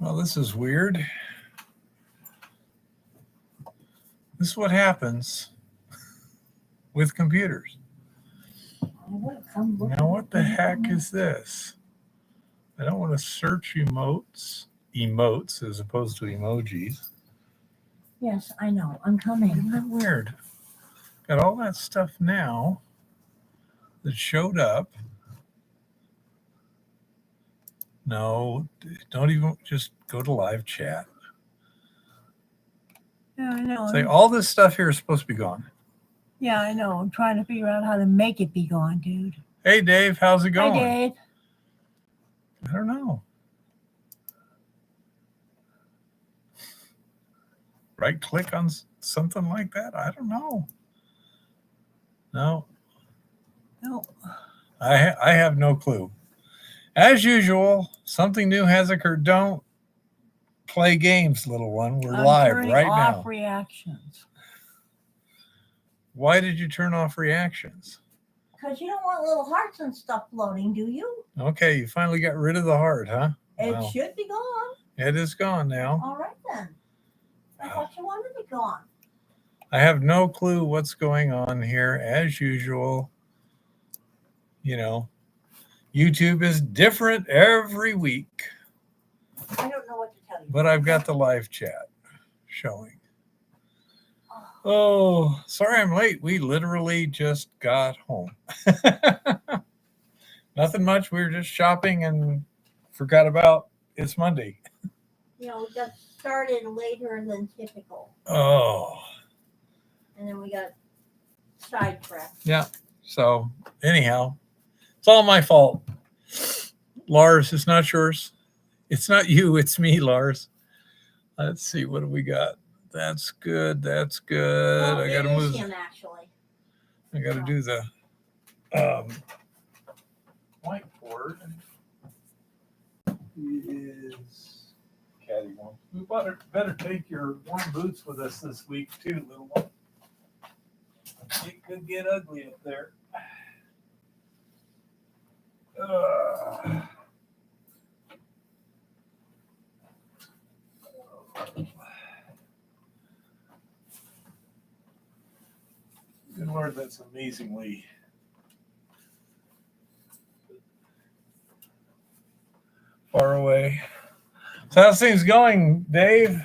Well, this is weird. This is what happens with computers. Now, what the heck is this? I don't want to search emotes as opposed to emojis. Yes, I know. I'm coming. Isn't that weird? Got all that stuff now that showed up. No, don't even just go to live chat. Yeah, I know. Say all this stuff here is supposed to be gone. Yeah, I know. I'm trying to figure out how to make it be gone, dude. Hey, Dave, how's it Hi, going? Dave. I don't know. Right click on something like that? I don't know. No, No. I have no clue. As usual, something new has occurred. Don't play games, little one. We're live right now. Off reactions. Why did you turn off reactions? Because you don't want little hearts and stuff floating, do you? Okay, you finally got rid of the heart, huh? It should be gone. It is gone now. All right, then. I thought you wanted it gone. I have no clue what's going on here. As usual, you know, YouTube is different every week. I don't know what to tell you. But I've got the live chat showing. Oh, sorry I'm late. We literally just got home. Nothing much. We were just shopping and forgot about it's Monday. You know, we got started later than typical. Oh. And then we got sidetracked. Yeah. So anyhow, it's all my fault. Lars, it's not yours. It's not you. It's me, Lars. Let's see. What do we got? That's good. That's good. Well, I got to move. Him, actually. I got to do the whiteboard. Is Caddy one. We better take your warm boots with us this week too, little one. It could get ugly up there. Good Lord, that's amazingly far away. So how's things going, Dave?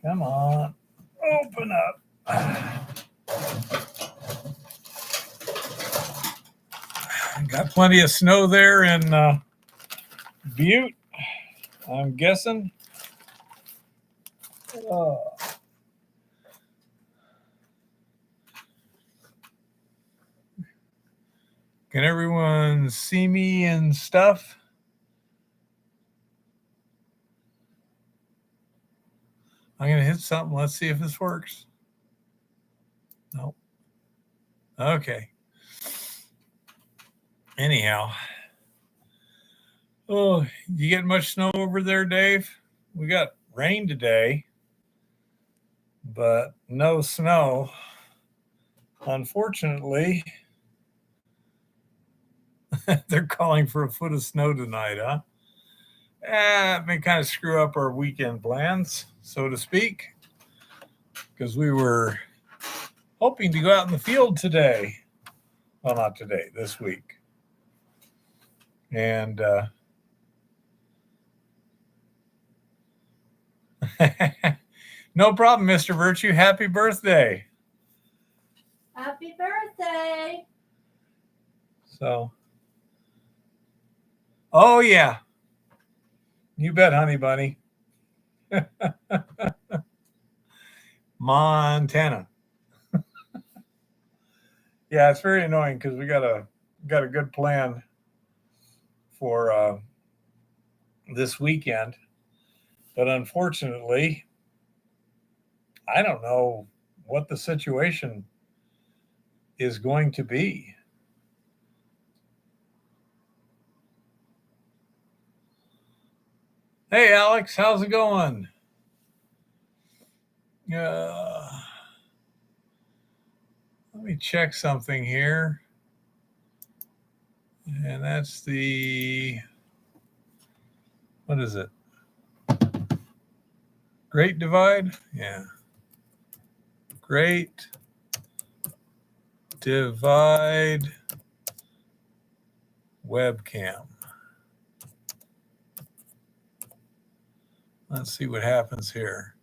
Come on, open up. Got plenty of snow there in Butte, I'm guessing. Can everyone see me and stuff? I'm going to hit something. Let's see if this works. Nope. Okay. Anyhow. Oh, you get much snow over there, Dave? We got rain today, but no snow. Unfortunately, they're calling for a foot of snow tonight, huh? It may kind of screw up our weekend plans, so to speak, because we were hoping to go out in the field today. Well, not today, this week. And no problem, Mr. Virtue. Happy birthday. Happy birthday. So, oh, yeah. You bet, honey bunny. Montana. Yeah, it's very annoying because we got a good plan for this weekend, but unfortunately, I don't know what the situation is going to be. Hey, Alex, how's it going? Let me check something here. And that's the, what is it? Great Divide? Yeah. Great Divide webcam. Let's see what happens here.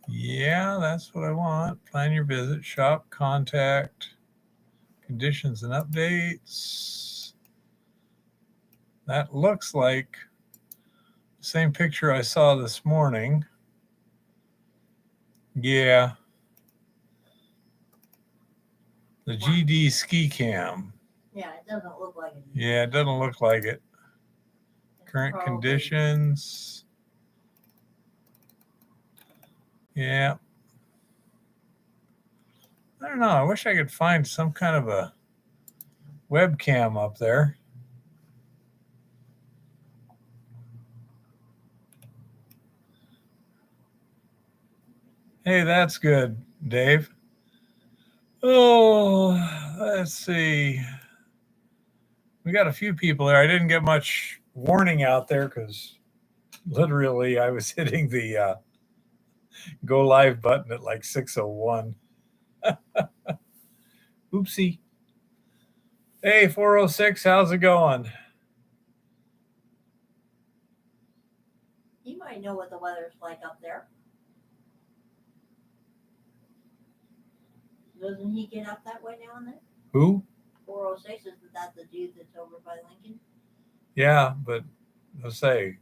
Yeah, that's what I want. Plan your visit, shop, contact, conditions and updates. That looks like the same picture I saw this morning. Yeah. The GD ski cam. Yeah, it doesn't look like it. Yeah, it doesn't look like it. Current conditions. Yeah. I don't know. I wish I could find some kind of a webcam up there. Hey, that's good, Dave. Oh, let's see. We got a few people there. I didn't get much warning out there because literally I was hitting the go live button at like 6:01. Oopsie. Hey, 406, how's it going? You might know what the weather's like up there. Doesn't he get up that way now and then? Who? 406, isn't that the dude that's over by Lincoln? Yeah, but let's say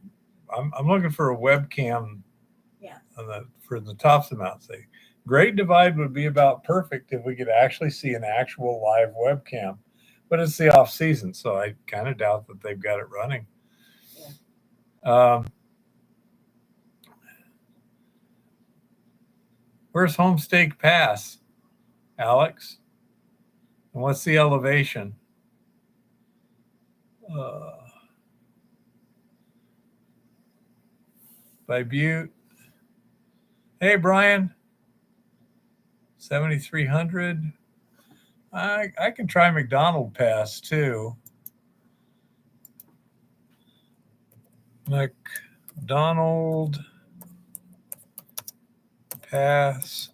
I'm looking for a webcam. Yeah. For the tops of the mountain. Say, Great Divide would be about perfect if we could actually see an actual live webcam, but it's the off season, so I kind of doubt that they've got it running. Yeah. Where's Homestake Pass, Alex? And what's the elevation? By Butte. Hey, Brian. 7,300. I can try McDonald Pass too. McDonald Pass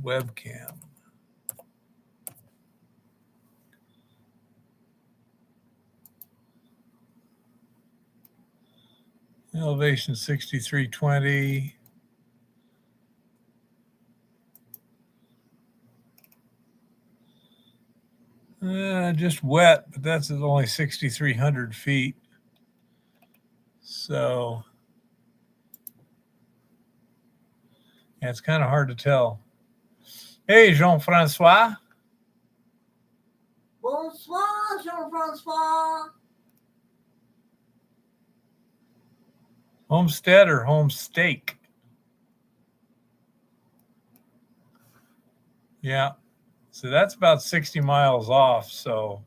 webcam. Elevation 6,320. Just wet, but that's only 6,300 feet. So, yeah, it's kind of hard to tell. Hey, Jean-Francois. Bonsoir, Jean-Francois. Homestead or Homestake? Yeah. So that's about 60 miles off. So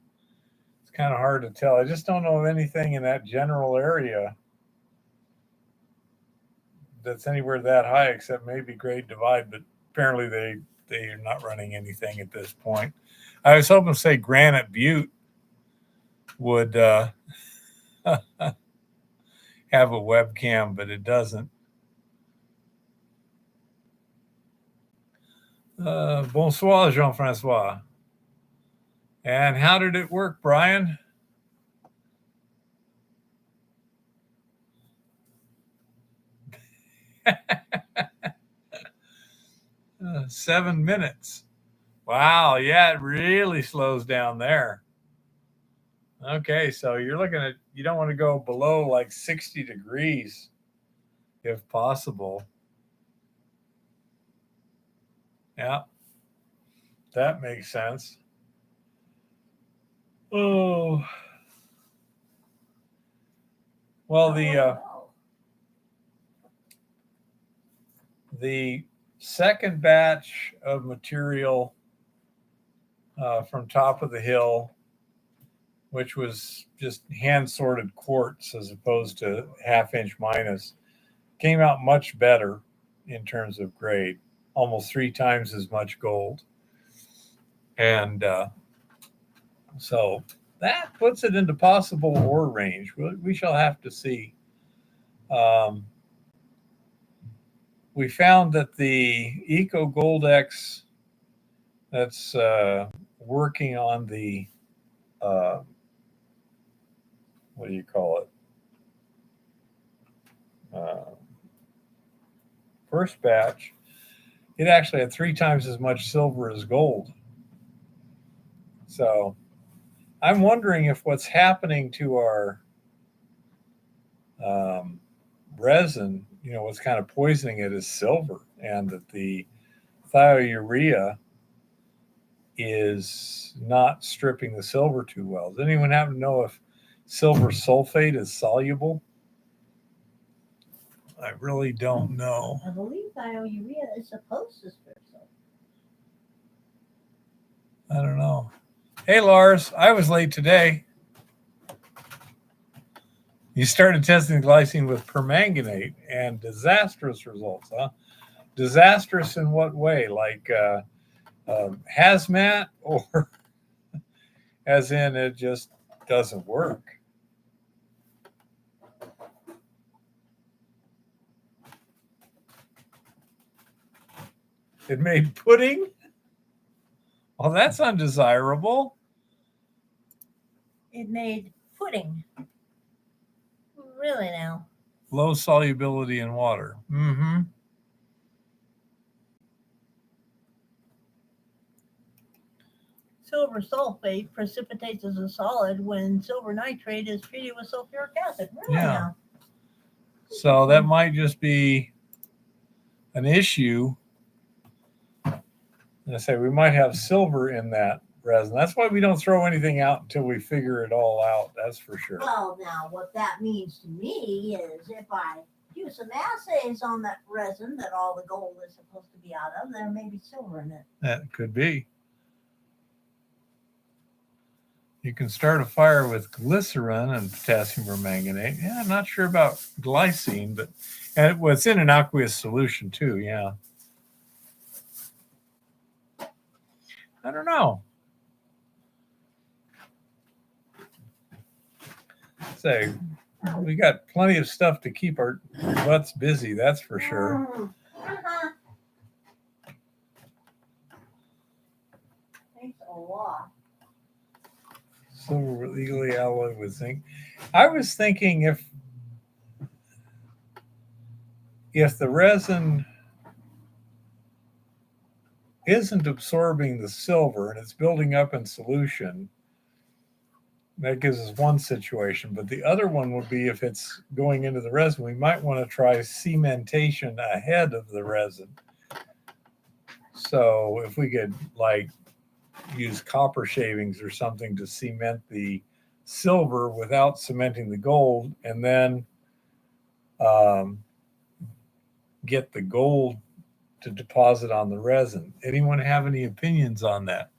it's kind of hard to tell. I just don't know of anything in that general area that's anywhere that high except maybe Great Divide, but apparently they are not running anything at this point. I was hoping to say Granite Butte would have a webcam, but it doesn't. Bonsoir, Jean-Francois. And how did it work, Brian? 7 minutes. Wow, yeah, it really slows down there. Okay, so you're looking at, you don't want to go below like 60 degrees if possible. Yeah, that makes sense. Oh, well, the second batch of material from top of the hill, which was just hand sorted quartz as opposed to half-inch minus, came out much better in terms of grade, almost 3 times as much gold. And So that puts it into possible ore range. We shall have to see. Um, we found that the Eco Gold X that's working on the uh, what do you call it? First batch, it actually had 3 times as much silver as gold. So I'm wondering if what's happening to our resin, what's kind of poisoning it is silver, and that the thiourea is not stripping the silver too well. Does anyone happen to know if silver sulfate is soluble? I really don't know. I believe thiourea is supposed to strip silver. I don't know. Hey, Lars, I was late today. You started testing glycine with permanganate and disastrous results, huh? Disastrous in what way? Like hazmat, or as in it just doesn't work? It made pudding? Well, that's undesirable. It made pudding. Really now? Low solubility in water. Mm-hmm. Silver sulfate precipitates as a solid when silver nitrate is treated with sulfuric acid. Really Yeah. now? So that might just be an issue. I say we might have silver in that resin. That's why we don't throw anything out until we figure it all out. That's for sure. Well, now what that means to me is if I do some assays on that resin that all the gold is supposed to be out of, there may be silver in it. That could be. You can start a fire with glycerin and potassium permanganate. Yeah, I'm not sure about glycine, but it's in an aqueous solution too. Yeah. I don't know. Say, we got plenty of stuff to keep our butts busy. That's for sure. Thanks a lot. Silver legally alloyed with zinc. I was thinking if the resin isn't absorbing the silver and it's building up in solution, that gives us one situation. But the other one would be if it's going into the resin, we might want to try cementation ahead of the resin. So if we could use copper shavings or something to cement the silver without cementing the gold, and then get the gold to deposit on the resin. Anyone have any opinions on that?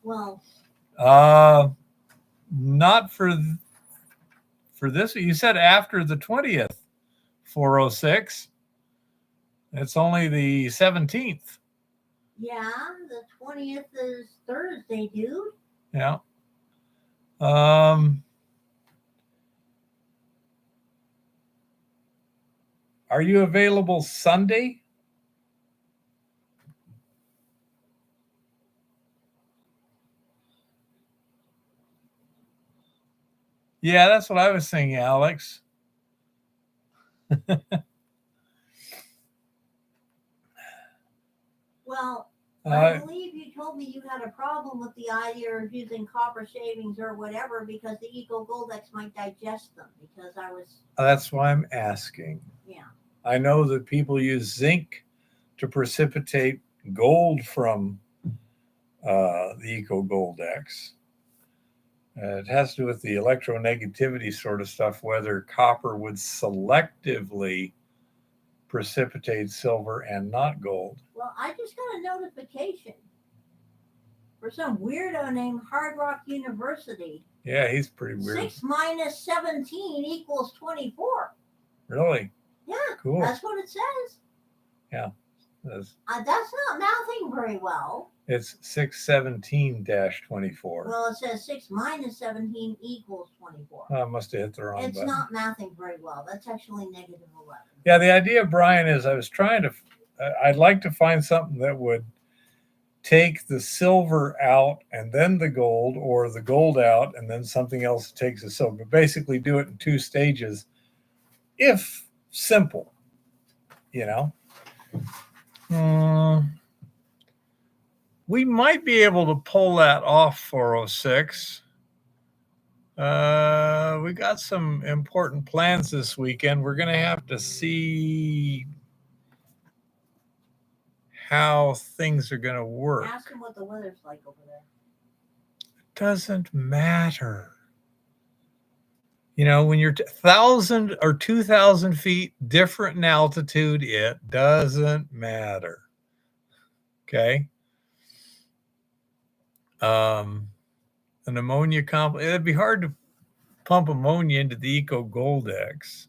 Well, not for this. You said after the 20th, 406. It's only the 17th. yeah, the 20th is Thursday, dude. Yeah. Are you available Sunday? Yeah, that's what I was thinking, Alex. Well, I believe you told me you had a problem with the idea of using copper shavings or whatever because the Eco Gold X might digest them. Because I was. That's why I'm asking. Yeah. I know that people use zinc to precipitate gold from the Eco Gold X. It has to do with the electronegativity sort of stuff, whether copper would selectively precipitate silver and not gold. Well, I just got a notification for some weirdo named Hard Rock University. Yeah, he's pretty weird. 6 minus 17 equals 24. Really? Yeah, cool. That's what it says. Yeah. That's not mouthing very well. It's 617-24. Well, it says 6 minus 17 equals 24. I must have hit the wrong It's button. not mouthing very well. That's actually negative 11. Yeah, the idea, Brian, is I'd like to find something that would take the silver out and then the gold, or the gold out and then something else that takes the silver. But basically do it in 2 stages, if simple, you know. We might be able to pull that off, 406. We got some important plans this weekend. We're going to have to see how things are going to work. Ask him what the weather's like over there. It doesn't matter. You know, when you're 1,000 or 2,000 feet different in altitude, it doesn't matter. Okay. An ammonia complex. It'd be hard to pump ammonia into the Eco Goldex.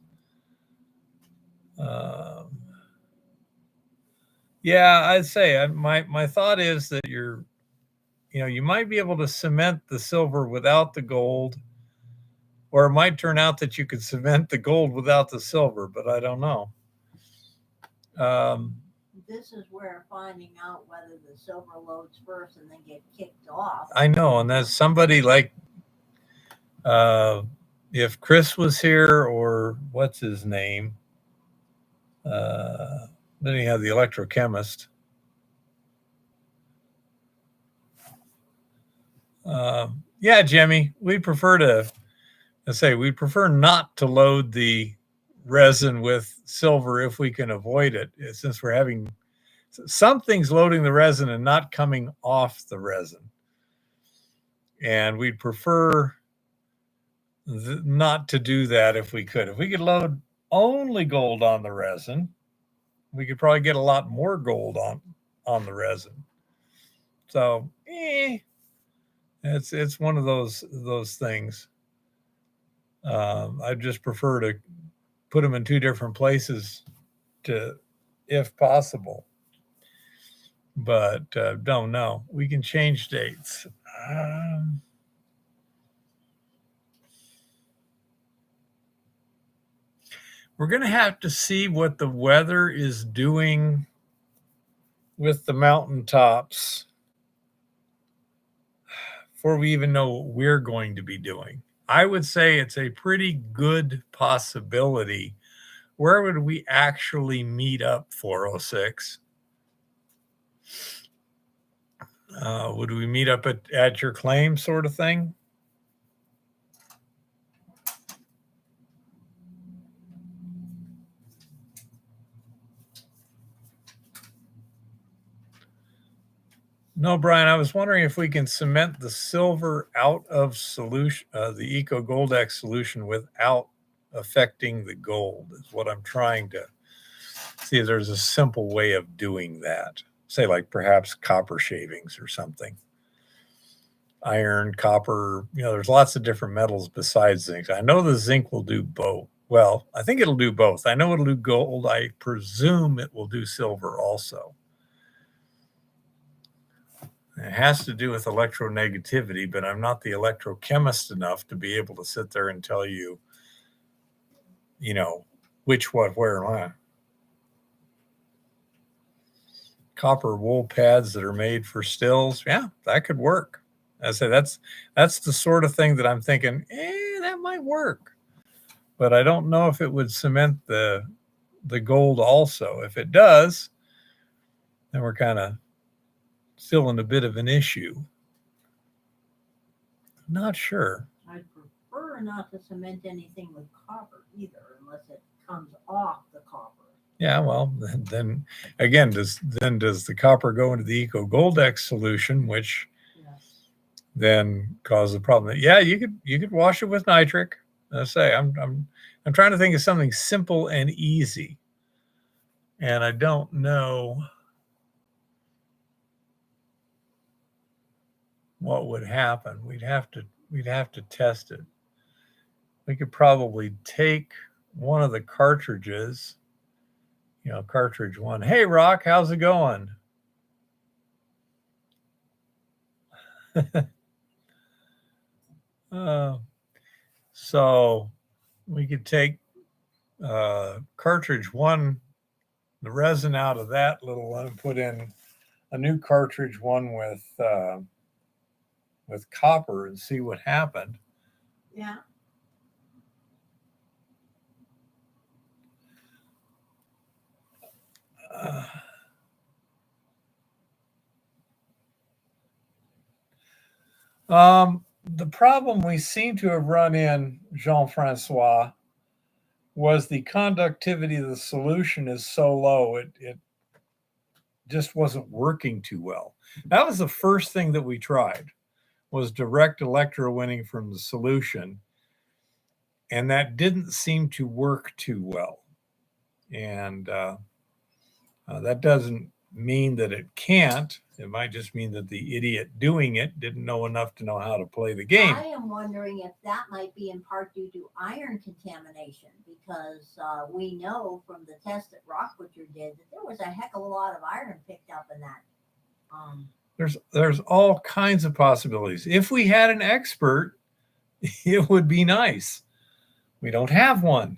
Yeah, I'd say my thought is that you might be able to cement the silver without the gold, or it might turn out that you could cement the gold without the silver, but I don't know. This is where finding out whether the silver loads first and then get kicked off. I know, and there's somebody like, if Chris was here, or what's his name, then you have the electrochemist. Yeah, Jimmy, we'd prefer not to load the resin with silver if we can avoid it, since we're having something's loading the resin and not coming off the resin. And we'd prefer not to do that if we could. If we could load only gold on the resin, we could probably get a lot more gold on the resin. So, it's one of those things. I just prefer to put them in 2 different places, if possible. But don't know. We can change dates. We're going to have to see what the weather is doing with the mountaintops before we even know what we're going to be doing. I would say it's a pretty good possibility. Where would we actually meet up, 406? Would we meet up at your claim, sort of thing? No, Brian, I was wondering if we can cement the silver out of solution, the Eco Goldex solution, without affecting the gold, is what I'm trying to see if there's a simple way of doing that. Say, like perhaps copper shavings or something. Iron, copper, there's lots of different metals besides zinc. I know the zinc will do both. Well, I think it'll do both. I know it'll do gold. I presume it will do silver also. It has to do with electronegativity, but I'm not the electrochemist enough to be able to sit there and tell you, which, what, where, and when. Copper wool pads that are made for stills. Yeah, that could work. I say that's the sort of thing that I'm thinking, that might work. But I don't know if it would cement the gold also. If it does, then we're kind of still in a bit of an issue. Not sure. I'd prefer not to cement anything with copper either, unless it comes off the copper. Yeah, well, then again, does the copper go into the Eco Goldex solution, which then causes a problem? Yeah, you could wash it with nitric. I say I'm trying to think of something simple and easy, and I don't know what would happen. We'd have to test it. We could probably take one of the cartridges cartridge one. Hey, Rock, how's it going? So we could take cartridge one, the resin out of that little one, and put in a new cartridge one with copper and see what happened. Yeah. The problem we seem to have run in, Jean-Francois, was the conductivity of the solution is so low, it just wasn't working too well. That was the first thing that we tried, was direct electrowinning from the solution, and that didn't seem to work too well. And that doesn't mean that it can't. It might just mean that the idiot doing it didn't know enough to know how to play the game. I am wondering if that might be in part due to iron contamination, because we know from the test that Rock Butcher did that there was a heck of a lot of iron picked up in that. There's all kinds of possibilities. If we had an expert, it would be nice. We don't have one.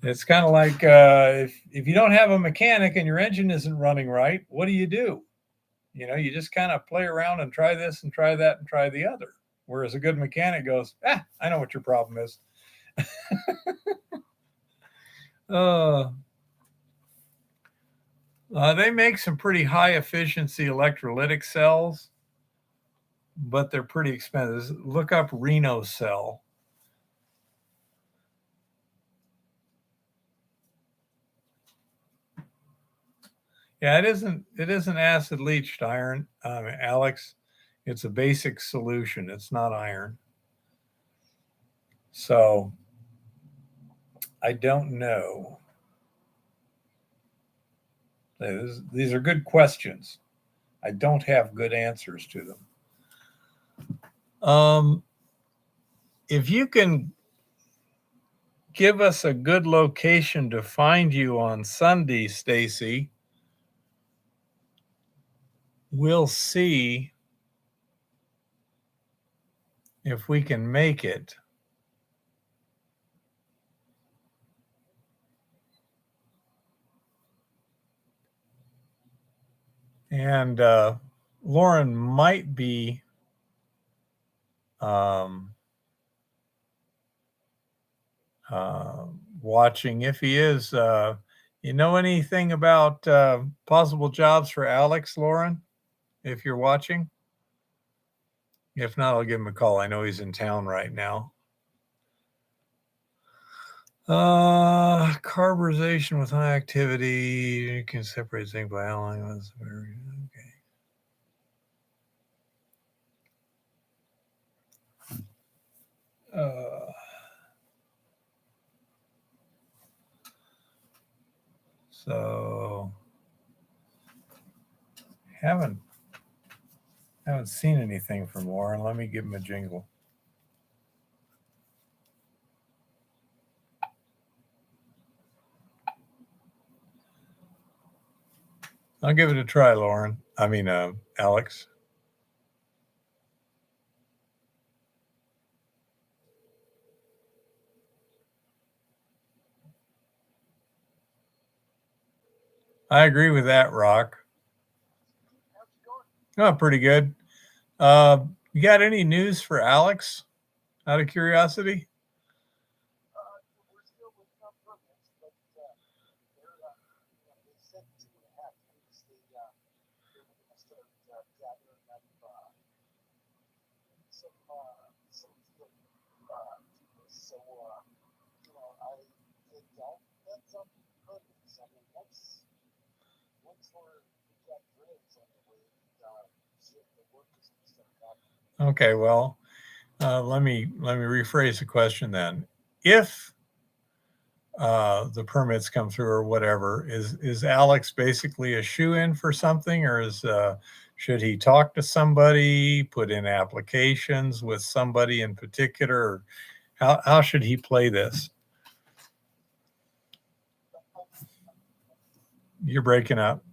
It's kind of like if you don't have a mechanic and your engine isn't running right, what do? You just kind of play around and try this and try that and try the other. Whereas a good mechanic goes, I know what your problem is. They make some pretty high efficiency electrolytic cells, but they're pretty expensive. Look up Reno cell. Yeah, it isn't acid leached iron, Alex. It's a basic solution. It's not iron. So I don't know. These are good questions. I don't have good answers to them. If you can give us a good location to find you on Sunday, Stacy, we'll see if we can make it. And Lauren might be watching. If he is, you know anything about possible jobs for Alex, Lauren, if you're watching? If not, I'll give him a call. I know he's in town right now. Carburization with high activity. You can separate zinc by alloying. That's very okay. So haven't seen anything from Lauren. Let me give him a jingle. I'll give it a try, Lauren. I mean, Alex. I agree with that, Rock. Oh, pretty good. You got any news for Alex, out of curiosity? Okay, well, let me rephrase the question then. If the permits come through or whatever, is Alex basically a shoe-in for something, or should he talk to somebody, put in applications with somebody in particular? How should he play this? You're breaking up.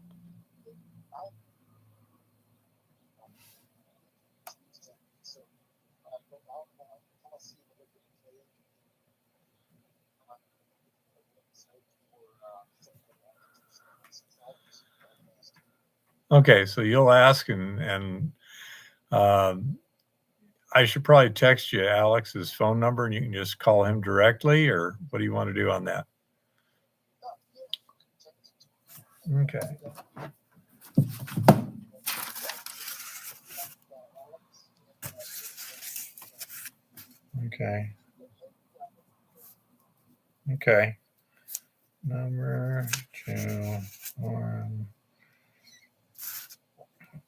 Okay, so you'll ask, and I should probably text you Alex's phone number, and you can just call him directly, or what do you want to do on that? Okay. Okay. Okay. Number 2, Lauren.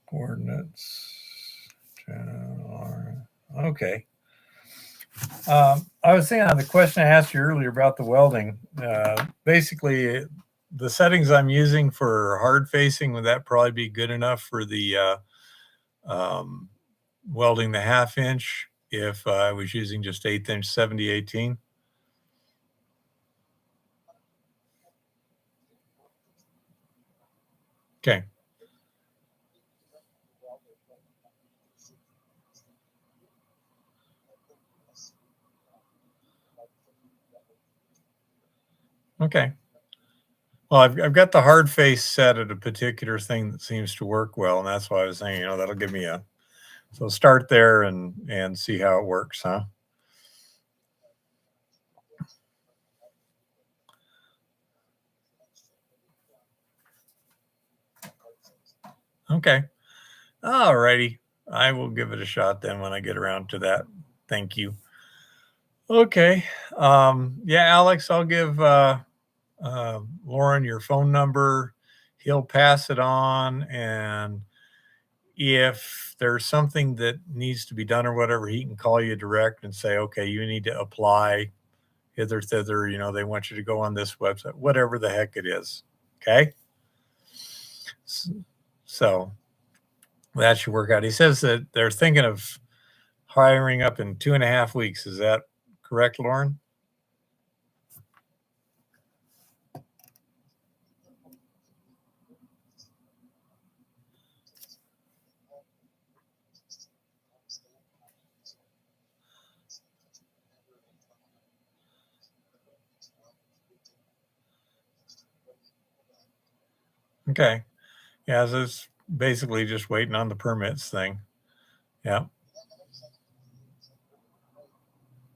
Coordinates to Lauren. Okay. I was thinking on the question I asked you earlier about the welding. Basically, the settings I'm using for hard facing, would that probably be good enough for the welding the 1/2 inch if I was using just 1/8 inch 7018? Okay. Okay. Well, I've got the hard face set at a particular thing that seems to work well, and that's why I was saying, that'll give me a, so start there and see how it works, huh? Okay. All righty. I will give it a shot then when I get around to that. Thank you. Okay. Yeah, Alex, I'll give Lauren your phone number. He'll pass it on, and if there's something that needs to be done or whatever, he can call you direct and say, okay, you need to apply hither thither, they want you to go on this website, whatever the heck it is. Okay. So that should work out. He says that they're thinking of hiring up in 2.5 weeks. Is that correct, Lauren? Okay. Yeah, so it's basically just waiting on the permits thing. Yeah.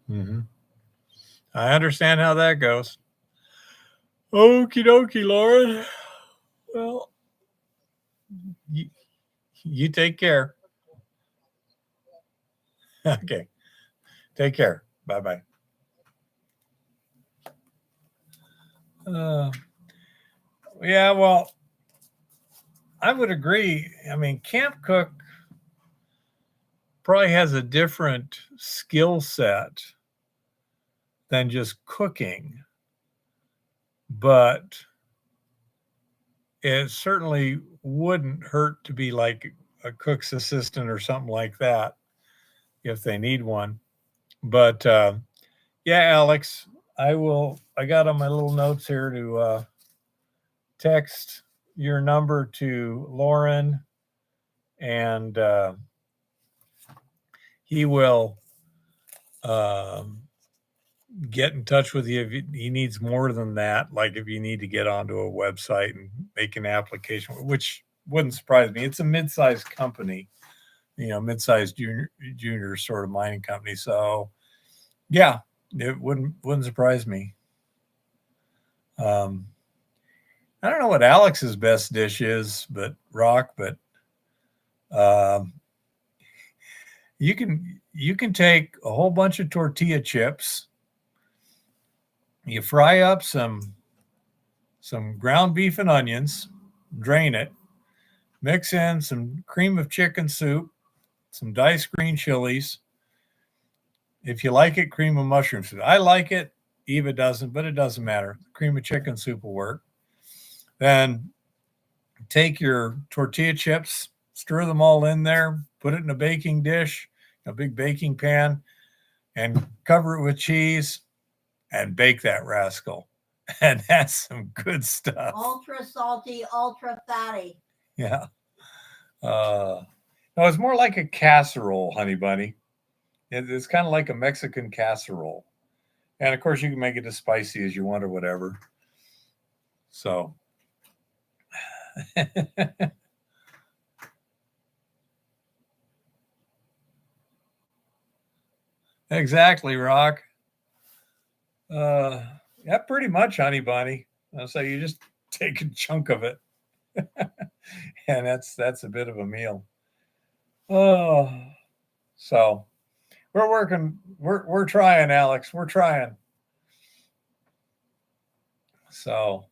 Hmm. I understand how that goes. Okie dokie, Lauren. Well, you take care. Okay. Take care. Bye bye. Yeah, well, I would agree. I mean, Camp Cook probably has a different skill set than just cooking, but it certainly wouldn't hurt to be like a cook's assistant or something like that if they need one. But yeah, Alex, I got on my little notes here to text your number to Lauren, and he will um, get in touch with you if he needs more than that. Like if you need to get onto a website and make an application, which wouldn't surprise me. It's a mid-sized company, mid-sized junior sort of mining company. So yeah, it wouldn't surprise me. Um, I don't know what Alex's best dish is, but um, you can take a whole bunch of tortilla chips. You fry up some ground beef and onions, drain it, mix in some cream of chicken soup, some diced green chilies. If you like it, cream of mushroom soup. I like it. Eva doesn't, but it doesn't matter. Cream of chicken soup will work. Then take your tortilla chips, stir them all in there, put it in a baking dish, a big baking pan, and cover it with cheese and bake that rascal. And that's some good stuff. Ultra salty, ultra fatty. Yeah. No, it's more like a casserole, honey bunny. It's kind of like a Mexican casserole. And of course, you can make it as spicy as you want or whatever. So, exactly, Rock. Yeah, pretty much, honey bunny. So you just take a chunk of it, and that's a bit of a meal. Oh, so we're working. We're trying, Alex. We're trying. So,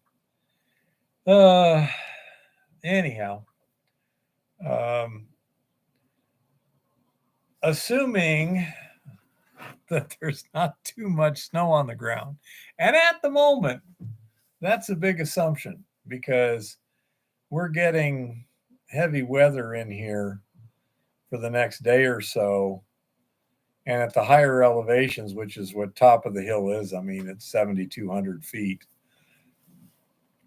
uh, anyhow, um, assuming that there's not too much snow on the ground, and at the moment, that's a big assumption because we're getting heavy weather in here for the next day or so. And at the higher elevations, which is what top of the hill is, I mean, it's 7,200 feet,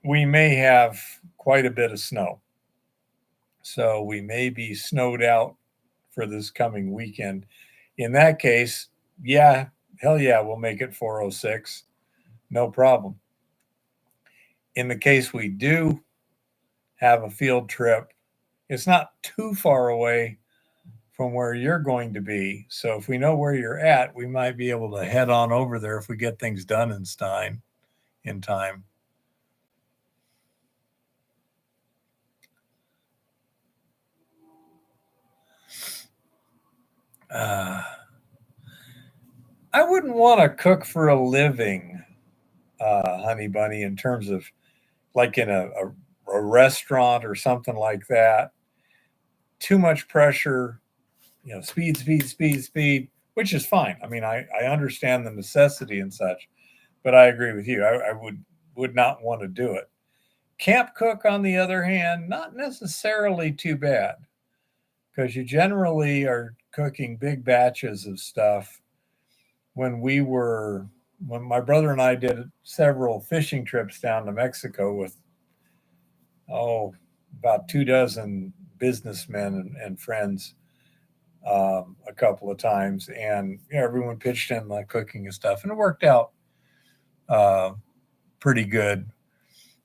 we may have quite a bit of snow. So we may be snowed out for this coming weekend. In that case, yeah, hell yeah, we'll make it 406. No problem. In the case we do have a field trip, it's not too far away from where you're going to be. So if we know where you're at, we might be able to head on over there if we get things done in time. Uh, I wouldn't want to cook for a living, honey bunny, in terms of like in a restaurant or something like that. Too much pressure, speed, speed, speed, speed, which is fine. I mean, I understand the necessity and such, but I agree with you. I would not want to do it. Camp cook, on the other hand, not necessarily too bad because you generally are cooking big batches of stuff. When my brother and I did several fishing trips down to Mexico with about 2 dozen businessmen and friends, a couple of times, and everyone pitched in like cooking and stuff, and it worked out uh, pretty good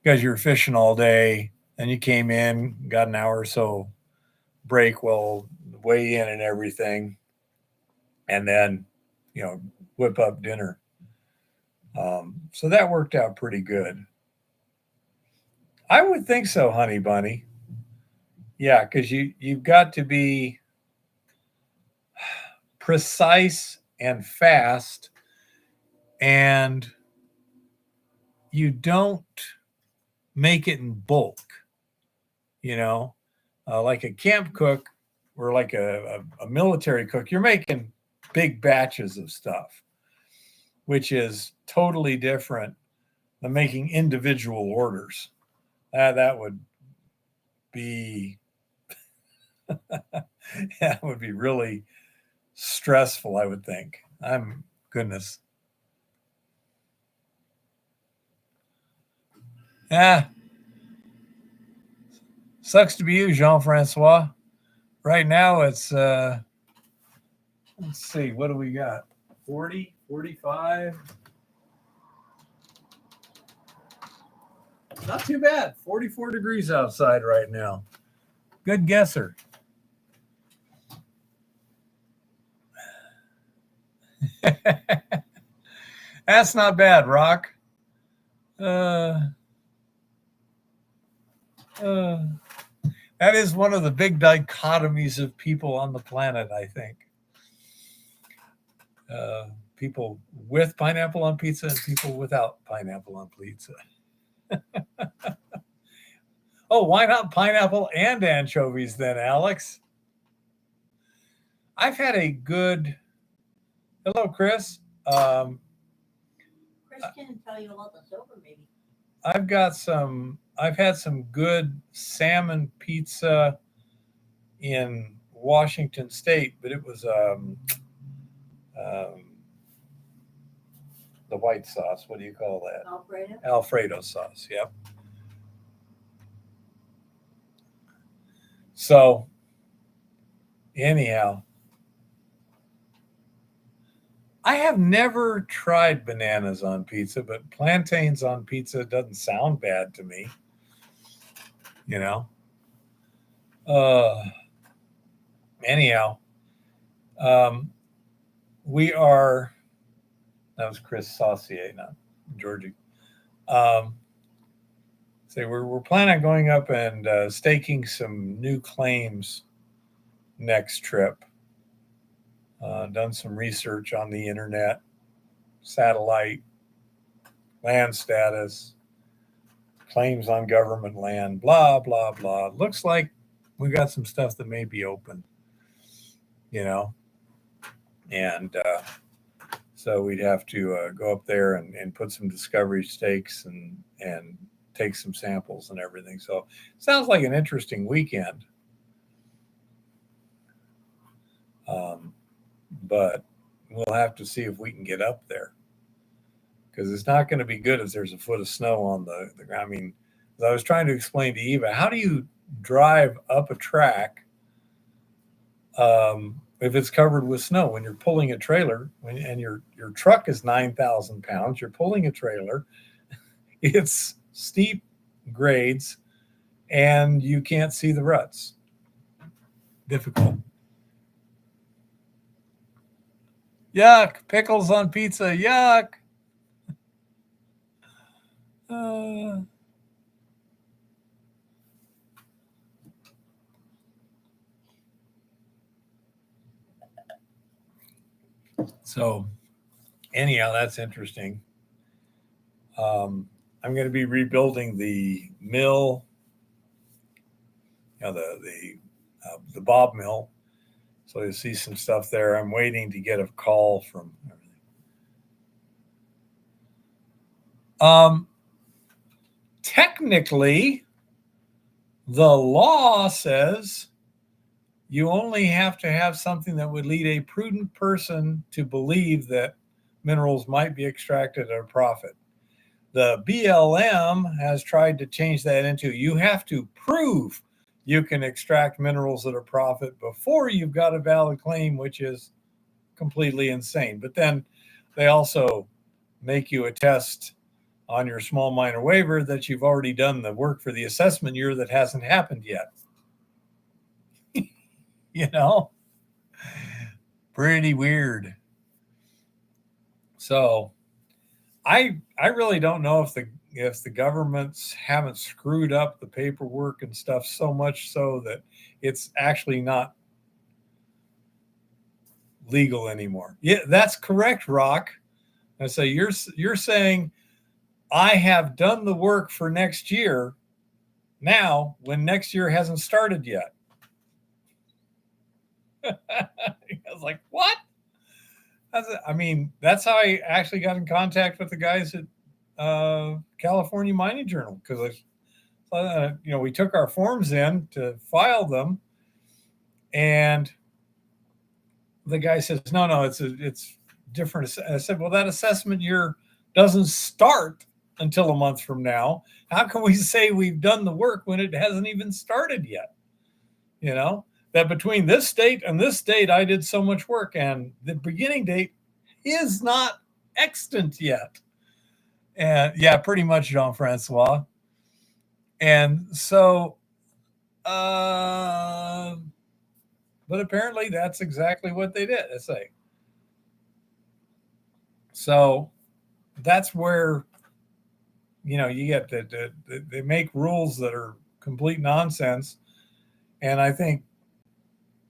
because you were fishing all day, and you came in, got an hour or so break while weigh in and everything, and then you know whip up dinner. So that worked out pretty good. I would think so, honey bunny. Yeah, because you've got to be precise and fast, and you don't make it in bulk. You know, like a camp cook or like a military cook, you're making big batches of stuff, which is totally different than making individual orders. That would be that would be really stressful, I would think. I'm goodness. Yeah, sucks to be you, Jean Francois. Right now it's let's see, what do we got? 40, 45. Not too bad. 44 degrees outside right now. Good guesser. That's not bad, Rock. Uh, uh, that is one of the big dichotomies of people on the planet, I think. Uh, People with pineapple on pizza and people without pineapple on pizza. Oh, why not pineapple and anchovies then, Alex? I've had a good. Hello, Chris. Chris can tell you about the silver, maybe. I've had some good salmon pizza in Washington State, but it was um, the white sauce. What do you call that? Alfredo. Alfredo sauce. Yep. So anyhow, I have never tried bananas on pizza, but plantains on pizza doesn't sound bad to me. You know. Uh, anyhow, um, we are. That was Chris Saucier, not Georgie. Um, we're planning on going up and staking some new claims next trip. Done some research on the internet, satellite, land status, claims on government land, blah, blah, blah. Looks like we got some stuff that may be open, you know, and so we'd have to go up there and put some discovery stakes and take some samples and everything. So sounds like an interesting weekend. But we'll have to see if we can get up there, because it's not going to be good if there's a foot of snow on the ground. I mean, as I was trying to explain to Eva, how do you drive up a track if it's covered with snow? When you're pulling a trailer and your truck is 9,000 pounds, you're pulling a trailer, it's steep grades, and you can't see the ruts. Difficult. Yuck, pickles on pizza, yuck. So anyhow, that's interesting. I'm going to be rebuilding the mill, the Bob mill. So you'll see some stuff there. I'm waiting to get a call from everything. Technically, the law says you only have to have something that would lead a prudent person to believe that minerals might be extracted at a profit. The BLM has tried to change that into you have to prove you can extract minerals at a profit before you've got a valid claim, which is completely insane. But then they also make you attest on your small minor waiver that you've already done the work for the assessment year that hasn't happened yet. You know, pretty weird. So I really don't know if the governments haven't screwed up the paperwork and stuff so much so that it's actually not legal anymore. Yeah, that's correct, Rock. I say you're saying I have done the work for next year now when next year hasn't started yet. I was like, what? I mean, that's how I actually got in contact with the guys at California Mining Journal, because we took our forms in to file them, and the guy says, no, it's different. I said, well, that assessment year doesn't start until a month from now. How can we say we've done the work when it hasn't even started yet? You know, that between this date and this date, I did so much work, and the beginning date is not extant yet. And yeah, pretty much, Jean-Francois. And so, but apparently that's exactly what they did. It's like, so that's where, you get they make rules that are complete nonsense. And I think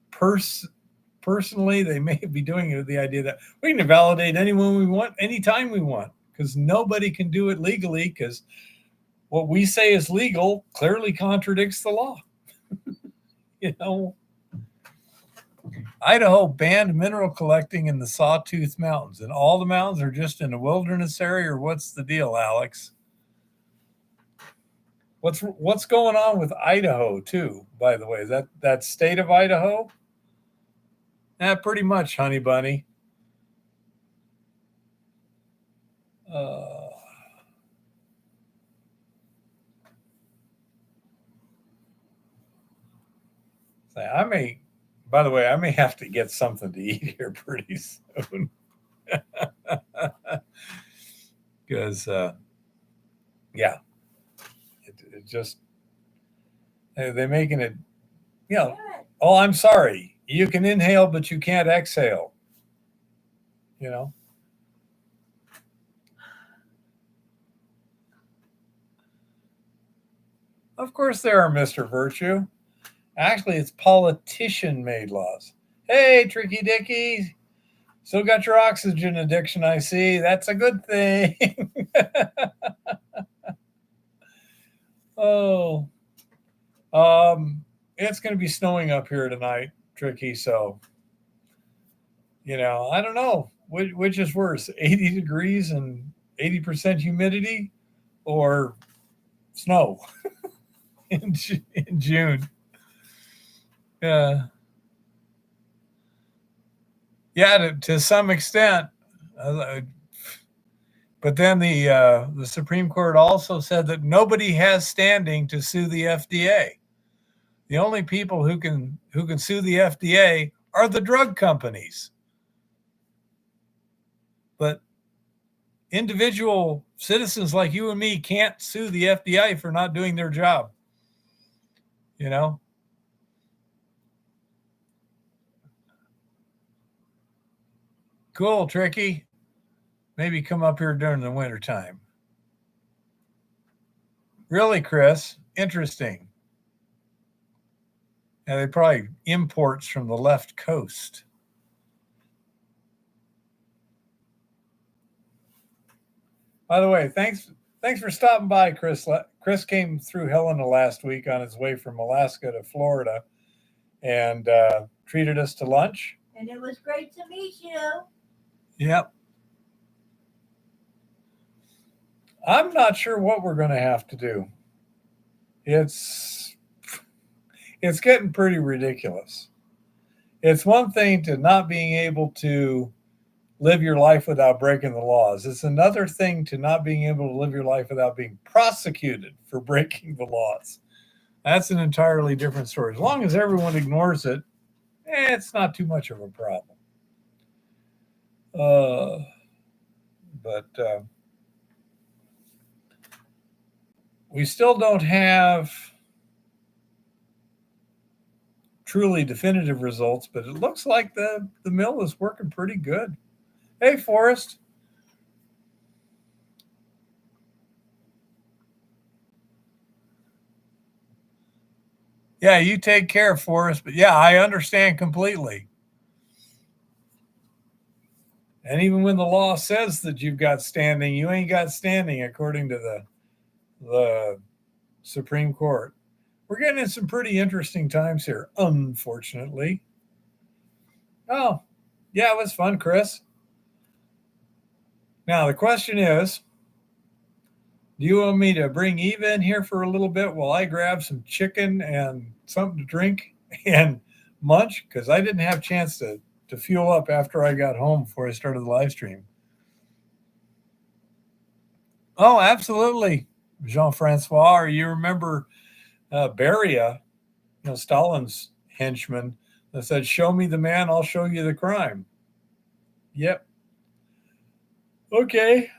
personally, they may be doing it with the idea that we can validate anyone we want, anytime we want, because nobody can do it legally, because what we say is legal clearly contradicts the law. Idaho banned mineral collecting in the Sawtooth Mountains, and all the mountains are just in a wilderness area, or what's the deal, Alex? What's going on with Idaho too, by the way? Is that state of Idaho? Pretty much, honey bunny. Uh, I may, by the way, I may have to get something to eat here pretty soon because, yeah, it just they're making it. You know, oh, I'm sorry. You can inhale, but you can't exhale. You know, of course there are Mister Virtue. Actually, it's politician made laws. Hey, Tricky Dicky, still got your oxygen addiction, I see. That's a good thing. Oh, um, it's going to be snowing up here tonight, Tricky. So, I don't know which is worse, 80 degrees and 80% humidity or snow in June. Yeah. Yeah, to some extent. Uh, but then the Supreme Court also said that nobody has standing to sue the FDA. The only people who can sue the FDA are the drug companies. But individual citizens like you and me can't sue the FBI for not doing their job. You know? Cool, Tricky. Maybe come up here during the wintertime. Really, Chris? Interesting. Yeah, they probably imports from the left coast. By the way, thanks for stopping by, Chris. Chris came through Helena last week on his way from Alaska to Florida and treated us to lunch. And it was great to meet you. Yep. I'm not sure what we're going to have to do. It's getting pretty ridiculous. It's one thing to not being able to live your life without breaking the laws. It's another thing to not being able to live your life without being prosecuted for breaking the laws. That's an entirely different story. As long as everyone ignores it, it's not too much of a problem. But we still don't have truly definitive results, but it looks like the mill is working pretty good. Hey, Forrest. Yeah, you take care, Forrest. But yeah, I understand completely. And even when the law says that you've got standing, you ain't got standing according to the Supreme Court. We're getting in some pretty interesting times here, unfortunately. Oh, yeah, it was fun, Chris. Now, the question is, do you want me to bring Eva in here for a little bit while I grab some chicken and something to drink and munch? Because I didn't have a chance to fuel up after I got home before I started the live stream. Oh, absolutely, Jean-Francois. Or you remember Beria, Stalin's henchman, that said, "Show me the man, I'll show you the crime." Yep. Okay.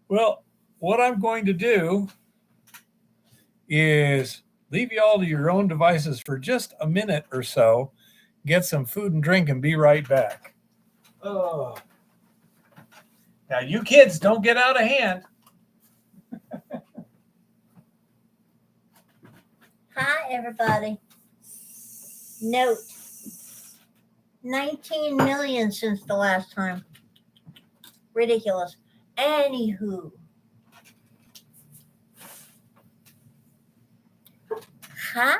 Well, what I'm going to do is leave you all to your own devices for just a minute or so, get some food and drink, and be right back. Oh. Now, you kids don't get out of hand. Hi, everybody. Note 19 million since the last time. Ridiculous. Anywho. Hi.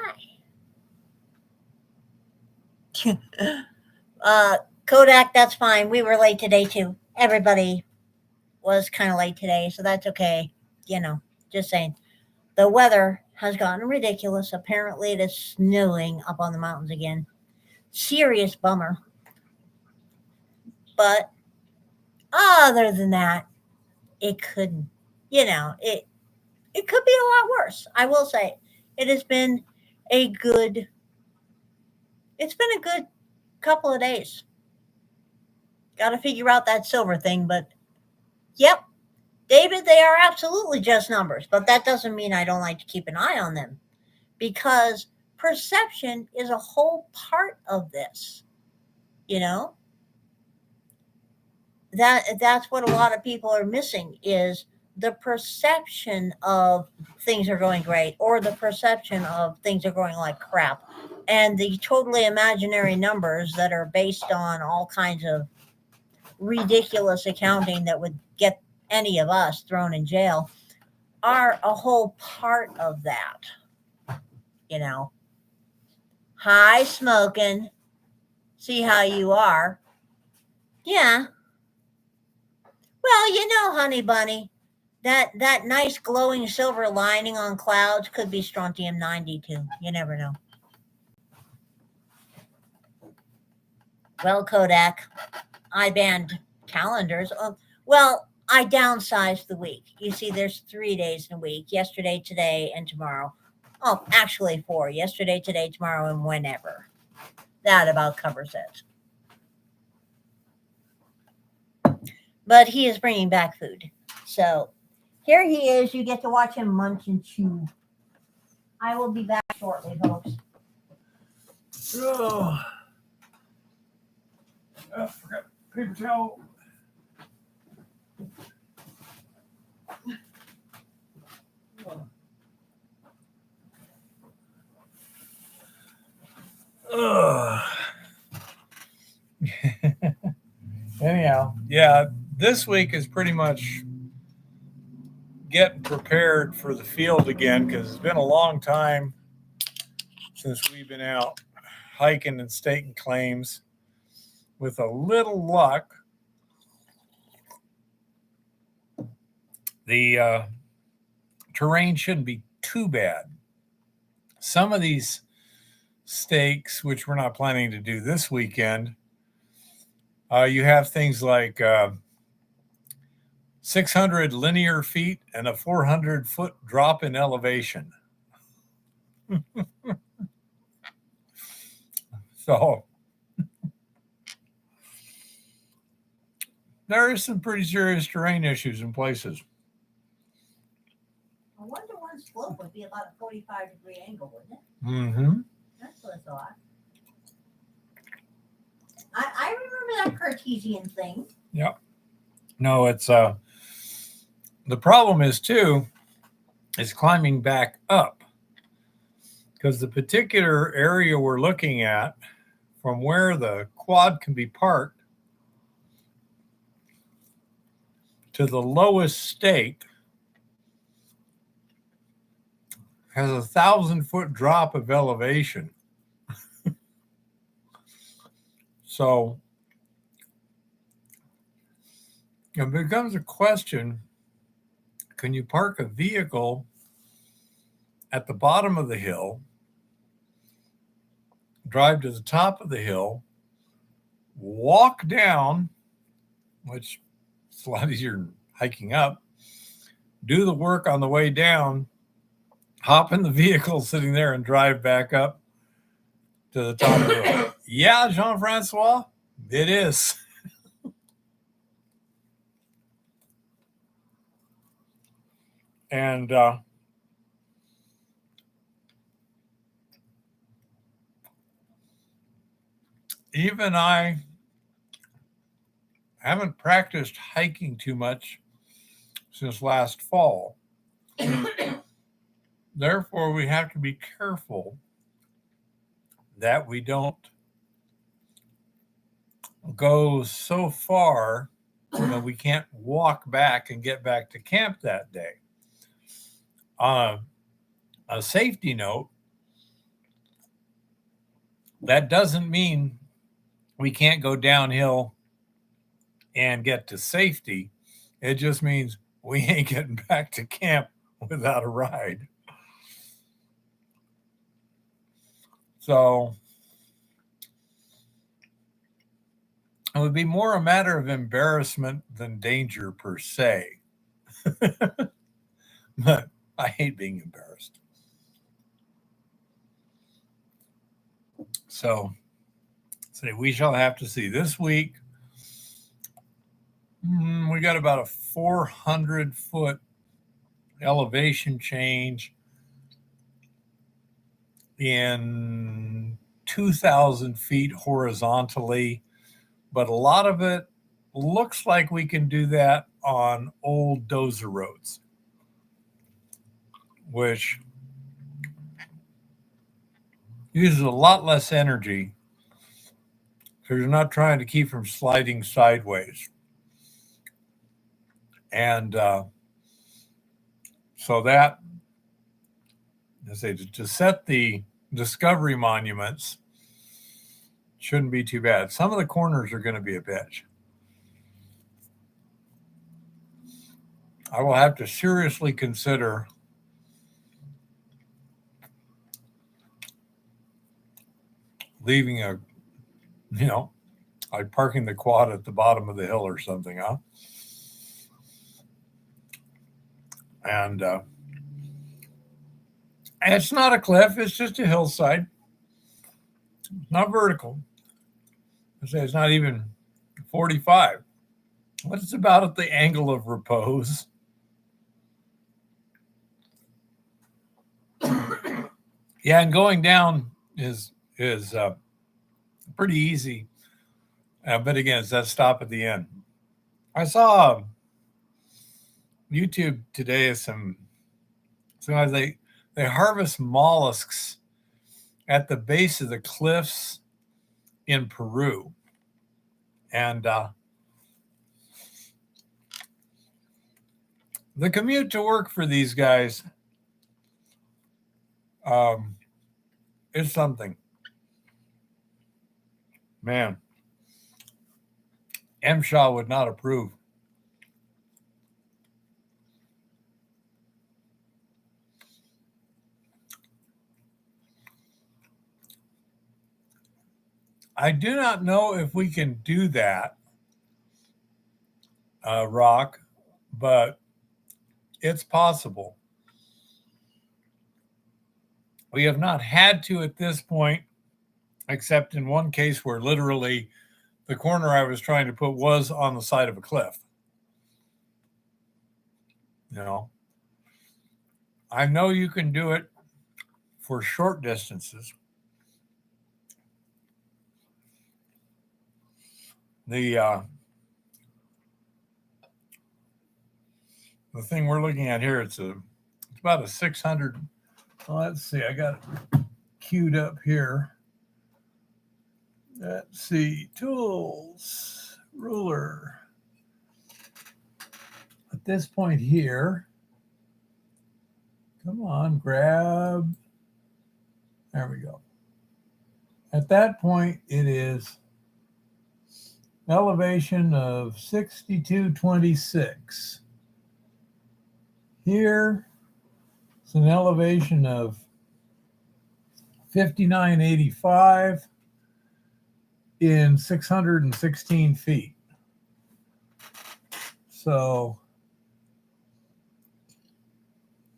Kodak, that's fine. We were late today, too. Everybody was kind of late today, so that's okay. Just saying. The weather has gotten ridiculous. Apparently, it is snowing up on the mountains again. Serious bummer. But other than that, it could, it could be a lot worse. I will say it has been a good, it's been a good couple of days. Got to figure out that silver thing, but yep, David, they are absolutely just numbers, but that doesn't mean I don't like to keep an eye on them because perception is a whole part of this. You know, that's what a lot of people are missing is the perception of things are going great or the perception of things are going like crap and the totally imaginary numbers that are based on all kinds of ridiculous accounting that would get any of us thrown in jail are a whole part of that, you know. Hi, smoking. See how you are. Yeah. Well, honey bunny, that nice glowing silver lining on clouds could be strontium 92. You never know. Well, Kodak, I banned calendars. Well, I downsized the week. You see, there's 3 days in a week: yesterday, today, and tomorrow. Oh, actually, four: yesterday, today, tomorrow, and whenever. That about covers it. But he is bringing back food. So here he is. You get to watch him munch and chew. I will be back shortly, folks. Oh, I forgot paper towel. Ugh. Anyhow, yeah, this week is pretty much getting prepared for the field again because it's been a long time since we've been out hiking and staking claims. With a little luck, the terrain shouldn't be too bad. Some of these stakes, which we're not planning to do this weekend, you have things like 600 linear feet and a 400-foot drop in elevation. So there are some pretty serious terrain issues in places. I wonder one slope would be about a 45-degree angle, wouldn't it? Mm-hmm. That's what I thought. I remember that Cartesian thing. Yep. No, it's the problem is too is climbing back up because the particular area we're looking at from where the quad can be parked to the lowest stake has 1,000-foot drop of elevation. So it becomes a question, can you park a vehicle at the bottom of the hill, drive to the top of the hill, walk down, which is a lot easier than hiking up, do the work on the way down, hop in the vehicle sitting there and drive back up to the top of the hill. Yeah, Jean-Francois, it is. And even I haven't practiced hiking too much since last fall. Therefore, we have to be careful that we don't go so far that we can't walk back and get back to camp that day. On a safety note, that doesn't mean we can't go downhill and get to safety. It just means we ain't getting back to camp without a ride. So it would be more a matter of embarrassment than danger per se. But I hate being embarrassed. So, say we shall have to see. This week, we got about a 400-foot elevation change in 2,000 feet horizontally, but a lot of it looks like we can do that on old dozer roads, which uses a lot less energy because you're not trying to keep from sliding sideways. And so that, I say, to set the discovery monuments shouldn't be too bad. Some of the corners are going to be a bitch. I will have to seriously consider leaving like parking the quad at the bottom of the hill or something, huh? And it's not a cliff, it's just a hillside. It's not vertical. I say it's not even 45, but it's about at the angle of repose. Yeah, and going down is pretty easy. But again, it's that stop at the end. I saw YouTube today sometimes they harvest mollusks at the base of the cliffs in Peru. And the commute to work for these guys is something. Man, M. Shaw would not approve. I do not know if we can do that, Rock, but it's possible. We have not had to at this point, except in one case where literally the corner I was trying to put was on the side of a cliff. I know you can do it for short distances. The thing we're looking at here, it's about a 600. Let's see, I got it queued up here. Let's see, tools, ruler. At this point here, come on, grab. There we go. At that point, it is elevation of 6226. Here, it's an elevation of 5985 in 616 feet. So,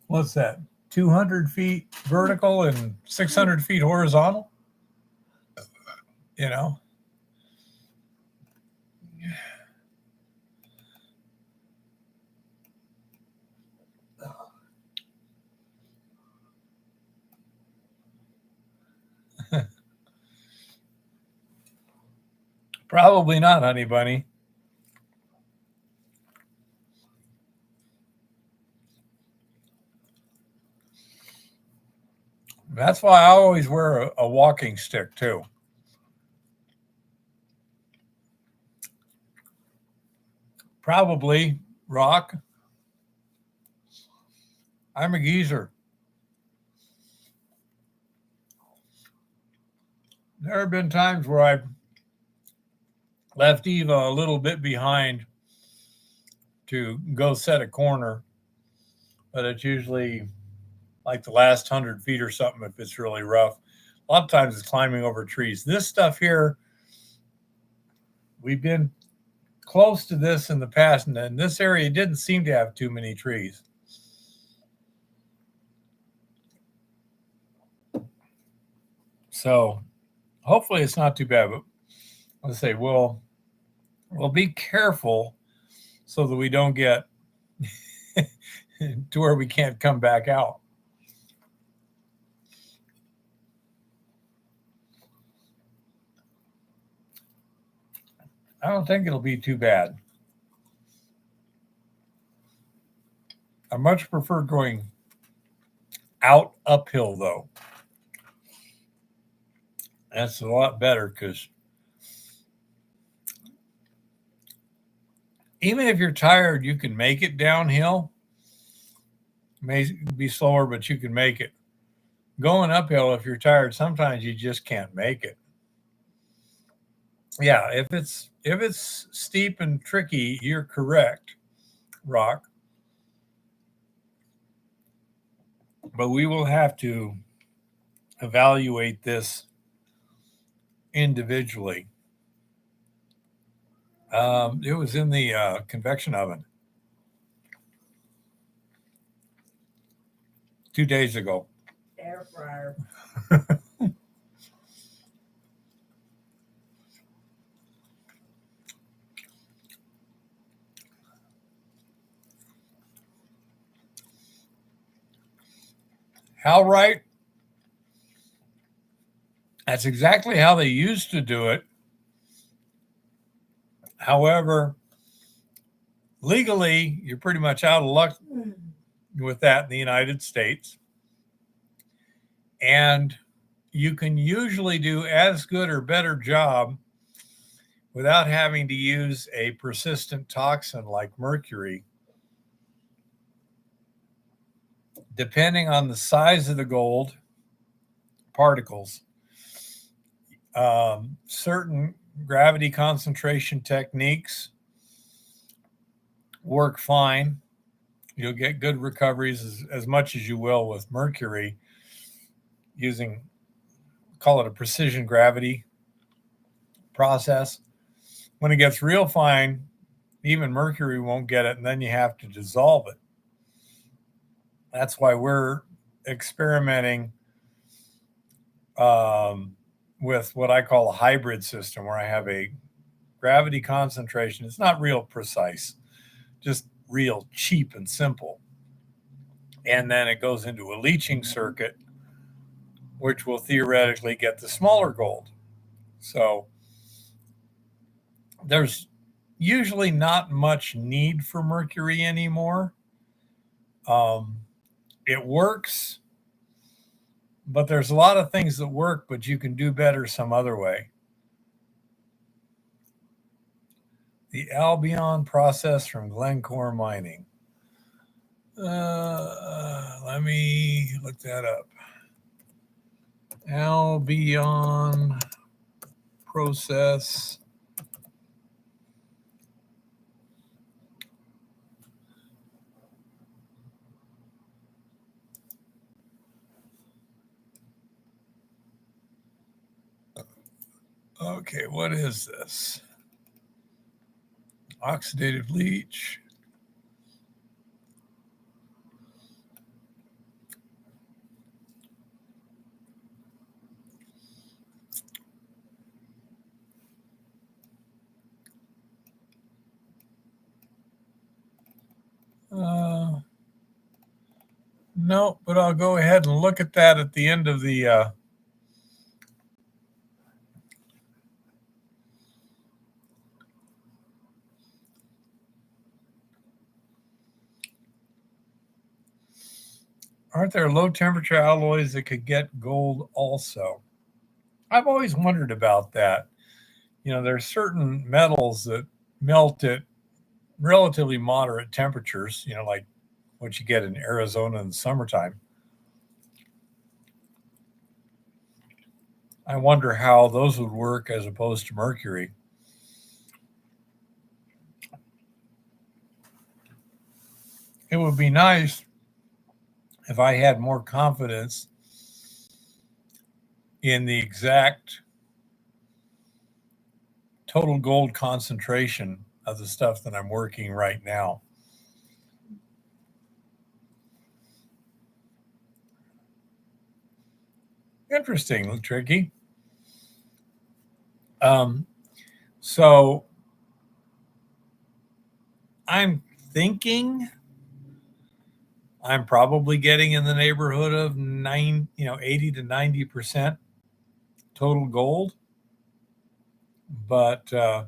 what's that? 200 feet vertical and 600 feet horizontal? Probably not, honey bunny. That's why I always wear a walking stick too. Probably, Rock. I'm a geezer. There have been times where I've left Eva a little bit behind to go set a corner, but it's usually like the last 100 feet or something if it's really rough. A lot of times it's climbing over trees. This stuff here, we've been close to this in the past, and this area didn't seem to have too many trees. So hopefully it's not too bad, but let's say we'll be careful so that we don't get to where we can't come back out. I don't think it'll be too bad. I much prefer going out uphill, though. That's a lot better because even if you're tired, you can make it downhill. It may be slower, but you can make it. Going uphill, if you're tired, sometimes you just can't make it. Yeah, if it's steep and tricky, you're correct, Rock. But we will have to evaluate this individually. It was in the convection oven 2 days ago. Air fryer. How right? That's exactly how they used to do it. However, legally, you're pretty much out of luck with that in the United States. And you can usually do as good or better job without having to use a persistent toxin like mercury, depending on the size of the gold particles. Certain gravity concentration techniques work fine. You'll get good recoveries as much as you will with mercury using, call it a precision gravity process. When it gets real fine, even mercury won't get it, and then you have to dissolve it. That's why we're experimenting with what I call a hybrid system, where I have a gravity concentration. It's not real precise, just real cheap and simple. And then it goes into a leaching circuit, which will theoretically get the smaller gold. So there's usually not much need for mercury anymore. It works, but there's a lot of things that work, but you can do better some other way. The Albion process from Glencore Mining. Let me look that up. Albion process. Okay, what is this? Oxidative leach. No, but I'll go ahead and look at that at the end of the aren't there low temperature alloys that could get gold also? I've always wondered about that. There's certain metals that melt at relatively moderate temperatures, like what you get in Arizona in the summertime. I wonder how those would work as opposed to mercury. It would be nice if I had more confidence in the exact total gold concentration of the stuff that I'm working right now. Interesting, tricky. So I'm thinking I'm probably getting in the neighborhood of 80 to 90% total gold. But I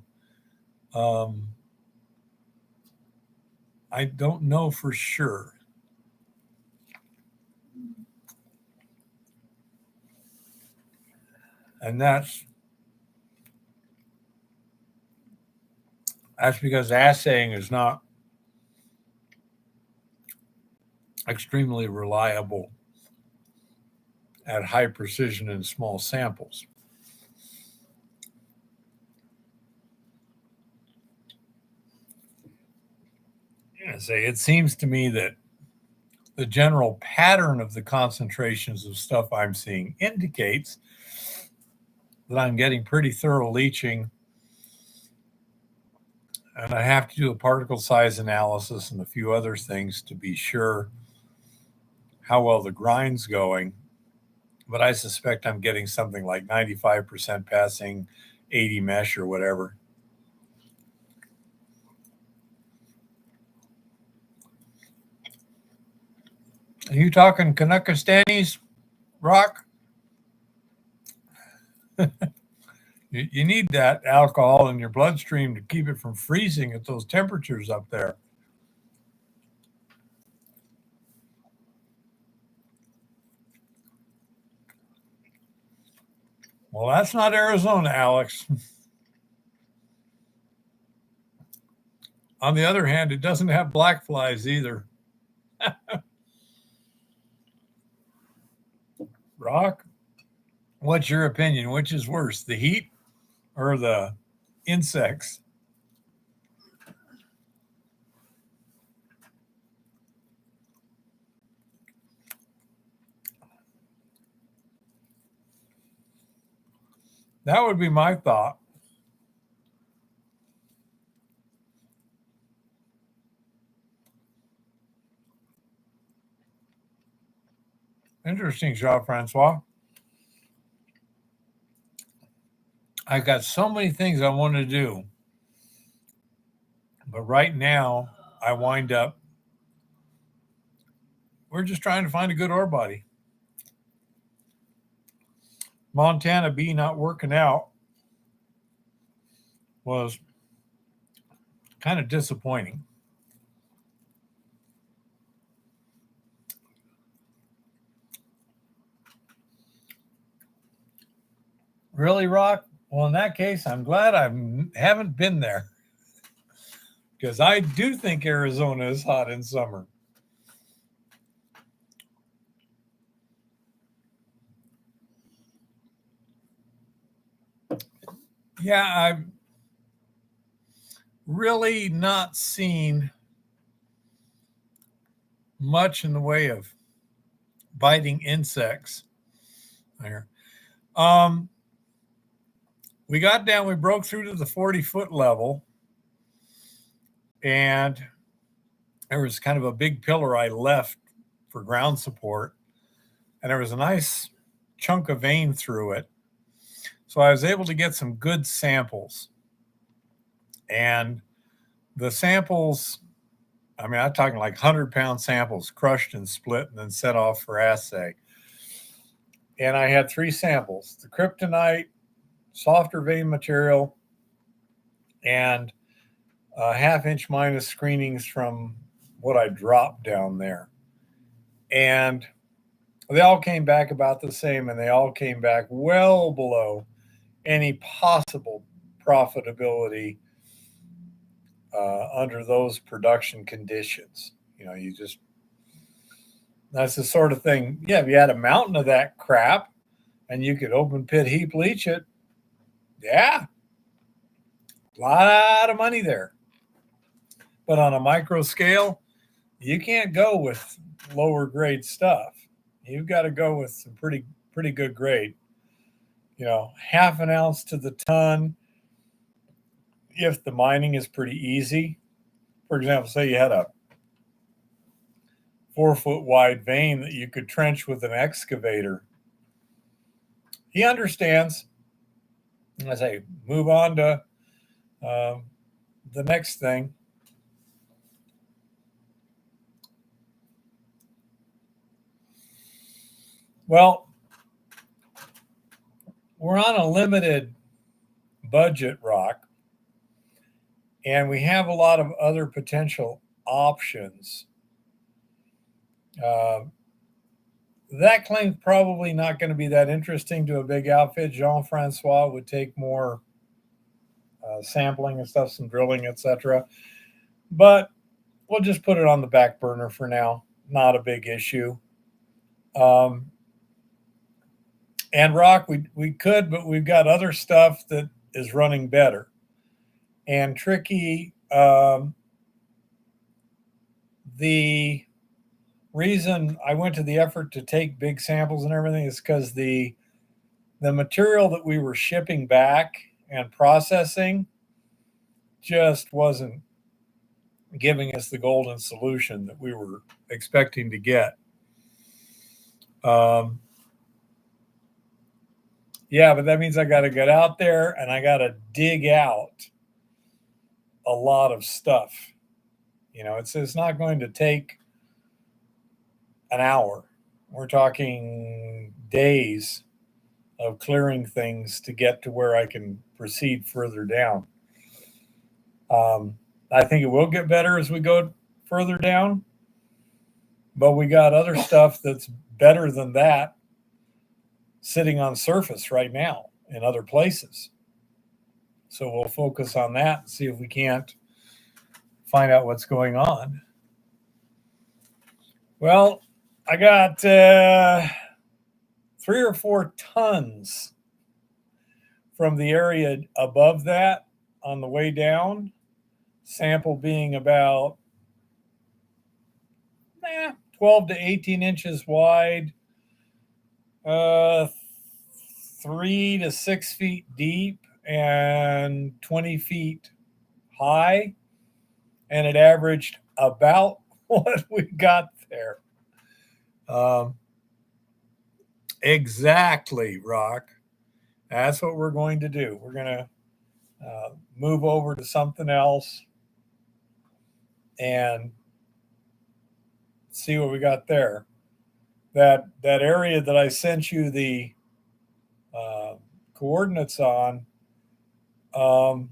don't know for sure. And that's because assaying is not extremely reliable at high precision in small samples. I say it seems to me that the general pattern of the concentrations of stuff I'm seeing indicates that I'm getting pretty thorough leaching, and I have to do a particle size analysis and a few other things to be sure how well the grind's going. But I suspect I'm getting something like 95% passing 80 mesh or whatever. Are you talking Kanuckastanis, Rock? You need that alcohol in your bloodstream to keep it from freezing at those temperatures up there. Well, that's not Arizona, Alex. On the other hand, it doesn't have black flies either. Rock, what's your opinion? Which is worse, the heat or the insects? That would be my thought. Interesting, Jean-Francois. I got so many things I want to do. But right now, I wind up, we're just trying to find a good ore body. Montana B not working out was kind of disappointing. Really, Rock? Well, in that case, I'm glad I haven't been there because I do think Arizona is hot in summer. Yeah, I've really not seen much in the way of biting insects there. We got down, we broke through to the 40-foot level, and there was kind of a big pillar I left for ground support, and there was a nice chunk of vein through it. So I was able to get some good samples. And the samples, I mean, I'm talking like 100-pound samples, crushed and split and then set off for assay. And I had 3 samples, the kryptonite, softer vein material, and a half-inch minus screenings from what I dropped down there. And they all came back about the same, and they all came back well below any possible profitability under those production conditions. That's the sort of thing. Yeah, if you had a mountain of that crap and you could open pit heap leach it, yeah, a lot of money there. But on a micro scale, you can't go with lower grade stuff. You've got to go with some pretty good grade. Half an ounce to the ton. if the mining is pretty easy. For example, say you had a 4-foot wide vein that you could trench with an excavator. He understands. I say, move on to the next thing. Well, we're on a limited budget, Rock, and we have a lot of other potential options. That claim's probably not going to be that interesting to a big outfit. Jean-Francois would take more sampling and stuff, some drilling, etc. But we'll just put it on the back burner for now. Not a big issue. And Rock, we could, but we've got other stuff that is running better. And Tricky, the reason I went to the effort to take big samples and everything is because the material that we were shipping back and processing just wasn't giving us the golden solution that we were expecting to get. Yeah, but that means I got to get out there and I got to dig out a lot of stuff. You know, it's not going to take an hour. We're talking days of clearing things to get to where I can proceed further down. I think it will get better as we go further down, but we got other stuff that's better than that sitting on surface right now in other places. So we'll focus on that and see if we can't find out what's going on. Well, I got 3 or 4 tons from the area above that on the way down. Sample being about 12 to 18 inches wide, 3 to 6 feet deep, and 20 feet high. And it averaged about what we got there. Exactly, Rock. That's what we're going to do. We're going to move over to something else and see what we got there. That area that I sent you the coordinates on, oh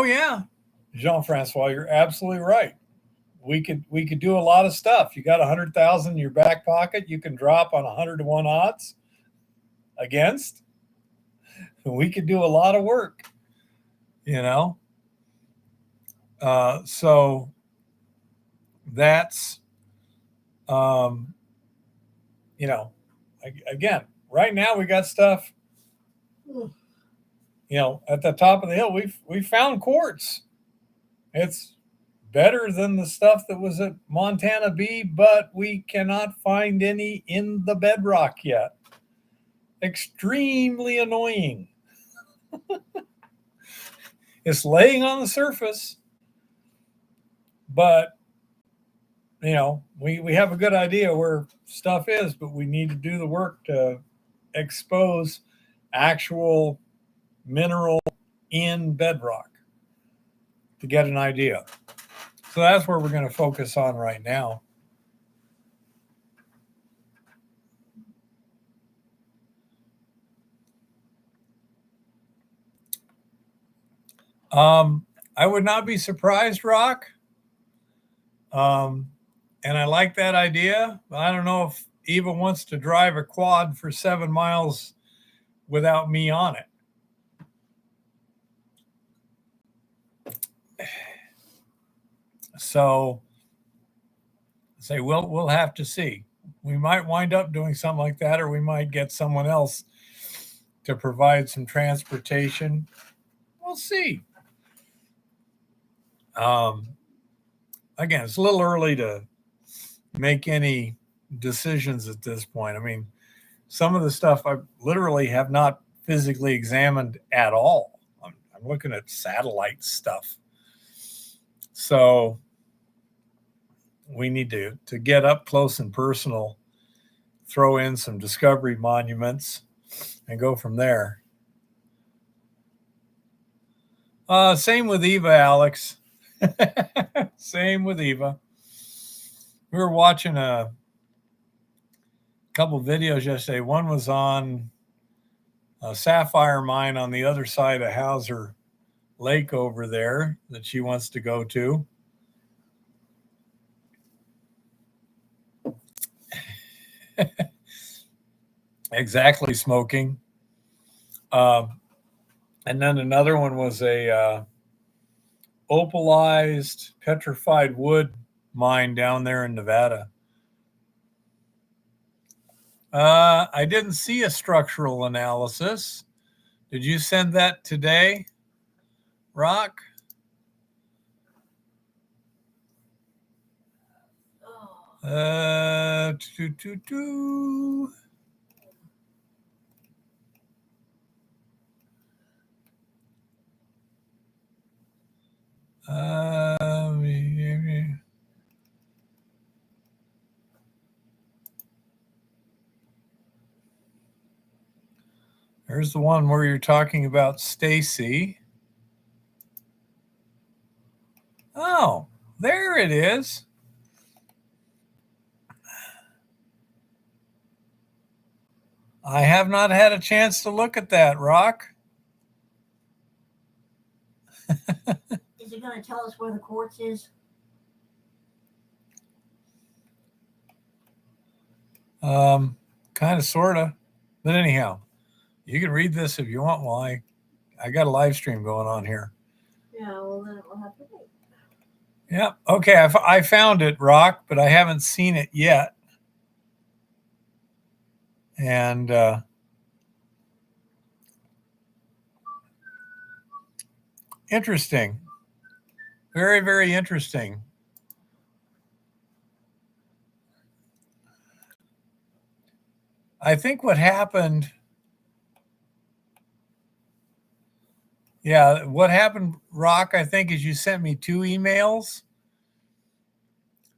yeah, Jean-Francois, you're absolutely right. We could do a lot of stuff. You got 100,000 in your back pocket. You can drop on 100 to 1 odds against. We could do a lot of work, you know. So that's, you know, again, right now we got stuff, you know, at the top of the hill. We found quartz. It's better than the stuff that was at Montana B, but we cannot find any in the bedrock yet. Extremely annoying. It's laying on the surface, but you know, we have a good idea where stuff is, but we need to do the work to expose actual mineral in bedrock to get an idea. So that's where we're going to focus on right now. I would not be surprised, Rock. And I like that idea. I don't know if Eva wants to drive a quad for 7 miles without me on it. So say we'll have to see. We might wind up doing something like that, or we might get someone else to provide some transportation. We'll see. Again, it's a little early to make any decisions at this point. I mean, some of the stuff I literally have not physically examined at all. I'm looking at satellite stuff. So we need to get up close and personal, throw in some discovery monuments, and go from there. Same with Eva, Alex. Same with Eva. We were watching a couple videos yesterday. One was on a sapphire mine on the other side of Hauser Lake over there that she wants to go to. Exactly, smoking. And then another one was a opalized petrified wood mine down there in Nevada. I didn't see a structural analysis. Did you send that today, Rock? Oh. There's the one where you're talking about Stacy. Oh, there it is. I have not had a chance to look at that, Rock. Is it going to tell us where the quartz is? Kind of, sort of. But anyhow, you can read this if you want while I got a live stream going on here. Yeah, well, then it will have to wait. Yeah, okay, I found it, Rock, but I haven't seen it yet. And interesting. Very, very interesting. I think what happened, what happened, Rock, I think, is you sent me 2 emails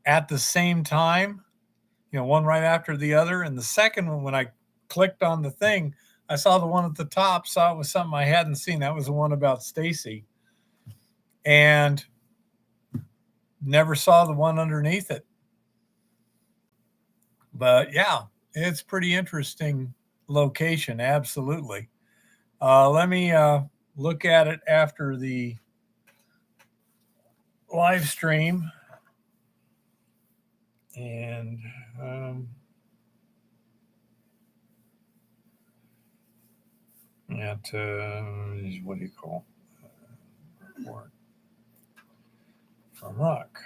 at the same time, one right after the other. And the second one, when I clicked on the thing, I saw the one at the top, saw it was something I hadn't seen. That was the one about Stacy. And never saw the one underneath it. But yeah, it's pretty interesting location. Absolutely. Let me look at it after the live stream. And what do you call report from Rock?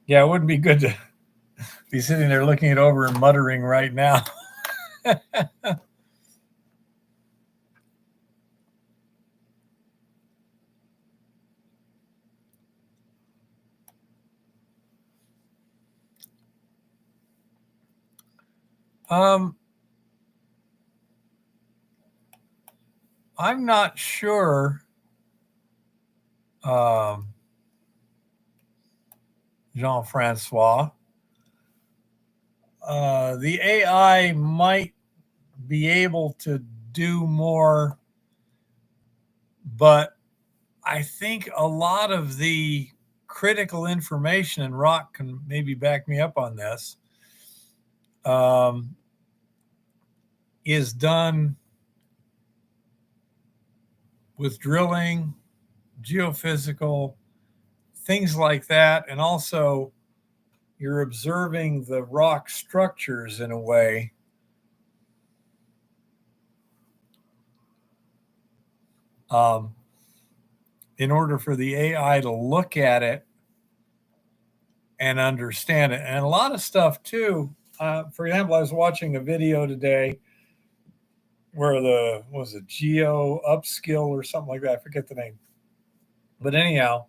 Yeah, it wouldn't be good to be sitting there looking it over and muttering right now. I'm not sure. Jean-Francois. The AI might be able to do more, but I think a lot of the critical information, and Rock can maybe back me up on this, is done with drilling, geophysical, things like that. And also you're observing the rock structures in a way in order for the AI to look at it and understand it. And a lot of stuff too. For example, I was watching a video today where was it Geo Upskill or something like that. I forget the name. But anyhow,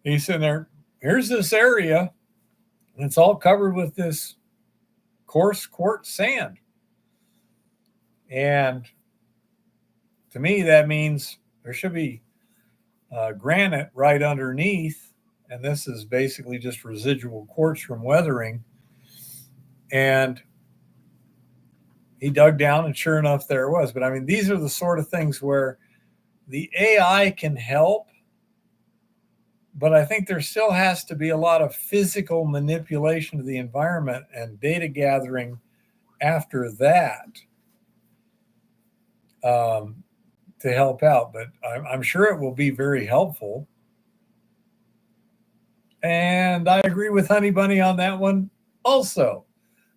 he's sitting there. Here's this area, and it's all covered with this coarse quartz sand. And to me, that means there should be granite right underneath. And this is basically just residual quartz from weathering. And he dug down, and sure enough, there it was. But I mean, these are the sort of things where the AI can help, but I think there still has to be a lot of physical manipulation of the environment and data gathering after that to help out. But I'm sure it will be very helpful. And I agree with Honey Bunny on that one also.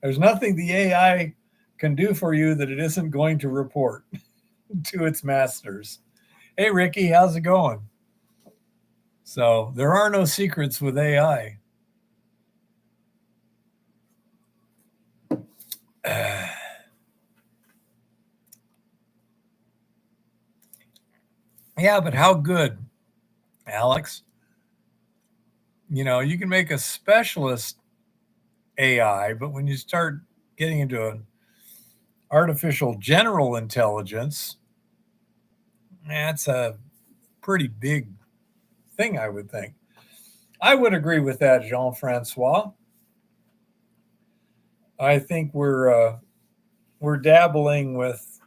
There's nothing the AI can do for you that it isn't going to report to its masters. Hey, Ricky, how's it going? So there are no secrets with AI. Yeah, but how good, Alex? You know, you can make a specialist AI, but when you start getting into an artificial general intelligence, that's a pretty big thing, I would think. I would agree with that, Jean-Francois. I think we're dabbling with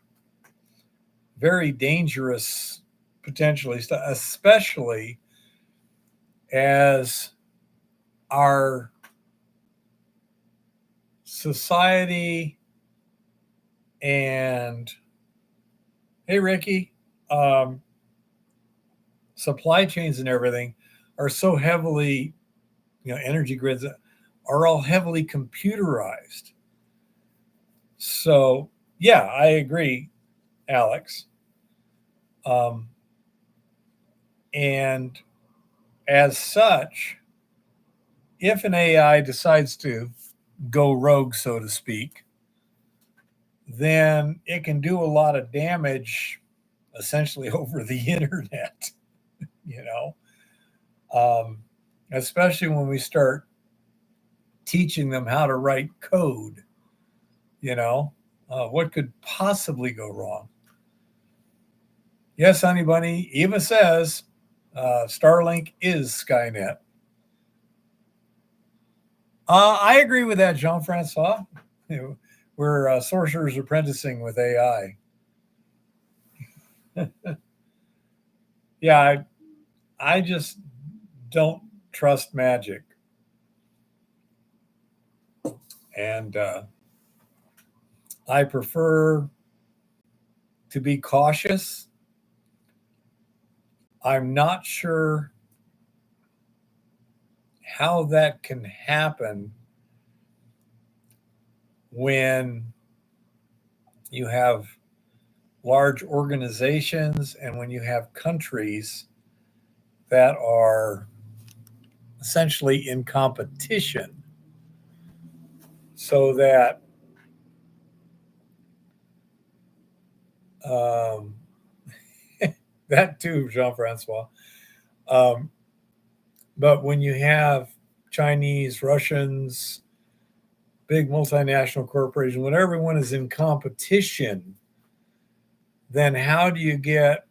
very dangerous, potentially stuff, especially as our society and hey, Ricky, supply chains and everything are so heavily, energy grids are all heavily computerized. So, yeah, I agree, Alex. And as such, if an AI decides to go rogue, so to speak, then it can do a lot of damage essentially over the internet, you know, especially when we start teaching them how to write code, what could possibly go wrong? Yes, Honey Bunny, Eva says Starlink is Skynet. I agree with that, Jean-Francois. We're sorcerers apprenticing with AI. Yeah, I just don't trust magic. And I prefer to be cautious. I'm not sure how that can happen when you have large organizations and when you have countries that are essentially in competition, so that that too, Jean-Francois. But when you have Chinese, Russians, big multinational corporations, when everyone is in competition, then how do you get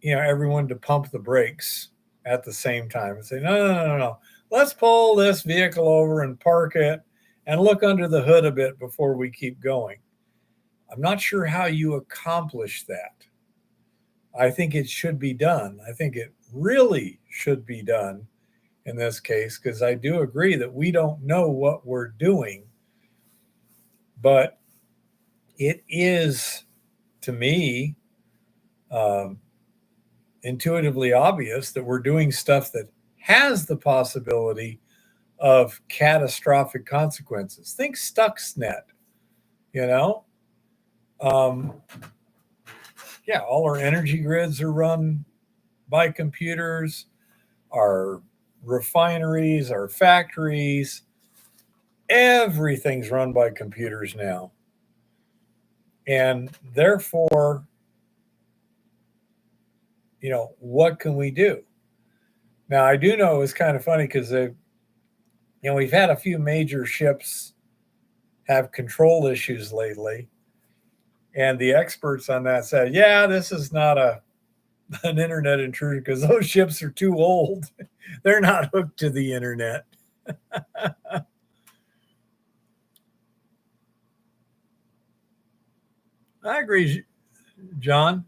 everyone to pump the brakes at the same time and say, no, let's pull this vehicle over and park it and look under the hood a bit before we keep going? I'm not sure how you accomplish that. I think it should be done. I think it really should be done in this case, because I do agree that we don't know what we're doing. But it is, to me, intuitively obvious that we're doing stuff that has the possibility of catastrophic consequences. Think Stuxnet, yeah, all our energy grids are run by computers, our refineries, our factories, everything's run by computers now. And therefore, what can we do? Now, I do know it's kind of funny because we've had a few major ships have control issues lately. And the experts on that said, yeah, this is not an internet intrusion because those ships are too old. They're not hooked to the internet. I agree, John.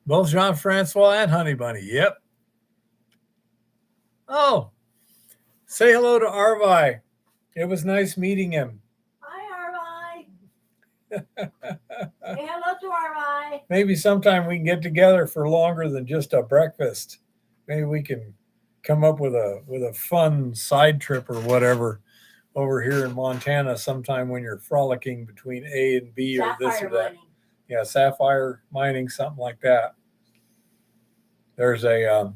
Both Jean Francois and Honey Bunny. Yep. Oh, say hello to Arvi. It was nice meeting him. Hi, Arvi. Say hello to Arvi. Maybe sometime we can get together for longer than just a breakfast. Maybe we can come up with a fun side trip or whatever over here in Montana sometime when you're frolicking between A and B or this or that. Mining. Yeah, sapphire mining, something like that. There's a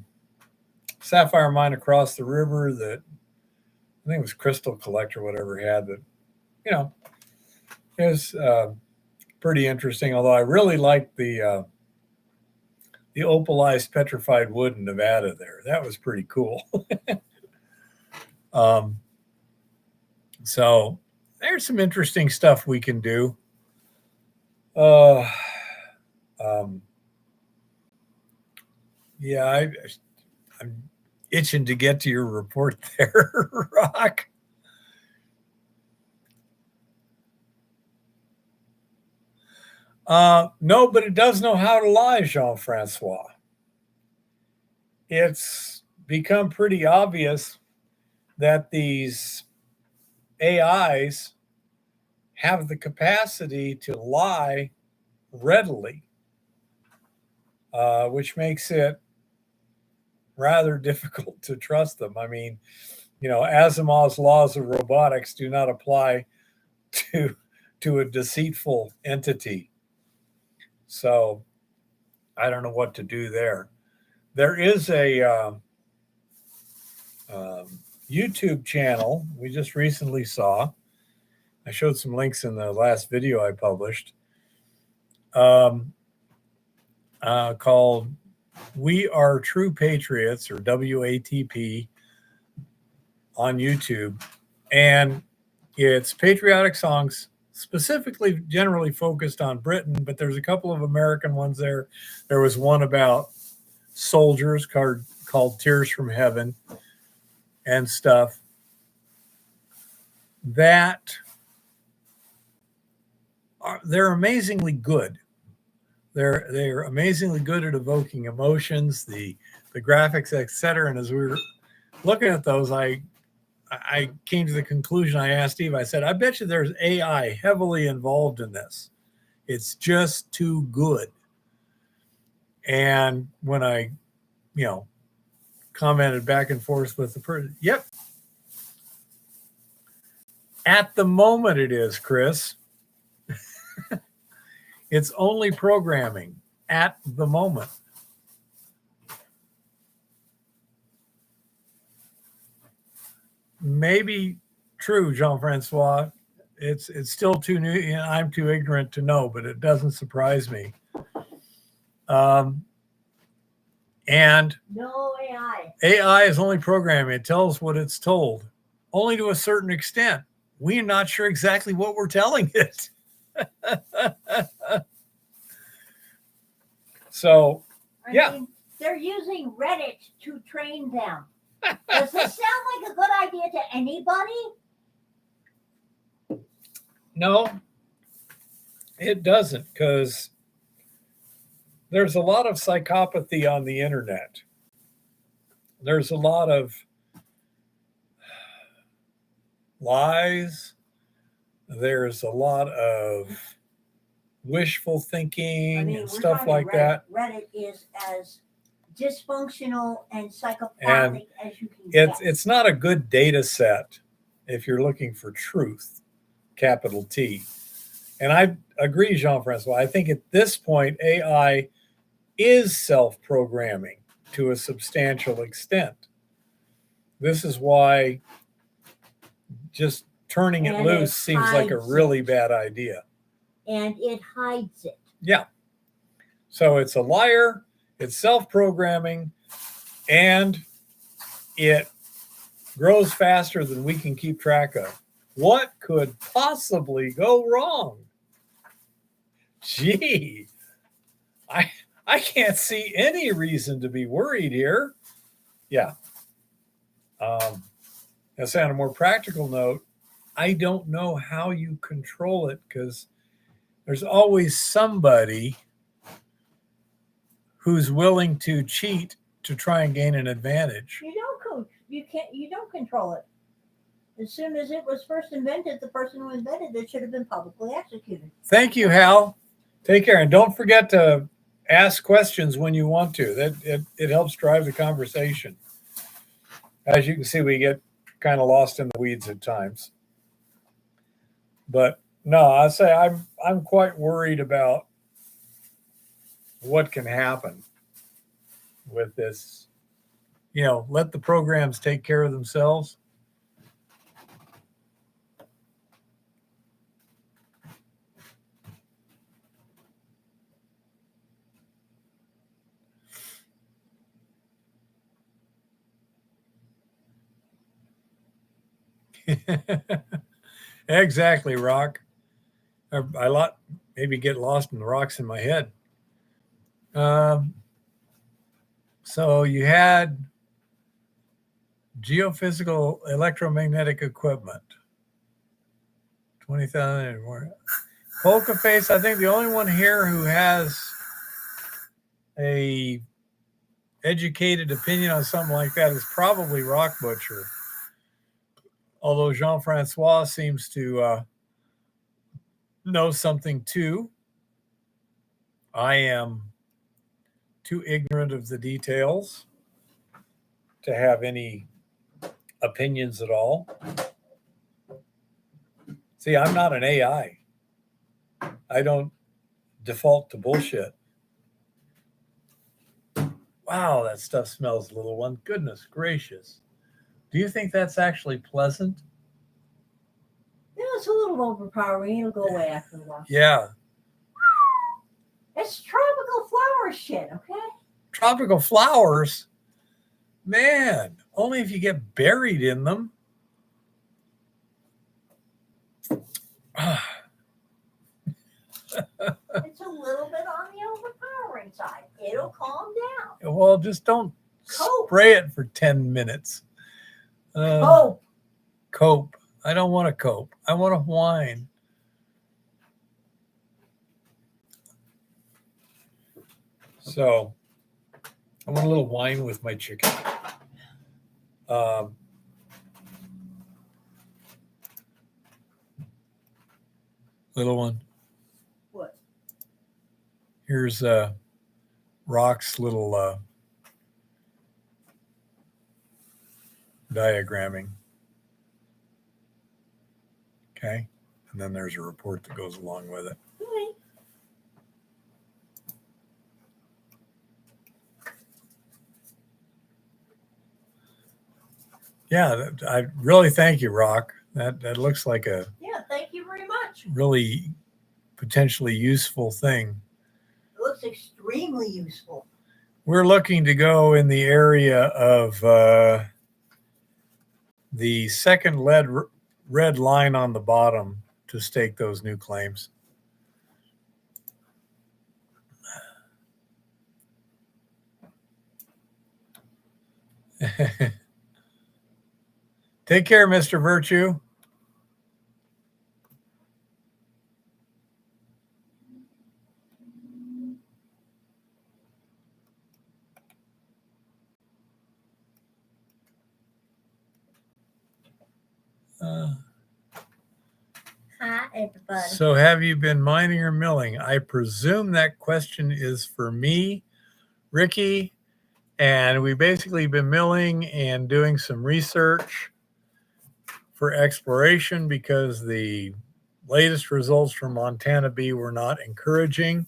sapphire mine across the river that I think it was Crystal Collector, whatever he had that, it was pretty interesting. Although I really liked the opalized petrified wood in Nevada there. That was pretty cool. So there's some interesting stuff we can do. Yeah, I'm itching to get to your report there, Rock. No, but it does know how to lie, Jean-Francois. It's become pretty obvious that these AIs have the capacity to lie readily, which makes it rather difficult to trust them. I mean, Asimov's laws of robotics do not apply to a deceitful entity. So I don't know what to do there. There is a YouTube channel we just recently saw. I showed some links in the last video I published called We Are True Patriots, or WATP, on YouTube. And it's patriotic songs, specifically generally focused on Britain, but there's a couple of American ones there. There was one about soldiers called Tears from Heaven and stuff that they're amazingly good. They're amazingly good at evoking emotions, the graphics, etc. And as we were looking at those, I came to the conclusion. I asked Steve, I said, I bet you there's AI heavily involved in this. It's just too good. And when I, commented back and forth with the person, yep. At the moment it is, Chris. It's only programming at the moment. Maybe true, Jean-Francois. It's still too new. I'm too ignorant to know, but it doesn't surprise me. And no AI. AI is only programming. It tells what it's told, only to a certain extent. We're not sure exactly what we're telling it. So, I mean, they're using Reddit to train them. Does this sound like a good idea to anybody? No, it doesn't, because there's a lot of psychopathy on the internet. There's a lot of lies. There's a lot of wishful thinking and stuff like that. Reddit is as dysfunctional and psychopathic as you can get. It's not a good data set if you're looking for truth, capital T. And I agree, Jean-Francois. I think at this point, AI is self-programming to a substantial extent. This is why just turning it loose seems like a really bad idea. And it hides it. Yeah. So it's a liar, it's self-programming, and it grows faster than we can keep track of. What could possibly go wrong? Gee, I can't see any reason to be worried here. Yeah. Now, on a more practical note, I don't know how you control it because there's always somebody who's willing to cheat to try and gain an advantage. You don't coach. You don't control it. As soon as it was first invented, the person who invented it should have been publicly executed. Thank you, Hal. Take care, and don't forget to ask questions when you want to. It helps drive the conversation. As you can see, we get kind of lost in the weeds at times. But no, I say I'm quite worried about what can happen with this. Let the programs take care of themselves. Exactly, Rock. I maybe get lost in the rocks in my head. So you had geophysical electromagnetic equipment, 20,000 more. Polka Face, I think the only one here who has a educated opinion on something like that is probably Rock Butcher. Although Jean-Francois seems to know something too. I am too ignorant of the details to have any opinions at all. See, I'm not an AI. I don't default to bullshit. Wow, that stuff smells, little one. Goodness gracious. Do you think that's actually pleasant? Yeah, it's a little overpowering. It'll go away after a while. Yeah. It's tropical flower shit, okay? Tropical flowers? Man, only if you get buried in them. It's a little bit on the overpowering side. It'll calm down. Well, just don't spray it for 10 minutes. Cope. Cope. I don't want to cope. I want to whine. So I want a little wine with my chicken. Little one. What? Here's Rock's little diagramming. Okay. And then there's a report that goes along with it. Okay. Yeah, I really thank you, Rock. That looks like a thank you very much. really potentially useful thing. It looks extremely useful. We're looking to go in the area of the second red line on the bottom to stake those new claims. Take care, Mr. Virtue. Hi, everybody. So have you been mining or milling? I presume that question is for me, Ricky, and we've basically been milling and doing some research for exploration because the latest results from Montana B were not encouraging.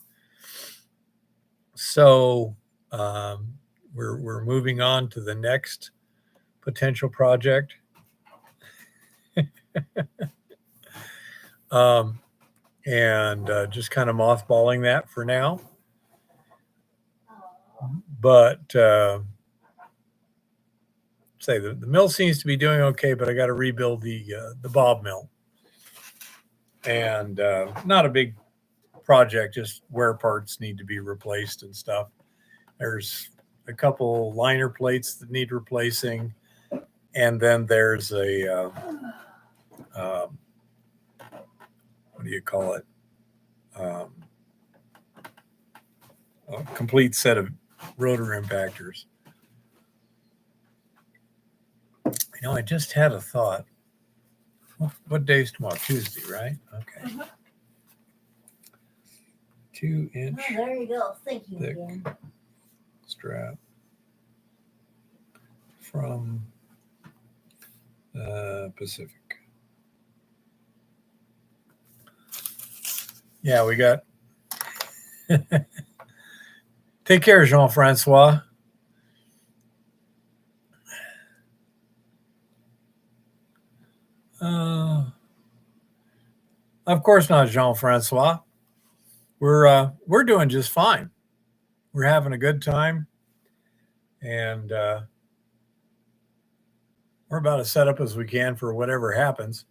So we're moving on to the next potential project. And just kind of mothballing that for now. But say the mill seems to be doing okay, but I got to rebuild the bob mill, and not a big project, just wear parts need to be replaced and stuff. There's a couple liner plates that need replacing, and then there's a what do you call it? A complete set of rotor impactors. I just had a thought. What day's tomorrow? Tuesday, right? Okay. 2-inch. Oh, there you go. Thinking thick again. strap from Pacific. Yeah, we got. Take care, Jean-Francois. Of course not, Jean-Francois. We're doing just fine. We're having a good time, and we're about as set up as we can for whatever happens.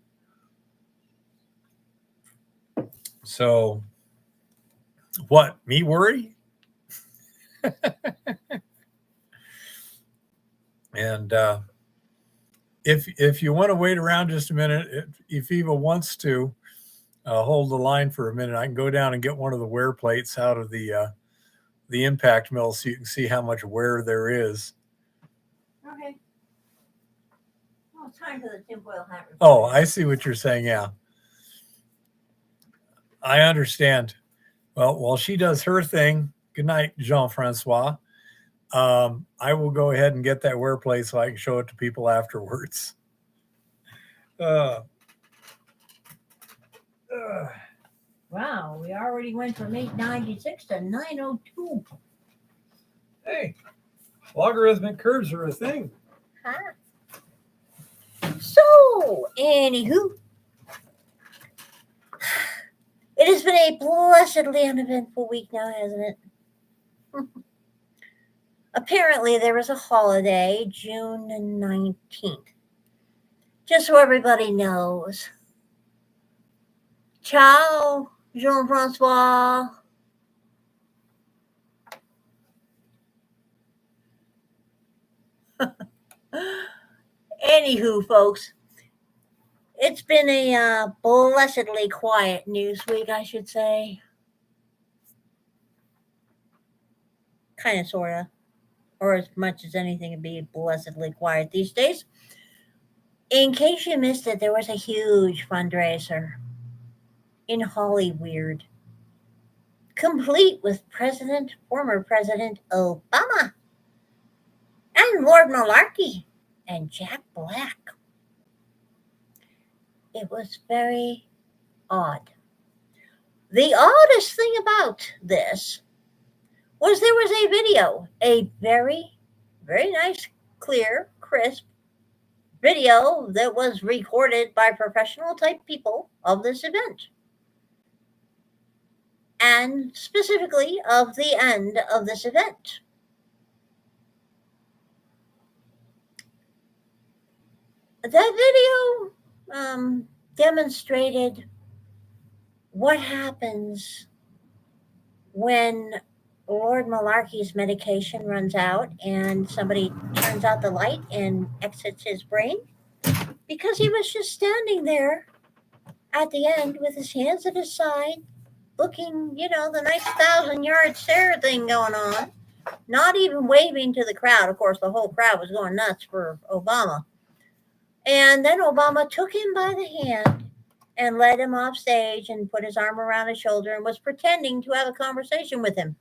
So, what? Me worry? And if you want to wait around just a minute, if Eva wants to hold the line for a minute, I can go down and get one of the wear plates out of the impact mill so you can see how much wear there is. Okay. Well, it's time for the tinfoil hat report. Oh, I see what you're saying. Yeah, I understand. Well, while she does her thing, good night, Jean-Francois. I will go ahead and get that wear plate so I can show it to people afterwards. Wow, we already went from 896 to 902. Hey, logarithmic curves are a thing. Huh? So, anywho, it has been a blessedly uneventful week now, hasn't it? Apparently, there was a holiday, June 19th. Just so everybody knows. Ciao, Jean-Francois. Anywho, folks, it's been a blessedly quiet news week, I should say. Kind of, sort of. Or as much as anything would be blessedly quiet these days. In case you missed it, there was a huge fundraiser in Hollywood, complete with former President Obama, and Lord Malarkey, and Jack Black. It was very odd. The oddest thing about this was there was a video, a very, very nice, clear, crisp video that was recorded by professional type people of this event. And specifically of the end of this event. That video demonstrated what happens when Lord Malarkey's medication runs out and somebody turns out the light and exits his brain, because he was just standing there at the end with his hands at his side, looking, the nice 1,000-yard stare thing going on, not even waving to the crowd. Of course, the whole crowd was going nuts for Obama. And then Obama took him by the hand and led him off stage and put his arm around his shoulder and was pretending to have a conversation with him.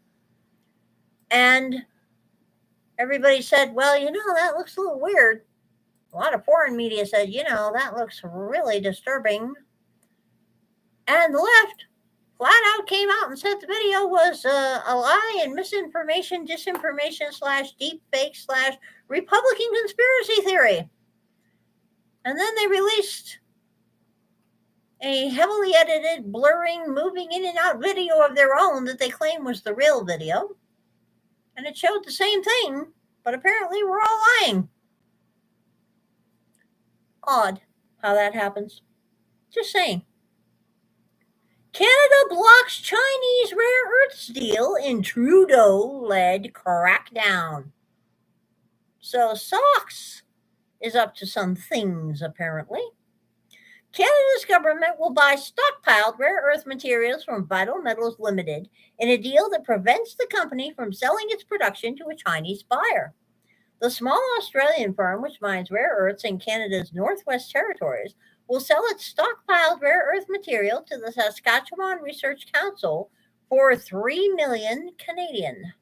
And everybody said, well, that looks a little weird. A lot of foreign media said, that looks really disturbing. And the left flat out came out and said the video was a lie and misinformation, disinformation / deep fake / Republican conspiracy theory. And then they released a heavily edited, blurring, moving in and out video of their own that they claim was the real video. And it showed the same thing, but apparently we're all lying. Odd how that happens. Just saying. Canada blocks Chinese rare earths deal in Trudeau-led crackdown. So SOX is up to some things, apparently. Canada's government will buy stockpiled rare earth materials from Vital Metals Limited in a deal that prevents the company from selling its production to a Chinese buyer. The small Australian firm, which mines rare earths in Canada's Northwest Territories, will sell its stockpiled rare earth material to the Saskatchewan Research Council for 3 million Canadian.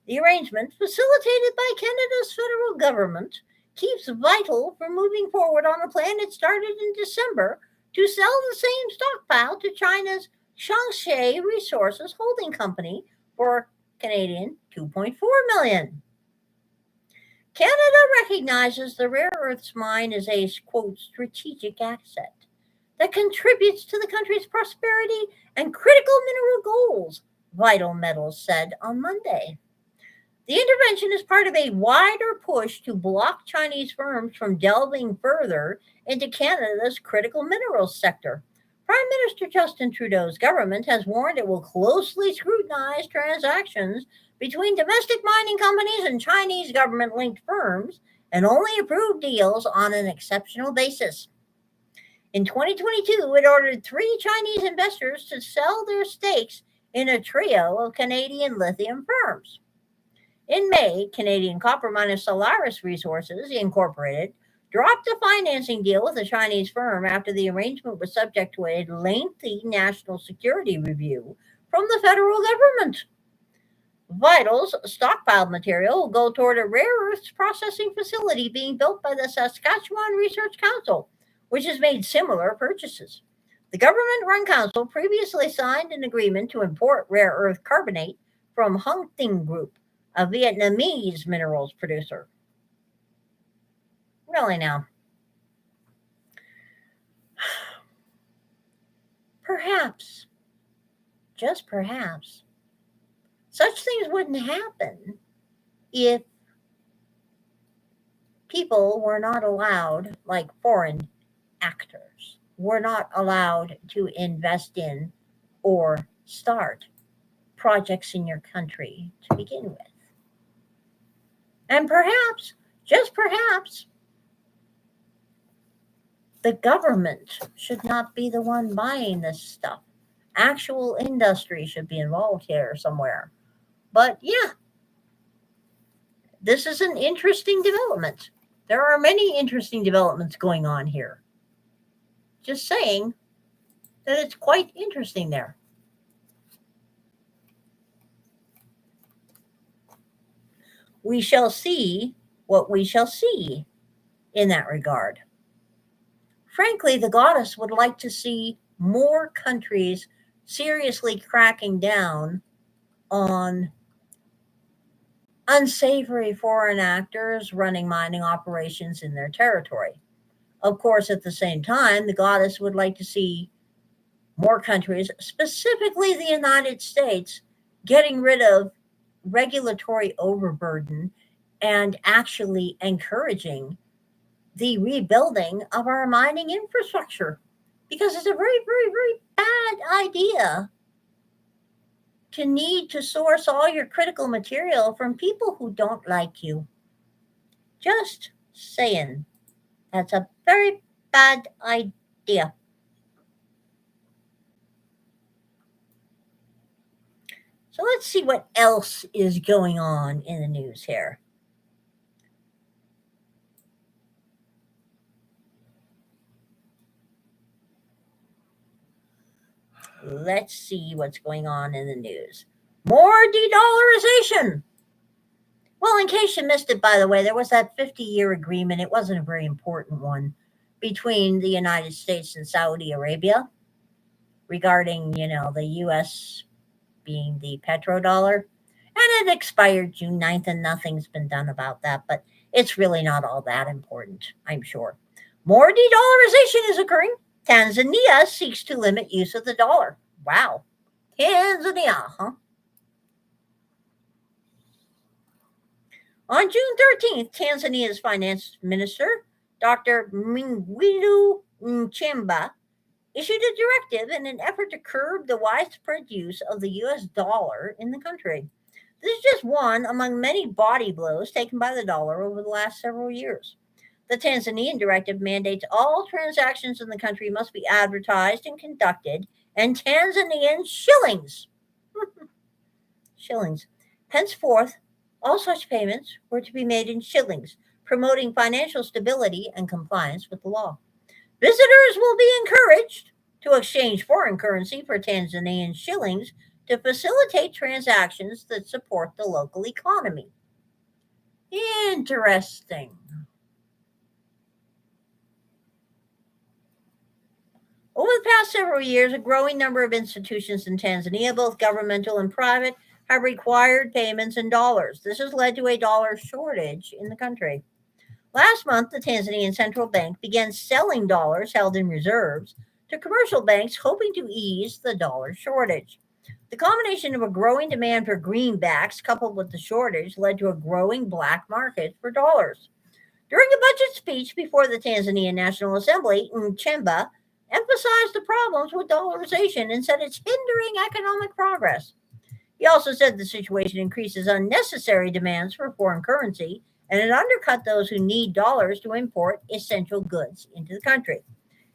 The arrangement, facilitated by Canada's federal government, keeps Vital from moving forward on a plan it started in December to sell the same stockpile to China's Shaanxi Resources Holding Company for Canadian 2.4 million. Canada recognizes the rare earths mine as a, quote, strategic asset that contributes to the country's prosperity and critical mineral goals, Vital Metals said on Monday. The intervention is part of a wider push to block Chinese firms from delving further into Canada's critical minerals sector. Prime Minister Justin Trudeau's government has warned it will closely scrutinize transactions between domestic mining companies and Chinese government-linked firms and only approve deals on an exceptional basis. In 2022, it ordered 3 Chinese investors to sell their stakes in a trio of Canadian lithium firms. In May, Canadian copper miner Solaris Resources, Incorporated, dropped a financing deal with a Chinese firm after the arrangement was subject to a lengthy national security review from the federal government. Vital's stockpiled material will go toward a rare earths processing facility being built by the Saskatchewan Research Council, which has made similar purchases. The government-run council previously signed an agreement to import rare earth carbonate from Hung Thinh Group, a Vietnamese minerals producer. Really now. Perhaps, just perhaps, such things wouldn't happen if people were not allowed, like foreign actors, were not allowed to invest in or start projects in your country to begin with. And perhaps, just perhaps, the government should not be the one buying this stuff. Actual industry should be involved here somewhere. But yeah, this is an interesting development. There are many interesting developments going on here. Just saying that it's quite interesting there. We shall see what we shall see in that regard. Frankly, the goddess would like to see more countries seriously cracking down on unsavory foreign actors running mining operations in their territory. Of course, at the same time, the goddess would like to see more countries, specifically the United States, getting rid of regulatory overburden and actually encouraging the rebuilding of our mining infrastructure. Because it's a very, very, very bad idea to need to source all your critical material from people who don't like you. Just saying. That's a very bad idea. So let's see what else is going on in the news here. Let's see what's going on in the news. More de-dollarization. Well, in case you missed it, by the way, there was that 50-year agreement. It wasn't a very important one between the United States and Saudi Arabia regarding, the U.S. being the petrodollar. And it expired June 9th, and nothing's been done about that. But it's really not all that important, I'm sure. More de-dollarization is occurring. Tanzania seeks to limit use of the dollar. Wow. Tanzania, huh? On June 13th, Tanzania's finance minister, Dr. Mwigulu Nchemba, issued a directive in an effort to curb the widespread use of the US dollar in the country. This is just one among many body blows taken by the dollar over the last several years. The Tanzanian directive mandates all transactions in the country must be advertised and conducted in Tanzanian shillings. Shillings. Henceforth, all such payments were to be made in shillings, promoting financial stability and compliance with the law. Visitors will be encouraged to exchange foreign currency for Tanzanian shillings to facilitate transactions that support the local economy. Interesting. Over the past several years, a growing number of institutions in Tanzania, both governmental and private, have required payments in dollars. This has led to a dollar shortage in the country. Last month, the Tanzanian central bank began selling dollars held in reserves to commercial banks, hoping to ease the dollar shortage. The combination of a growing demand for greenbacks coupled with the shortage led to a growing black market for dollars. During a budget speech before the Tanzanian National Assembly, Nchemba emphasized the problems with dollarization and said it's hindering economic progress. He also said the situation increases unnecessary demands for foreign currency and it undercut those who need dollars to import essential goods into the country.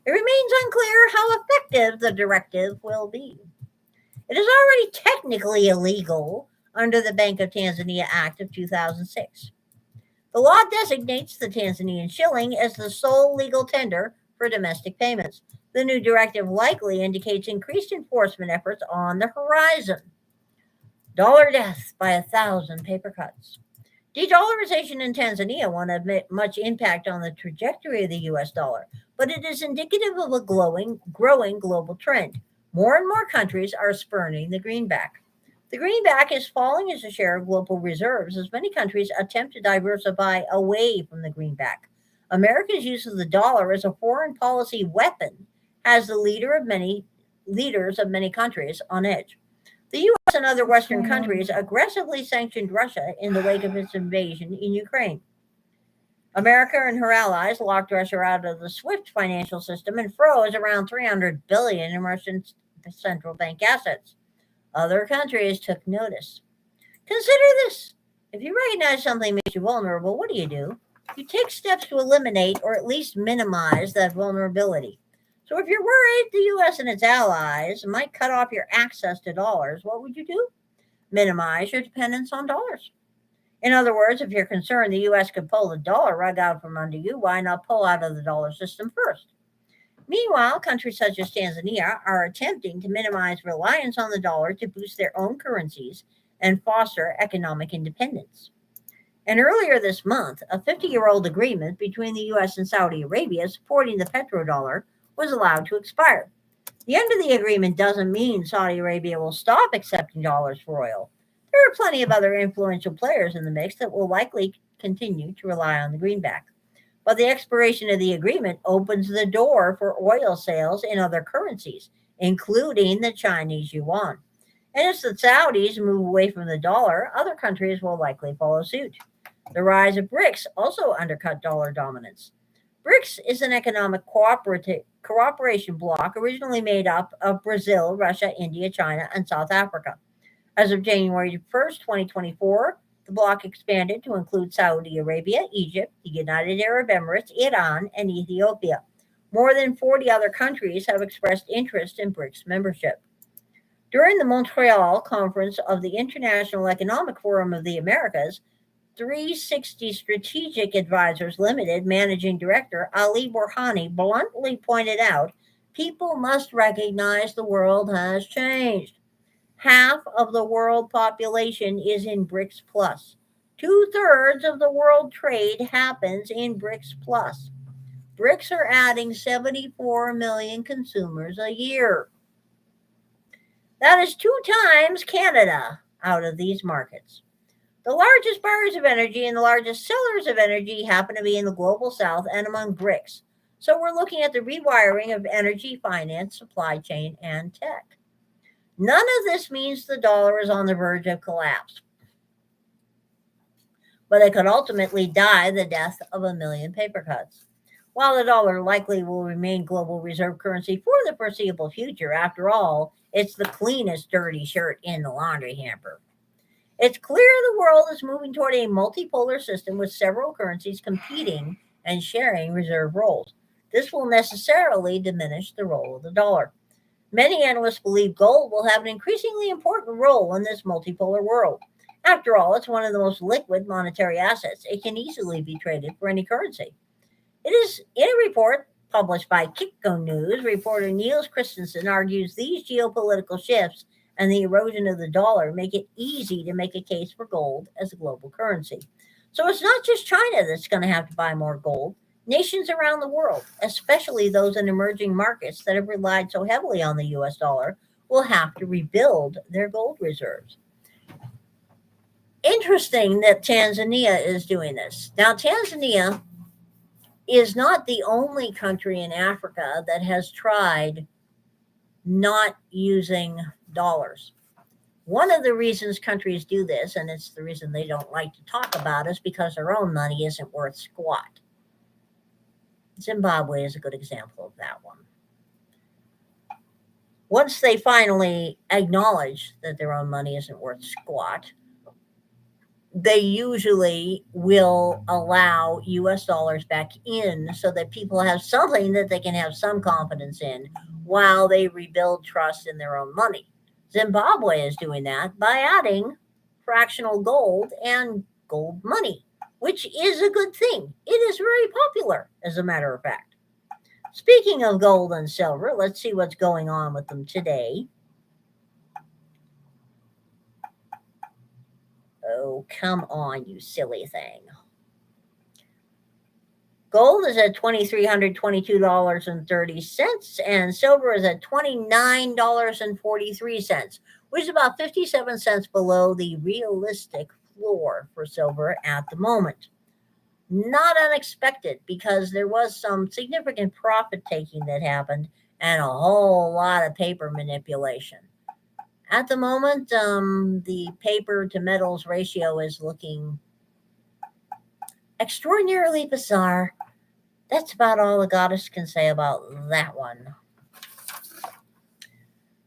It remains unclear how effective the directive will be. It is already technically illegal under the Bank of Tanzania Act of 2006. The law designates the Tanzanian shilling as the sole legal tender for domestic payments. The new directive likely indicates increased enforcement efforts on the horizon. Dollar death by 1,000 paper cuts. De-dollarization in Tanzania won't have much impact on the trajectory of the US dollar, but it is indicative of a growing global trend. More and more countries are spurning the greenback. The greenback is falling as a share of global reserves as many countries attempt to diversify away from the greenback. America's use of the dollar as a foreign policy weapon has the leaders of many countries on edge. The US and other Western countries aggressively sanctioned Russia in the wake of its invasion in Ukraine. America and her allies locked Russia out of the SWIFT financial system and froze around 300 billion in Russian central bank assets. Other countries took notice. Consider this. If you recognize something makes you vulnerable, what do? You take steps to eliminate or at least minimize that vulnerability. So if you're worried the US and its allies might cut off your access to dollars, what would you do? Minimize your dependence on dollars. In other words, if you're concerned the US could pull the dollar rug out from under you, why not pull out of the dollar system first? Meanwhile, countries such as Tanzania are attempting to minimize reliance on the dollar to boost their own currencies and foster economic independence. And earlier this month, a 50-year-old agreement between the US and Saudi Arabia supporting the petrodollar was allowed to expire. The end of the agreement doesn't mean Saudi Arabia will stop accepting dollars for oil. There are plenty of other influential players in the mix that will likely continue to rely on the greenback. But the expiration of the agreement opens the door for oil sales in other currencies, including the Chinese yuan. And as the Saudis move away from the dollar, other countries will likely follow suit. The rise of BRICS also undercut dollar dominance. BRICS is an economic cooperation bloc originally made up of Brazil, Russia, India, China, and South Africa. As of January 1st, 2024, the bloc expanded to include Saudi Arabia, Egypt, the United Arab Emirates, Iran, and Ethiopia. More than 40 other countries have expressed interest in BRICS membership. During the Montreal conference of the International Economic Forum of the Americas, 360 Strategic Advisors Limited managing director Ali Borhani bluntly pointed out people must recognize the world has changed. Half of the world population is in BRICS Plus. Two-thirds of the world trade happens in BRICS Plus. BRICS are adding 74 million consumers a year. That is 2 times Canada out of these markets. The largest buyers of energy and the largest sellers of energy happen to be in the global south and among BRICS. So we're looking at the rewiring of energy, finance, supply chain, and tech. None of this means the dollar is on the verge of collapse. but it could ultimately die the death of a million paper cuts. While the dollar likely will remain global reserve currency for the foreseeable future, after all, it's the cleanest dirty shirt in the laundry hamper. It's clear the world is moving toward a multipolar system with several currencies competing and sharing reserve roles. This will necessarily diminish the role of the dollar. Many analysts believe gold will have an increasingly important role in this multipolar world. After all, it's one of the most liquid monetary assets. It can easily be traded for any currency. It is in a report published by Kitco News, reporter Niels Christensen argues these geopolitical shifts and the erosion of the dollar make it easy to make a case for gold as a global currency. So it's not just China that's going to have to buy more gold. Nations around the world, especially those in emerging markets that have relied so heavily on the US dollar, will have to rebuild their gold reserves. Interesting that Tanzania is doing this. Now, Tanzania is not the only country in Africa that has tried not using dollars. One of the reasons countries do this, and it's the reason they don't like to talk about, is because their own money isn't worth squat. Zimbabwe is a good example of that one. Once they finally acknowledge that their own money isn't worth squat, they usually will allow US dollars back in so that people have something that they can have some confidence in while they rebuild trust in their own money. Zimbabwe is doing that by adding fractional gold and gold money, which is a good thing. It is very popular, as a matter of fact. Speaking of gold and silver, let's see what's going on with them today. Oh, come on, you silly thing. Gold is at $2,322.30, and silver is at $29.43, which is about 57 cents below the realistic floor for silver at the moment. Not unexpected, because there was some significant profit taking that happened and a whole lot of paper manipulation. At the moment, the paper to metals ratio is looking extraordinarily bizarre. That's about all the goddess can say about that one.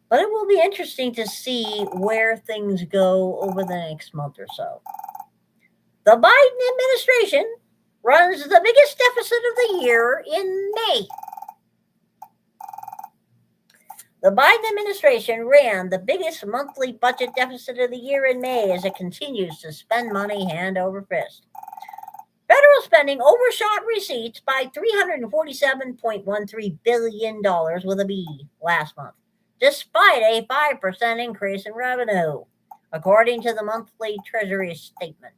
But it will be interesting to see where things go over the next month or so. The Biden administration runs the biggest deficit of the year in May. The Biden administration ran the biggest monthly budget deficit of the year in May as it continues to spend money hand over fist. Federal spending overshot receipts by $347.13 billion with a B last month, despite a 5% increase in revenue, according to the monthly Treasury statement.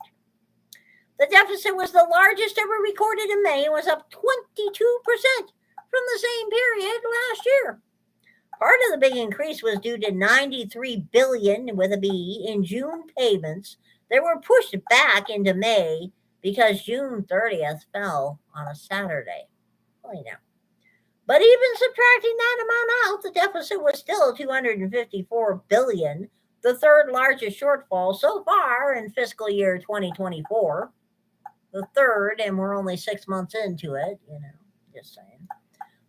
The deficit was the largest ever recorded in May and was up 22% from the same period last year. Part of the big increase was due to $93 billion with a B in June payments that were pushed back into May because June 30th fell on a Saturday. Holy now. But even subtracting that amount out, the deficit was still $254 billion, the third largest shortfall so far in fiscal year 2024. The third, and we're only 6 months into it, just saying.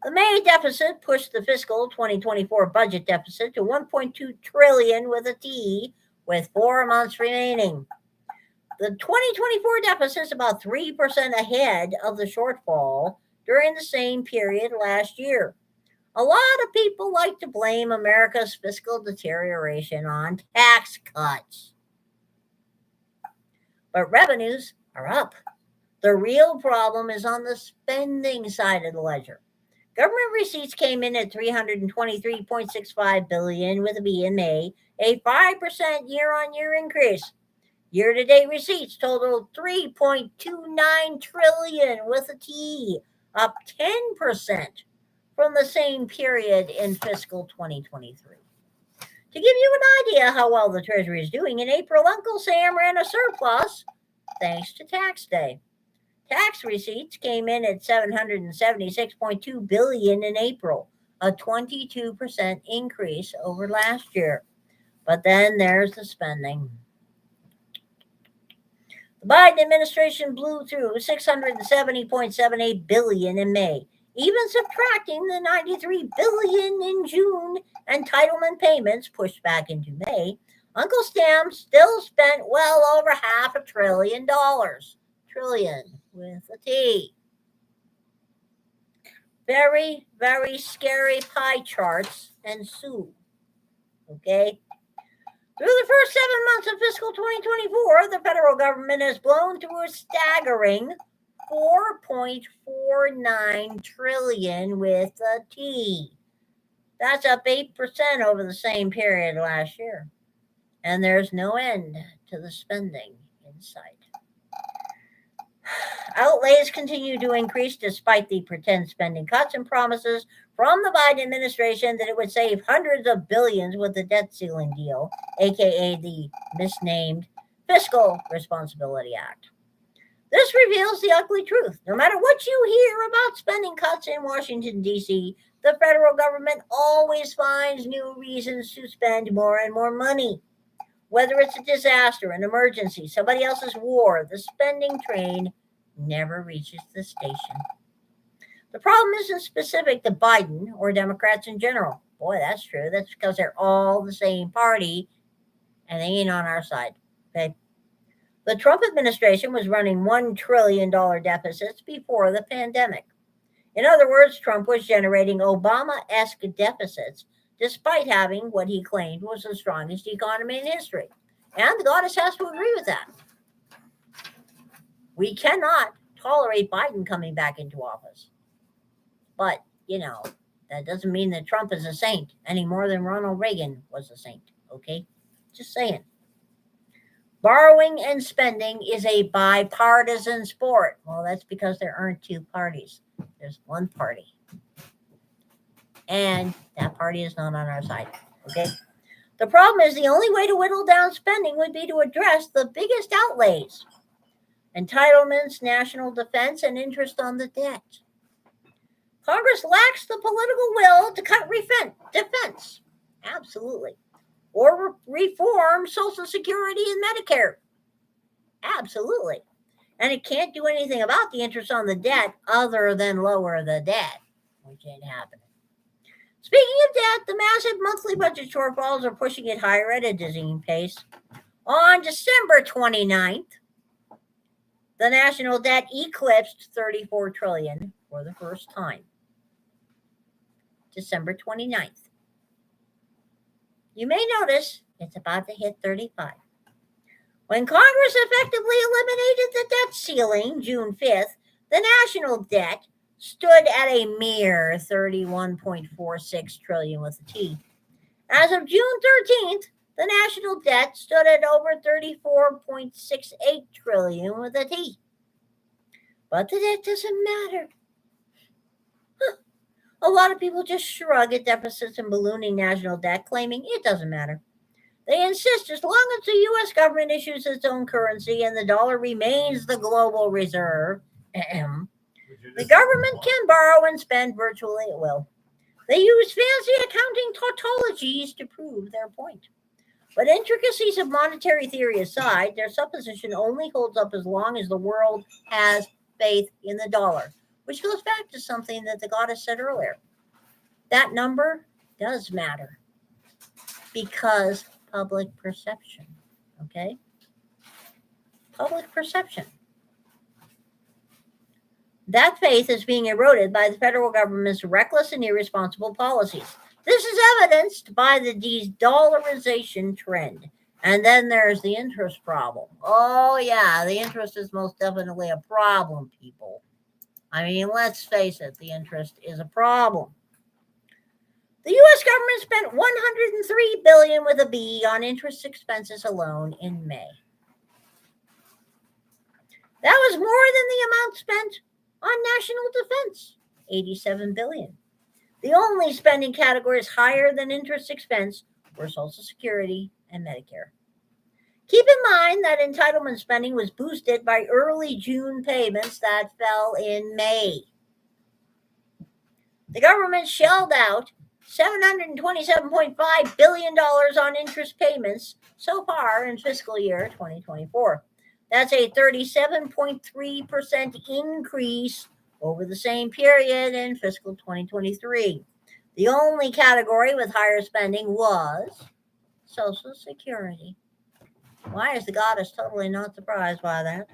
The May deficit pushed the fiscal 2024 budget deficit to $1.2 trillion with a T, with 4 months remaining. The 2024 deficit is about 3% ahead of the shortfall during the same period last year. A lot of people like to blame America's fiscal deterioration on tax cuts. But revenues are up. The real problem is on the spending side of the ledger. Government receipts came in at $323.65 billion with a B in May, a 5% year-on-year increase. Year-to-date receipts totaled $3.29 trillion with a T, up 10% from the same period in fiscal 2023. To give you an idea how well the Treasury is doing, in April, Uncle Sam ran a surplus thanks to tax day. Tax receipts came in at $776.2 billion in April, a 22% increase over last year. But then there's the spending. The Biden administration blew through $670.78 billion in May, even subtracting the $93 billion in June entitlement payments pushed back into May. Uncle Sam still spent well over $500 billion. Trillion with a T. Very, very scary pie charts ensue. Okay? Through the first 7 months of fiscal 2024, the federal government has blown through a staggering $4.49 trillion with a T. That's up 8% over the same period last year. And there's no end to the spending in sight. Outlays continue to increase despite the pretend spending cuts and promises from the Biden administration that it would save hundreds of billions with the debt ceiling deal, aka the misnamed Fiscal Responsibility Act. This reveals the ugly truth. No matter what you hear about spending cuts in Washington, D.C., the federal government always finds new reasons to spend more and more money. Whether it's a disaster, an emergency, somebody else's war, the spending train never reaches the station. The problem isn't specific to Biden or Democrats in general. Boy, that's true. That's because they're all the same party and they ain't on our side. Okay. The Trump administration was running $1 trillion deficits before the pandemic. In other words, Trump was generating Obama-esque deficits despite having what he claimed was the strongest economy in history. And the goddess has to agree with that. We cannot tolerate Biden coming back into office. But, that doesn't mean that Trump is a saint any more than Ronald Reagan was a saint, okay? Just saying. Borrowing and spending is a bipartisan sport. Well, that's because there aren't two parties. There's one party. And that party is not on our side, okay? The problem is the only way to whittle down spending would be to address the biggest outlays: entitlements, national defense, and interest on the debt. Congress lacks the political will to cut defense. Absolutely. Or reform Social Security and Medicare. Absolutely. And it can't do anything about the interest on the debt other than lower the debt, which ain't happening. Speaking of debt, the massive monthly budget shortfalls are pushing it higher at a dizzying pace. On December 29th, the national debt eclipsed $34 trillion for the first time. December 29th. You may notice it's about to hit 35. When Congress effectively eliminated the debt ceiling June 5th, the national debt stood at a mere $31.46 trillion with a T. As of June 13th, the national debt stood at over $34.68 trillion with a T. But the debt doesn't matter. A lot of people just shrug at deficits and ballooning national debt, claiming it doesn't matter. They insist as long as the U.S. government issues its own currency and the dollar remains the global reserve, the government can borrow and spend virtually at will. They use fancy accounting tautologies to prove their point. But intricacies of monetary theory aside, their supposition only holds up as long as the world has faith in the dollar, which goes back to something that the goddess said earlier. That number does matter because public perception, okay? Public perception. That faith is being eroded by the federal government's reckless and irresponsible policies. This is evidenced by the de-dollarization trend. And then there's the interest problem. Oh, yeah, the interest is most definitely a problem, people. I mean, let's face it, the interest is a problem. The U.S. government spent $103 billion with a B on interest expenses alone in May. That was more than the amount spent on national defense, $87 billion. The only spending categories higher than interest expense were Social Security and Medicare. Keep in mind that entitlement spending was boosted by early June payments that fell in May. The government shelled out $727.5 billion on interest payments so far in fiscal year 2024. That's a 37.3% increase over the same period in fiscal 2023. The only category with higher spending was Social Security. Why is the goddess totally not surprised by that?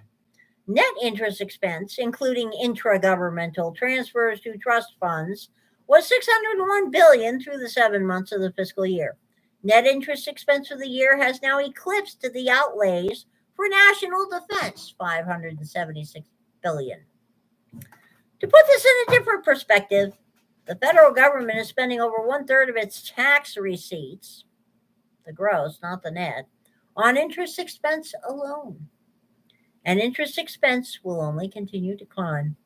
Net interest expense, including intra-governmental transfers to trust funds, was $601 billion through the 7 months of the fiscal year. Net interest expense for the year has now eclipsed the outlays for national defense, $576 billion. To put this in a different perspective, the federal government is spending over 1/3 of its tax receipts, the gross, not the net, on interest expense alone. And interest expense will only continue to climb.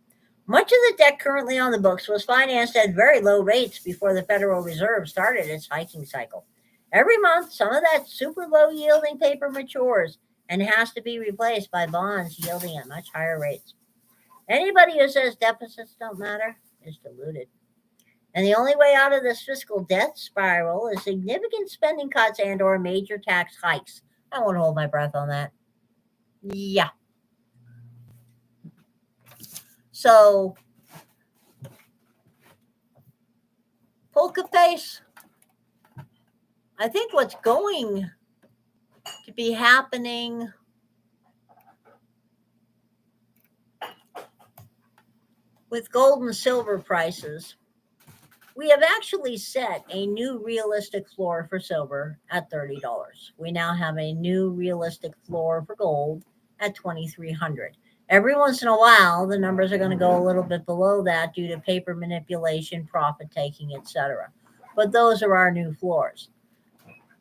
Much of the debt currently on the books was financed at very low rates before the Federal Reserve started its hiking cycle. Every month, some of that super low yielding paper matures and has to be replaced by bonds yielding at much higher rates. Anybody who says deficits don't matter is deluded. And the only way out of this fiscal death spiral is significant spending cuts and or major tax hikes. I won't hold my breath on that. Yeah. So, Polka Face, I think what's going to be happening with gold and silver prices, we have actually set a new realistic floor for silver at $30. We now have a new realistic floor for gold at $2,300. Every once in a while, the numbers are going to go a little bit below that due to paper manipulation, profit taking, etc. But those are our new floors.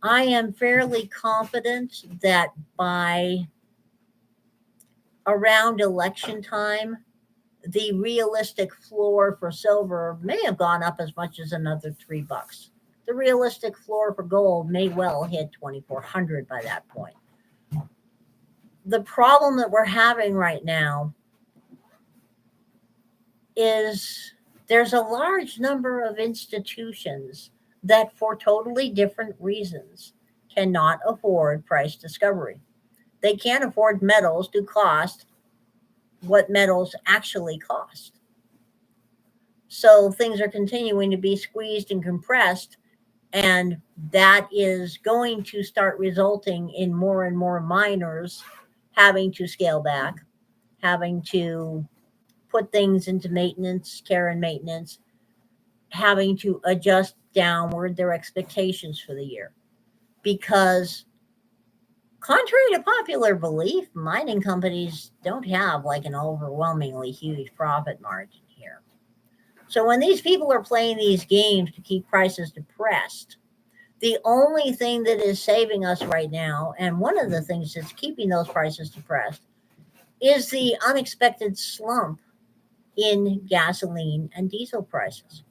I am fairly confident that by around election time, the realistic floor for silver may have gone up as much as another $3. The realistic floor for gold may well hit $2,400 by that point. The problem that we're having right now is there's a large number of institutions that, for totally different reasons, cannot afford price discovery. They can't afford metals to cost what metals actually cost. So things are continuing to be squeezed and compressed, and that is going to start resulting in more and more miners having to scale back, having to put things into maintenance, care and maintenance, having to adjust downward their expectations for the year. Because contrary to popular belief, mining companies don't have like an overwhelmingly huge profit margin here. So when these people are playing these games to keep prices depressed, the only thing that is saving us right now, and one of the things that's keeping those prices depressed, is the unexpected slump in gasoline and diesel prices.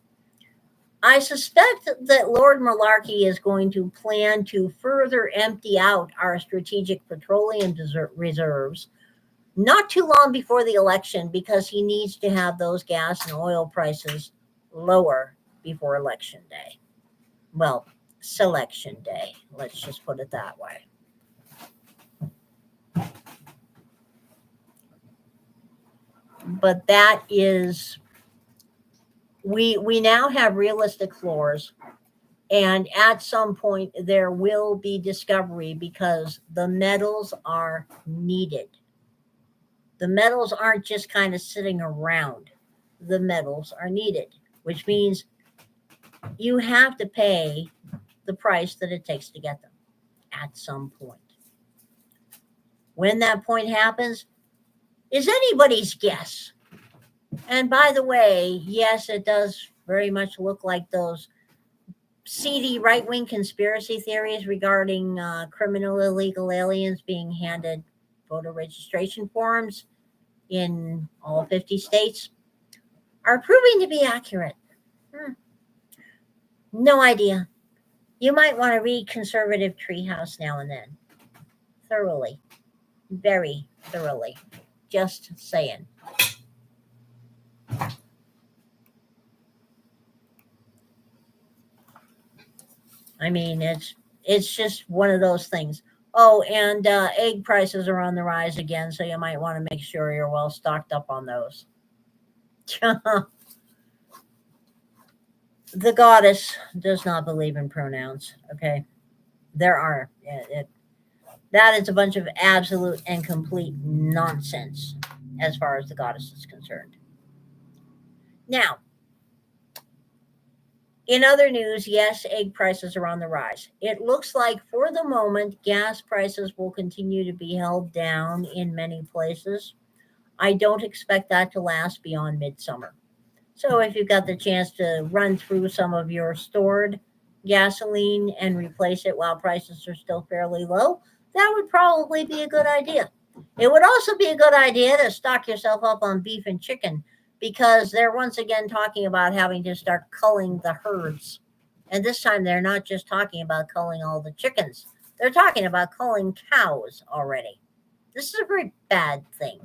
I suspect that Lord Malarkey is going to plan to further empty out our strategic petroleum reserves not too long before the election, because he needs to have those gas and oil prices lower before election day. Well, selection day, let's just put it that way. But that is, we now have realistic floors, and at some point there will be discovery because the metals are needed. The metals aren't just kind of sitting around. The metals are needed, which means you have to pay the price that it takes to get them at some point. When that point happens is anybody's guess. And by the way, yes, it does very much look like those seedy right-wing conspiracy theories regarding criminal illegal aliens being handed voter registration forms in all 50 states are proving to be accurate. No idea. You might want to read Conservative Treehouse now and then. Thoroughly. Very thoroughly. Just saying. I mean, it's just one of those things. Oh, and egg prices are on the rise again, so you might want to make sure you're well stocked up on those. The goddess does not believe in pronouns. Okay, there are that is a bunch of absolute and complete nonsense as far as the goddess is concerned. Now, in other news, yes, egg prices are on the rise. It looks like for the moment, gas prices will continue to be held down in many places. I don't expect that to last beyond midsummer. So if you've got the chance to run through some of your stored gasoline and replace it while prices are still fairly low, that would probably be a good idea. It would also be a good idea to stock yourself up on beef and chicken because they're once again talking about having to start culling the herds. And this time they're not just talking about culling all the chickens, they're talking about culling cows already. This is a very bad thing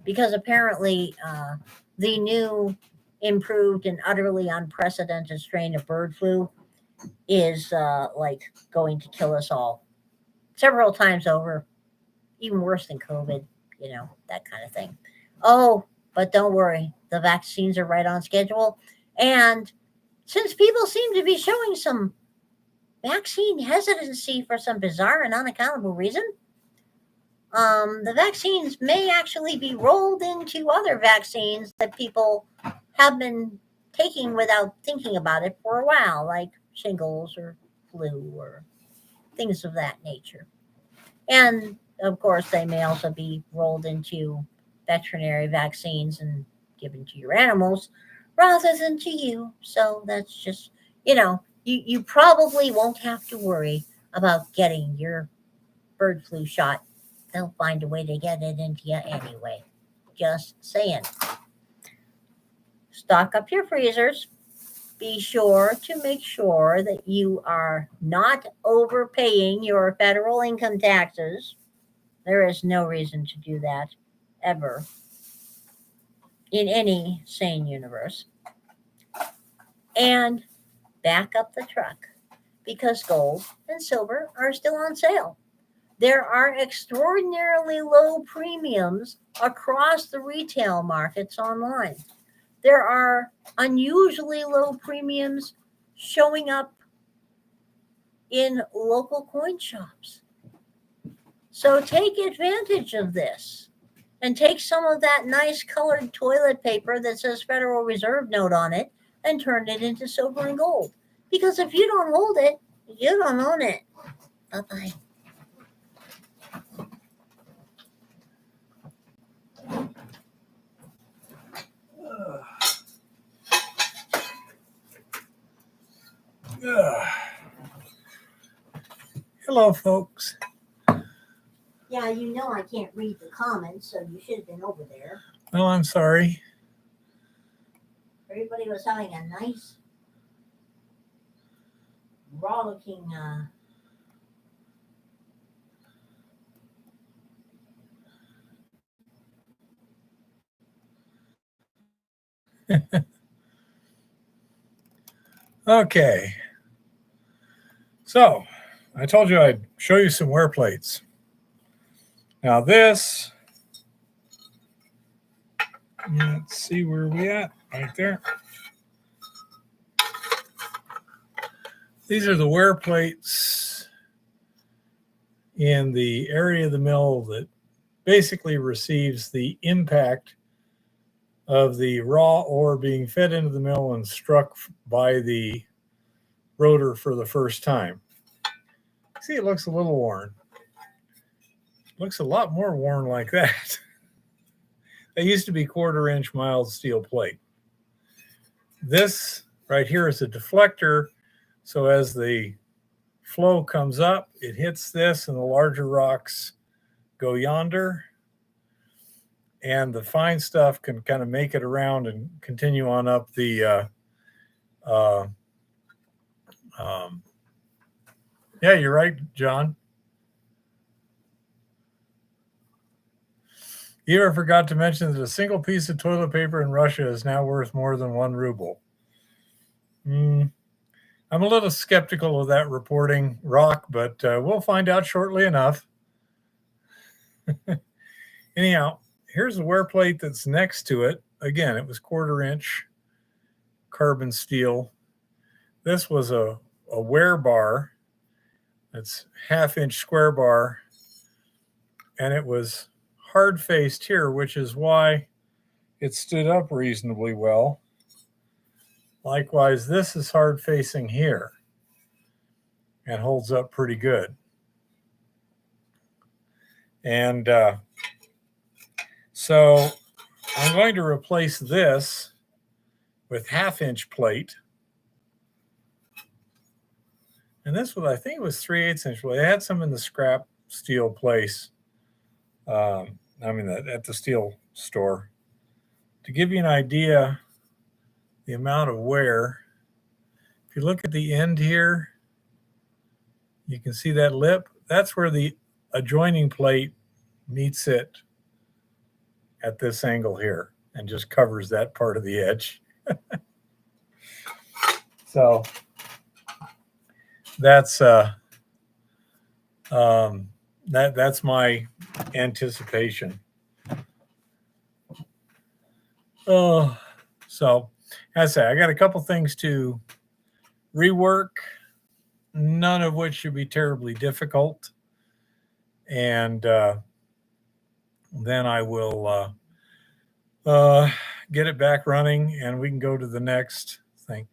because apparently the new improved and utterly unprecedented strain of bird flu is like going to kill us all several times over, even worse than COVID, that kind of thing. Oh, but don't worry, the vaccines are right on schedule. And since people seem to be showing some vaccine hesitancy for some bizarre and unaccountable reason, the vaccines may actually be rolled into other vaccines that people have been taking without thinking about it for a while, like shingles or flu or things of that nature. And of course, they may also be rolled into veterinary vaccines and given to your animals rather than to you. So that's just, you probably won't have to worry about getting your bird flu shot. They'll find a way to get it into you anyway. Just saying. Stock up your freezers. Be sure to make sure that you are not overpaying your federal income taxes. There is no reason to do that ever in any sane universe. And back up the truck because gold and silver are still on sale. There are extraordinarily low premiums across the retail markets online. There are unusually low premiums showing up in local coin shops. So take advantage of this and take some of that nice colored toilet paper that says Federal Reserve note on it and turn it into silver and gold. Because if you don't hold it, you don't own it. Bye bye. Hello, folks. Yeah, I can't read the comments, so you should have been over there. Oh, I'm sorry. Everybody was having a nice, rollicking. Okay. So, I told you I'd show you some wear plates. Now this, let's see where we at, right there. These are the wear plates in the area of the mill that basically receives the impact of the raw ore being fed into the mill and struck by the rotor for the first time. See, it looks a little worn. Looks a lot more worn like that. They used to be 1/4-inch mild steel plate. This right here is a deflector. So as the flow comes up, it hits this and the larger rocks go yonder. And the fine stuff can kind of make it around and continue on up the, yeah, you're right, John. You ever forgot to mention that a single piece of toilet paper in Russia is now worth more than 1 ruble? I'm a little skeptical of that reporting, Rock, but we'll find out shortly enough. Anyhow, here's the wear plate that's next to it. Again, it was 1/4 inch carbon steel. This was a wear bar. It's 1/2 inch square bar. And it was hard faced here, which is why it stood up reasonably well. Likewise, this is hard facing here and holds up pretty good. And so I'm going to replace this with 1/2 inch plate. And this was, I think it was 3/8 inch plate. They had some in the scrap steel place. At the steel store. To give you an idea, the amount of wear, if you look at the end here, you can see that lip. That's where the adjoining plate meets it at this angle here and just covers that part of the edge. So that's that's my anticipation. Oh, so as I say, I got a couple things to rework, none of which should be terribly difficult. And then I will get it back running and we can go to the next thing.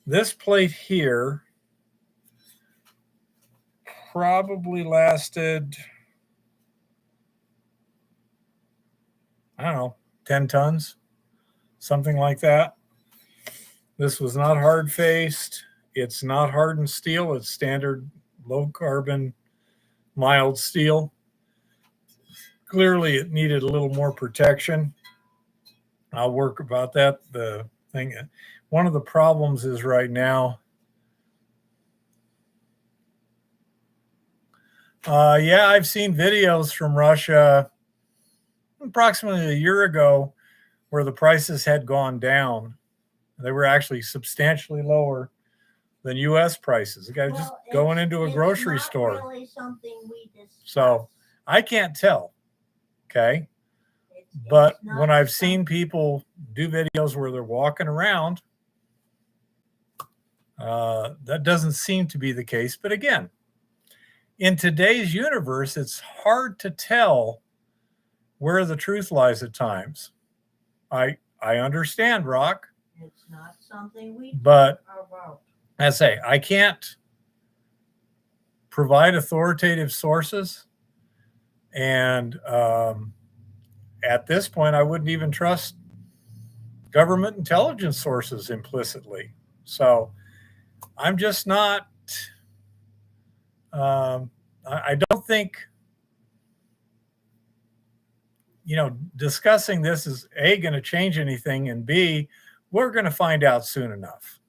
This plate here probably lasted, I don't know, 10 tons, something like that. This was not hard faced. It's not hardened steel. It's standard low carbon, mild steel. Clearly, it needed a little more protection. I'll work about that. The thing, one of the problems is right now. Yeah, I've seen videos from Russia approximately a year ago where the prices had gone down. They were actually substantially lower than U.S. prices. The guy was just going into a grocery store. Really something we discuss. So I can't tell. Okay. But when I've seen people do videos where they're walking around, that doesn't seem to be the case. But again, in today's universe, it's hard to tell where the truth lies at times. I understand, Rock. It's not something we but talk about. I say I can't provide authoritative sources, and at this point, I wouldn't even trust government intelligence sources implicitly. So I'm just not. I don't think, discussing this is A, going to change anything, and B, we're going to find out soon enough.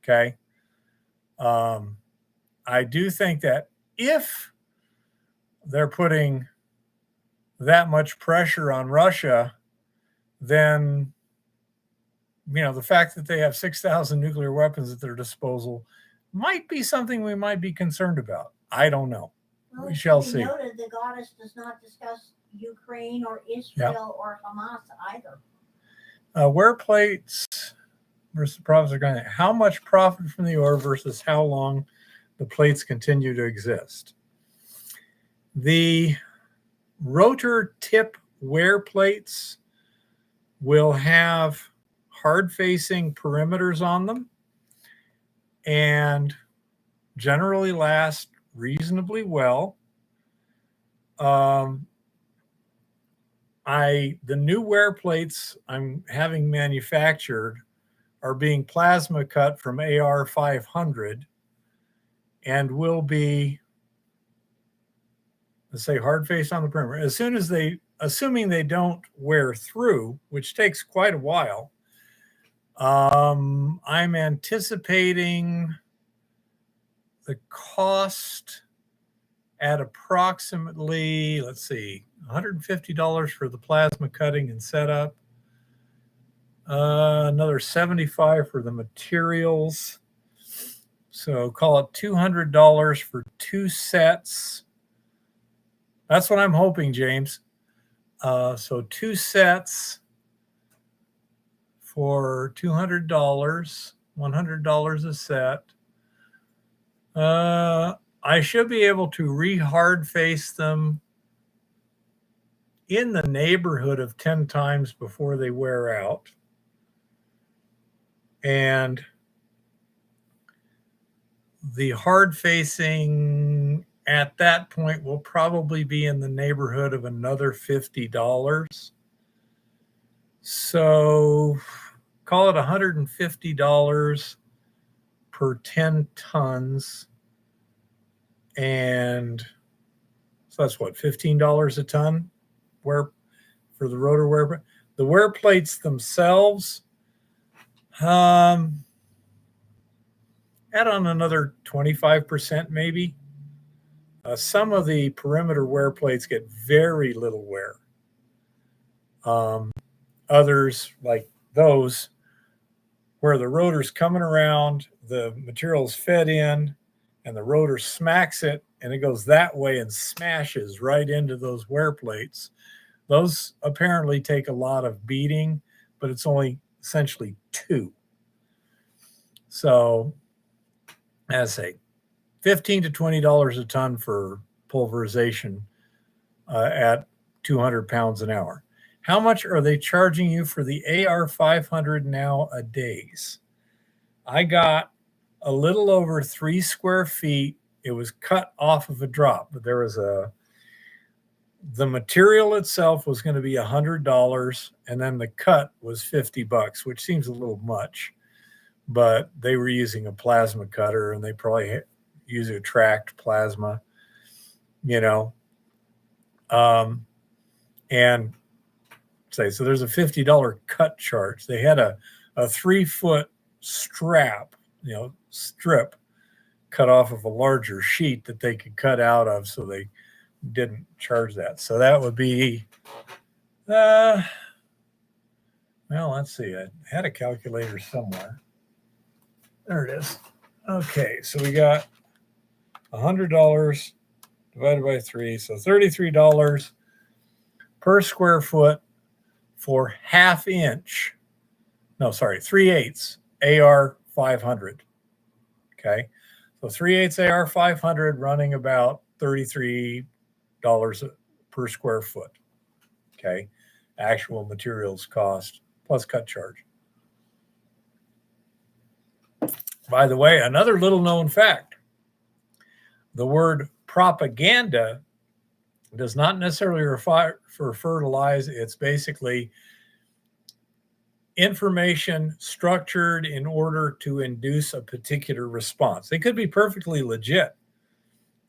Okay. I do think that if they're putting that much pressure on Russia, then, the fact that they have 6,000 nuclear weapons at their disposal might be something we might be concerned about. I don't know. Well, We shall see. Noted, the goddess does not discuss Ukraine or Israel or Hamas either. Wear plates versus the profits are going. How much profit from the ore versus how long the plates continue to exist. The rotor tip wear plates will have hard-facing perimeters on them and generally last reasonably well. The new wear plates I'm having manufactured are being plasma cut from AR 500 and will be, let's say, hard face on the perimeter. As soon as assuming they don't wear through, which takes quite a while, I'm anticipating the cost at approximately, let's see, $150 for the plasma cutting and setup. Another $75 for the materials. So call it $200 for 2 sets. That's what I'm hoping, James. So 2 sets for $200, $100 a set. I should be able to re-hard face them in the neighborhood of 10 times before they wear out. And the hard facing at that point will probably be in the neighborhood of another $50. So call it $150 per 10 tons. And so that's what, $15 a ton wear for the rotor wear. The wear plates themselves, add on another 25% maybe. Some of the perimeter wear plates get very little wear. Others, like those, where the rotor's coming around, the material's fed in, and the rotor smacks it, and it goes that way and smashes right into those wear plates. Those apparently take a lot of beating, but it's only essentially 2. So, as I say, $15 to $20 a ton for pulverization at 200 pounds an hour. How much are they charging you for the AR500 nowadays? I got a little over 3 square feet. It was cut off of a drop, but there was the material itself was going to be $100, and then the cut was $50, which seems a little much, but they were using a plasma cutter, and they probably use a tracked plasma, and say, so there's a $50 cut charge. They had a 3-foot strip cut off of a larger sheet that they could cut out of, so they didn't charge that. So that would be, well, let's see. I had a calculator somewhere. There it is. Okay, so we got $100 divided by 3, so $33 per square foot for 3/8 AR500. Okay, so 3/8 AR500 running about $33 per square foot. Okay, actual materials cost plus cut charge. By the way, another little known fact: the word propaganda does not necessarily refer to lies. It's basically information structured in order to induce a particular response. They could be perfectly legit,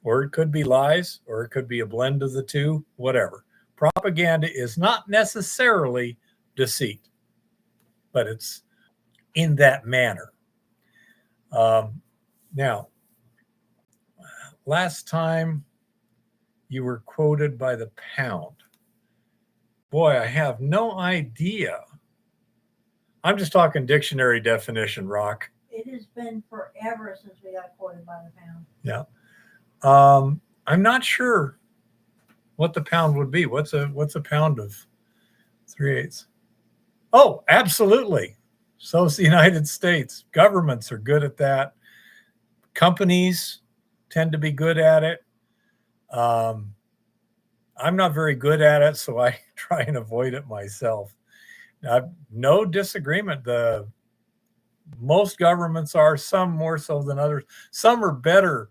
or it could be lies, or it could be a blend of the two, whatever. Propaganda is not necessarily deceit, but it's in that manner. Now, last time you were quoted by the pound. Boy, I have no idea. I'm just talking dictionary definition, Rock. It has been forever since we got quoted by the pound. Yeah. I'm not sure what the pound would be. What's a pound of 3/8? Oh, absolutely. So is the United States. Governments are good at that. Companies tend to be good at it. I'm not very good at it, so I try and avoid it myself. No disagreement. Most governments are, some more so than others. Some are better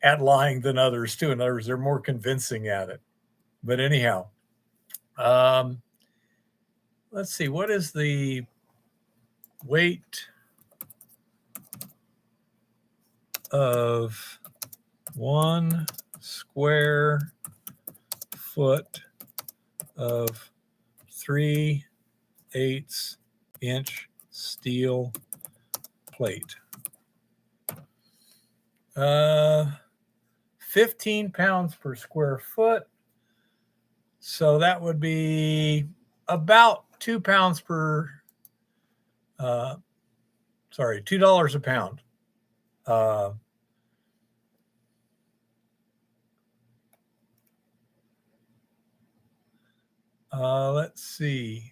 at lying than others too. In other words, they're more convincing at it. But anyhow, let's see. What is the weight of 1 square foot of 3/8 inch steel plate? 15 pounds per square foot. So that would be about £2 per, $2 a pound. Let's see.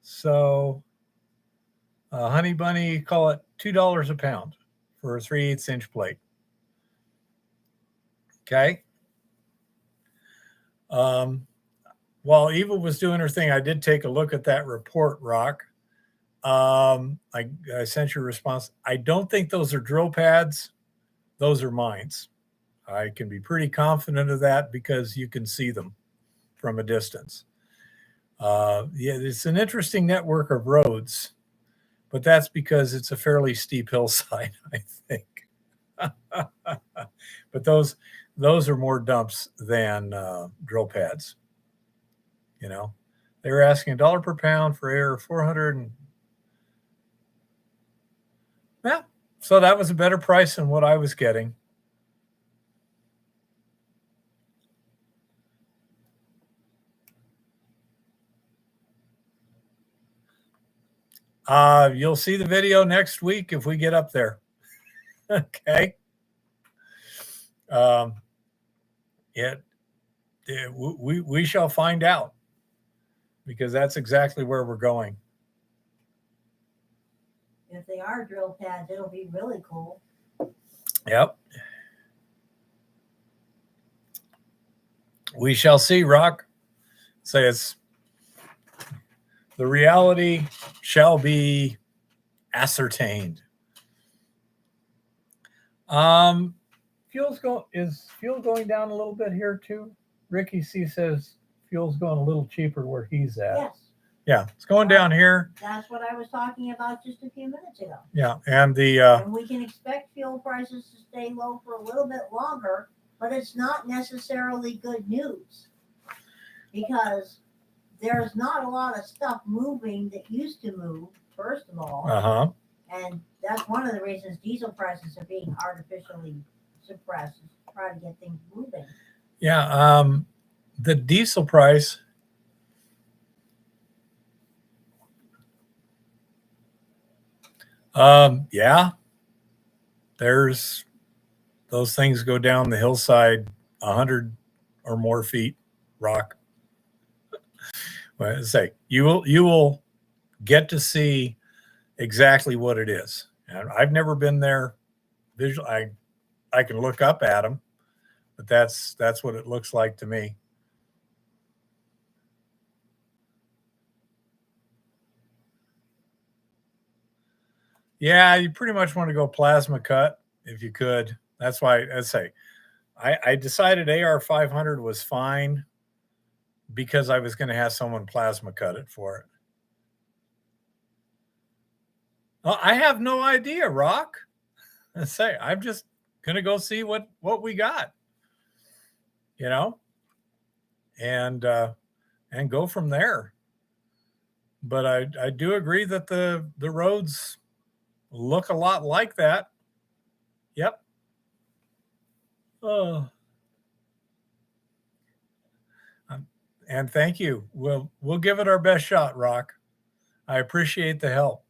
So, Honey Bunny, call it $2 a pound for a 3/8 inch plate. Okay. While Eva was doing her thing, I did take a look at that report, Rock. I sent you a response. I don't think those are drill pads. Those are mines. I can be pretty confident of that because you can see them from a distance. Yeah, it's an interesting network of roads, but that's because it's a fairly steep hillside, I think. But those are more dumps than drill pads. You know, they were asking $1 per pound for air, 400. And, yeah, so that was a better price than what I was getting. You'll see the video next week if we get up there. Okay. We shall find out, because that's exactly where we're going. If they are drill pads, it'll be really cool. Yep. We shall see, Rock. Say it's the reality shall be ascertained. Is fuel going down a little bit here too? Ricky C says fuel's going a little cheaper where he's at. Yes. Yeah, it's going down here. That's what I was talking about just a few minutes ago. Yeah, and and we can expect fuel prices to stay low for a little bit longer, but it's not necessarily good news, because there's not a lot of stuff moving that used to move, first of all. And that's one of the reasons diesel prices are being artificially suppressed, is to try to get things moving. Yeah, the diesel price. Yeah, there's those things go down the hillside 100 or more feet, Rock. Well, say you will get to see exactly what it is. And I've never been there. Visual, I can look up at them, but that's what it looks like to me. Yeah, you pretty much want to go plasma cut if you could. That's why I say I decided AR 500 was fine because I was going to have someone plasma cut it for it. Well, I have no idea, Rock. I say I'm just going to go see what we got, you know, and go from there. But I do agree that the roads look a lot like that. Yep. Oh. And thank you. We'll give it our best shot, Rock. I appreciate the help.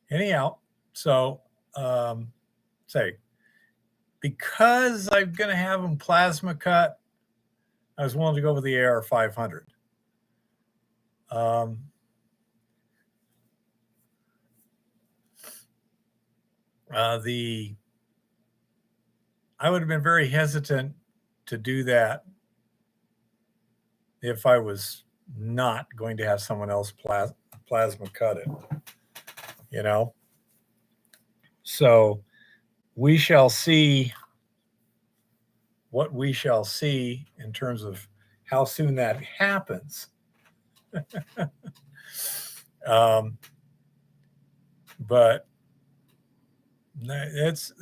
Anyhow, so say because I'm going to have them plasma cut, I was willing to go with the AR 500. I would have been very hesitant to do that if I was not going to have someone else plasma cut it, you know? So we shall see what we shall see in terms of how soon that happens. But that's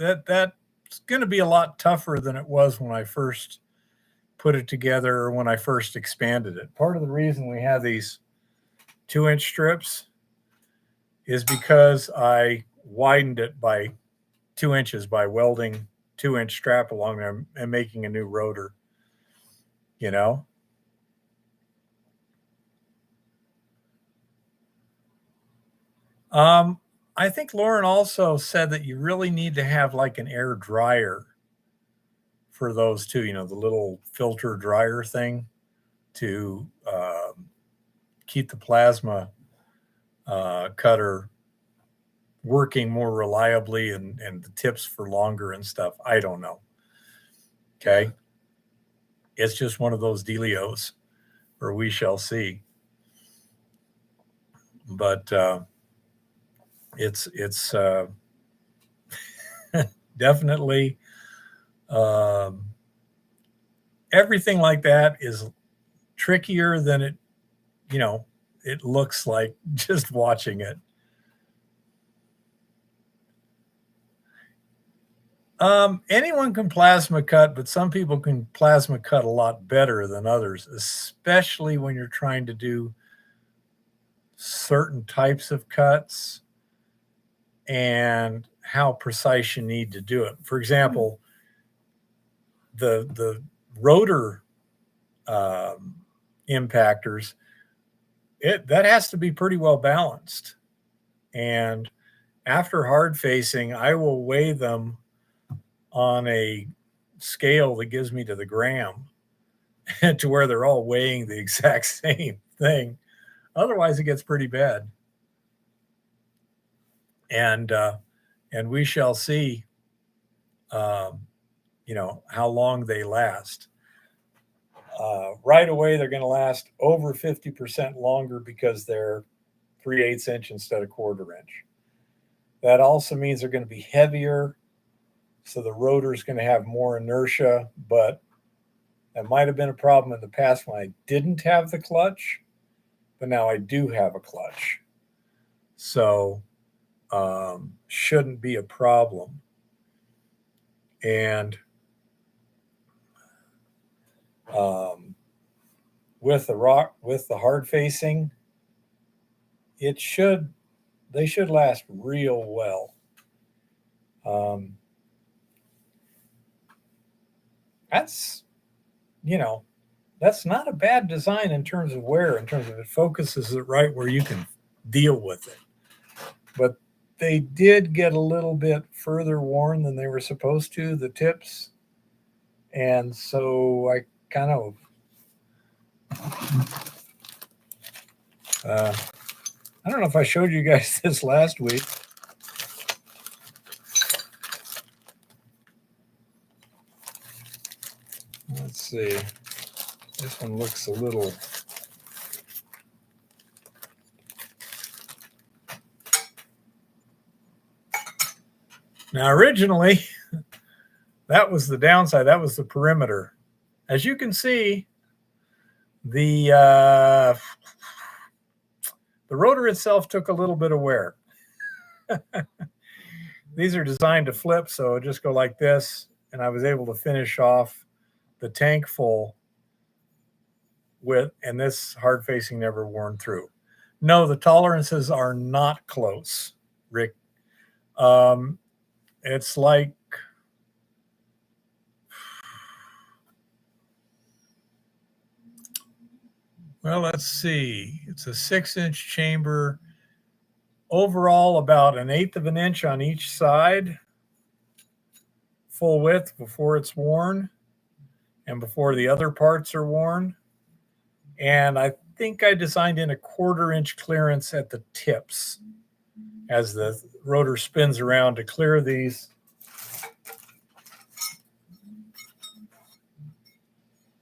going to be a lot tougher than it was when I first put it together, or when I first expanded it. Part of the reason we have these 2-inch strips is because I widened it by 2 inches by welding 2-inch strap along there and making a new rotor. you know? I think Lauren also said that you really need to have like an air dryer for those too, you know, the little filter dryer thing to keep the plasma cutter working more reliably and the tips for longer and stuff. I don't know. Okay. It's just one of those dealios, or we shall see. But it's definitely um, everything like that is trickier than it, you know, it looks like just watching it. Anyone can plasma cut, but some people can plasma cut a lot better than others, especially when you're trying to do certain types of cuts and how precise you need to do it. For example, the rotor impactors, that has to be pretty well balanced. And after hard facing, I will weigh them on a scale that gives me to the gram to where they're all weighing the exact same thing. Otherwise, it gets pretty bad. And we shall see, you know, how long they last. Right away, they're going to last over 50% longer because they're 3/8 inch instead of 1/4 inch. That also means they're going to be heavier, so the rotor is going to have more inertia, but that might have been a problem in the past when I didn't have the clutch, but now I do have a clutch. So shouldn't be a problem. And with the hard facing, they should last real well. That's, you know, that's not a bad design in terms of wear, in terms of it focuses it right where you can deal with it. But they did get a little bit further worn than they were supposed to, the tips. And so I kind of I don't know if I showed you guys this last week. Let's see. This one looks a little. Now, originally, that was the downside. That was the perimeter. As you can see, the rotor itself took a little bit of wear. These are designed to flip, so just go like this, and I was able to finish off the tank full with, and this hard facing never worn through. No, the tolerances are not close, Rick. It's like, well, let's see. It's a 6-inch chamber. Overall, about 1/8 of an inch on each side, full width before it's worn and before the other parts are worn. And I think I designed in a 1/4 inch clearance at the tips as the rotor spins around to clear these.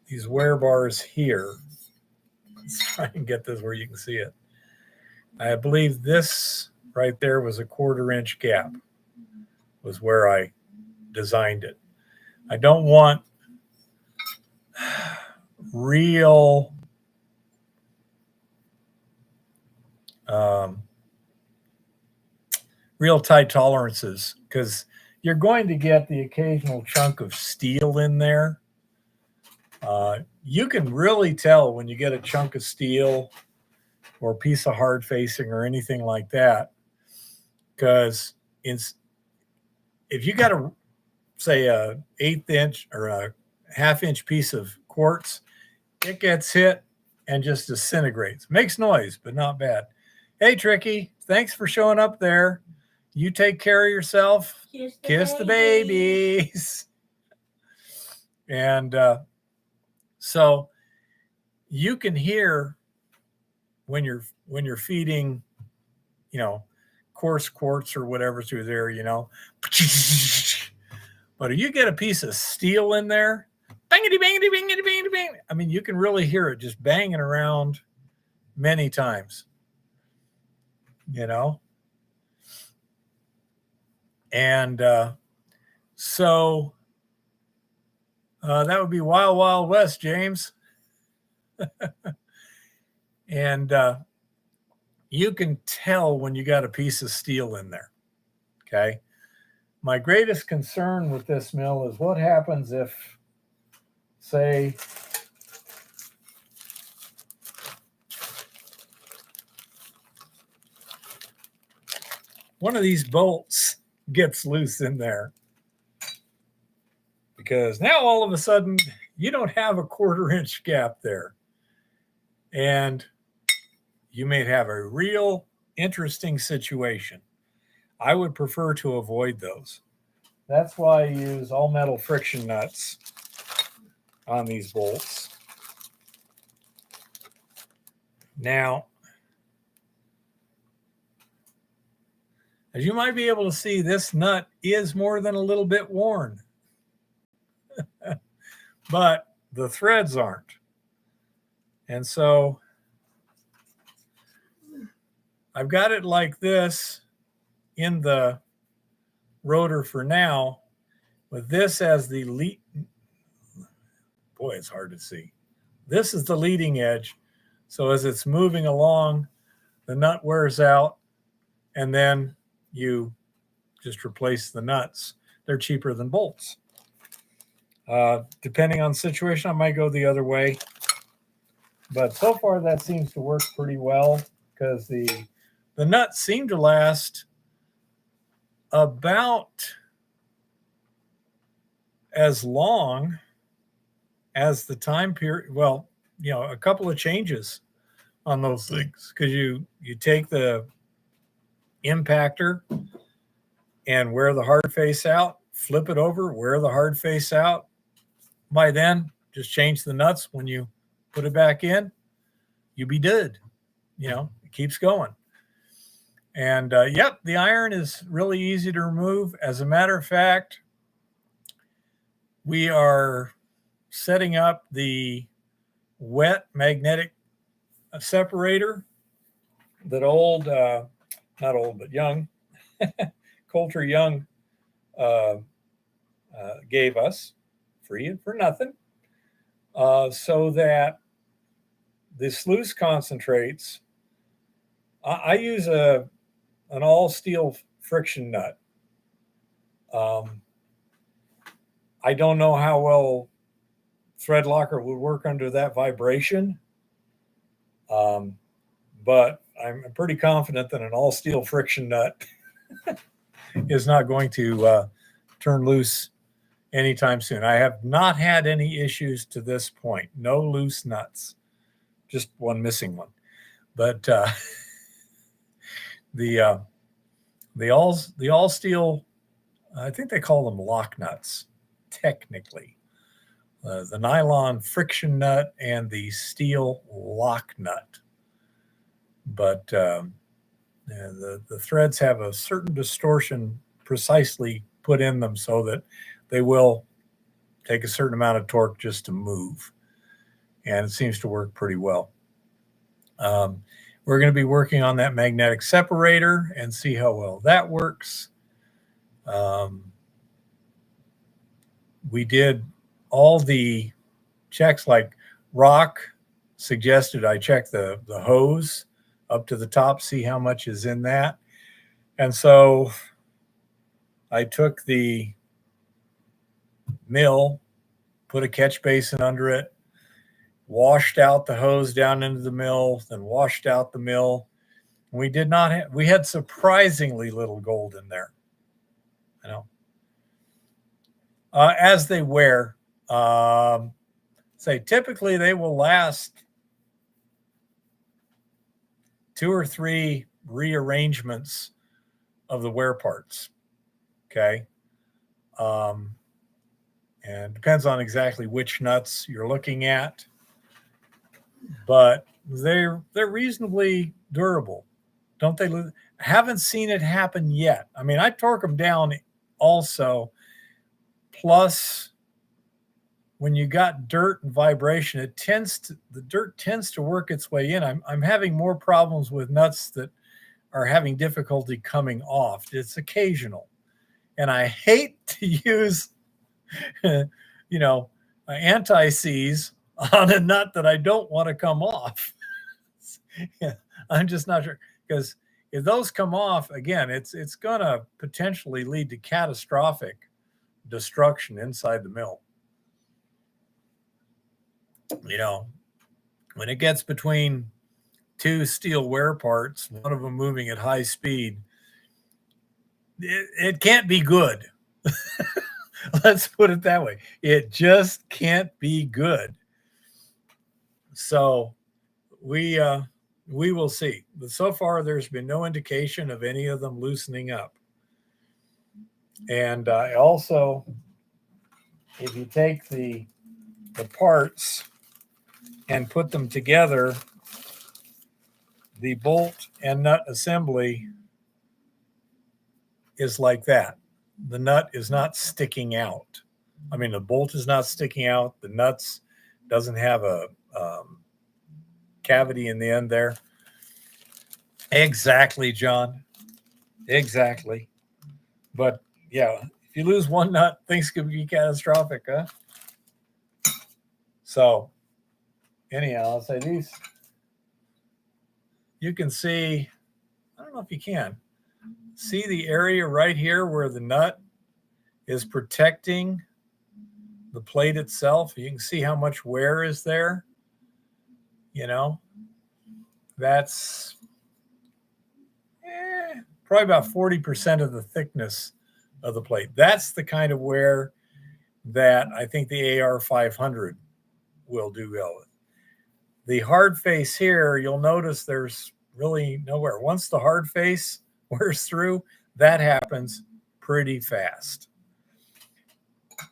These wear bars here. Let's try and get this where you can see it. I believe this right there was a 1/4 inch gap, was where I designed it. I don't want real real tight tolerances, because you're going to get the occasional chunk of steel in there. You can really tell when you get a chunk of steel or a piece of hard facing or anything like that, because if you got say a 1/8 inch or a 1/2 inch piece of quartz, it gets hit and just disintegrates. Makes noise, but not bad. Hey, Tricky, thanks for showing up there. You take care of yourself. Kiss the babies. And so you can hear when you're feeding, coarse quartz or whatever through there, But if you get a piece of steel in there, bangity, bangity, bangity, bangity, bang. I mean, you can really hear it just banging around many times, And so that would be Wild Wild West, James. And you can tell when you got a piece of steel in there. Okay. My greatest concern with this mill is what happens if, say, one of these bolts gets loose in there. Because now all of a sudden you don't have a 1/4 inch gap there. And you may have a real interesting situation. I would prefer to avoid those. That's why I use all metal friction nuts on these bolts. Now, as you might be able to see, this nut is more than a little bit worn. But the threads aren't. And so I've got it like this in the rotor for now, with this as the lead. Boy, it's hard to see. This is the leading edge. So as it's moving along, the nut wears out, and then you just replace the nuts. They're cheaper than bolts. Depending on the situation, I might go the other way. But so far, that seems to work pretty well because the nuts seem to last about as long as the time period. Well, a couple of changes on those things, because you take the impactor and wear the hard face out, flip it over, wear the hard face out. By then, just change the nuts. When you put it back in, you be good. It keeps going. And yep, the iron is really easy to remove. As a matter of fact, we are setting up the wet magnetic separator that not old, but young, Coulter Young gave us free and for nothing, so that the sluice concentrates. I use an all steel friction nut. I don't know how well thread locker would work under that vibration, but I'm pretty confident that an all steel friction nut is not going to turn loose anytime soon. I have not had any issues to this point. No loose nuts, just one missing one. But the all steel, I think they call them lock nuts, technically. The nylon friction nut and the steel lock nut. But the threads have a certain distortion precisely put in them so that they will take a certain amount of torque just to move. And it seems to work pretty well. We're going to be working on that magnetic separator and see how well that works. We did all the checks, like Rock suggested I check the hose up to the top, see how much is in that. And so I took the mill, put a catch basin under it, washed out the hose down into the mill, then washed out the mill. We had surprisingly little gold in there, as they wear. say typically they will last 2 or 3 rearrangements of the wear parts. Okay. And depends on exactly which nuts you're looking at, but they're reasonably durable. Don't they? Haven't seen it happen yet. I mean, I torque them down also. Plus, when you got dirt and vibration, the dirt tends to work its way in. I'm having more problems with nuts that are having difficulty coming off. It's occasional, and I hate to use, anti-seize on a nut that I don't want to come off. Yeah, I'm just not sure, because if those come off again, it's going to potentially lead to catastrophic destruction inside the mill. When it gets between 2 steel wear parts, one of them moving at high speed, it can't be good. Let's put it that way. It just can't be good. So we will see. But so far, there's been no indication of any of them loosening up. And also, if you take the parts and put them together, the bolt and nut assembly is like that. The nut is not sticking out. I mean, the bolt is not sticking out. The nuts doesn't have a cavity in the end there. Exactly, John. Exactly. But yeah, if you lose one nut, things could be catastrophic, huh? So anyhow, I'll say these. You can see, I don't know if you can, see the area right here where the nut is protecting the plate itself. You can see how much wear is there. That's probably about 40% of the thickness of the plate. That's the kind of wear that I think the AR 500 will do well with. The hard face here, you'll notice there's really nowhere. Once the hard face wears through, that happens pretty fast.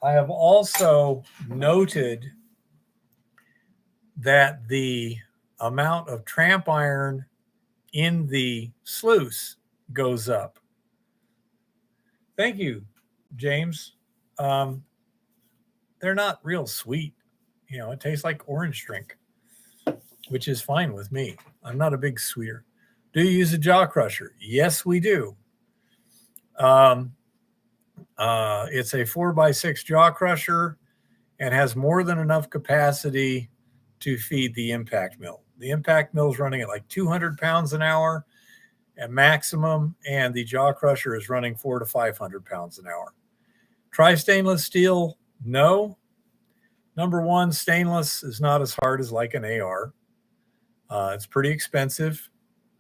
I have also noted that the amount of tramp iron in the sluice goes up. Thank you, James. They're not real sweet. It tastes like orange drink, which is fine with me. I'm not a big sweeter. Do you use a jaw crusher? Yes, we do. It's a 4x6 jaw crusher and has more than enough capacity to feed the impact mill. The impact mill is running at like 200 pounds an hour at maximum, and the jaw crusher is running 400 to 500 pounds an hour. Try stainless steel? No. Number one, stainless is not as hard as like an AR. It's pretty expensive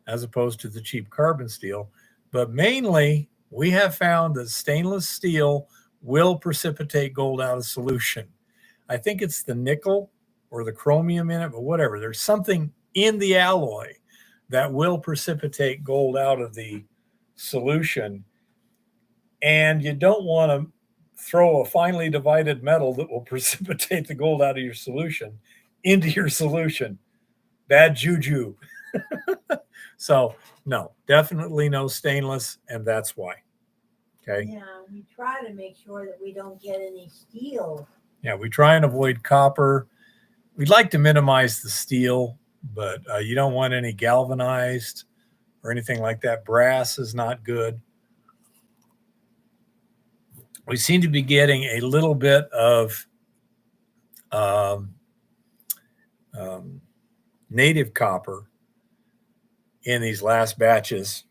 as opposed to the cheap carbon steel. But mainly, we have found that stainless steel will precipitate gold out of solution. I think it's the nickel or the chromium in it, but whatever. There's something in the alloy that will precipitate gold out of the solution. And you don't want to throw a finely divided metal that will precipitate the gold out of your solution into your solution. Bad juju. So, no, definitely no stainless, and that's why. Okay. Yeah, we try to make sure that we don't get any steel. Yeah, we try and avoid copper. We'd like to minimize the steel, but you don't want any galvanized or anything like that. Brass is not good. We seem to be getting a little bit of native copper in these last batches.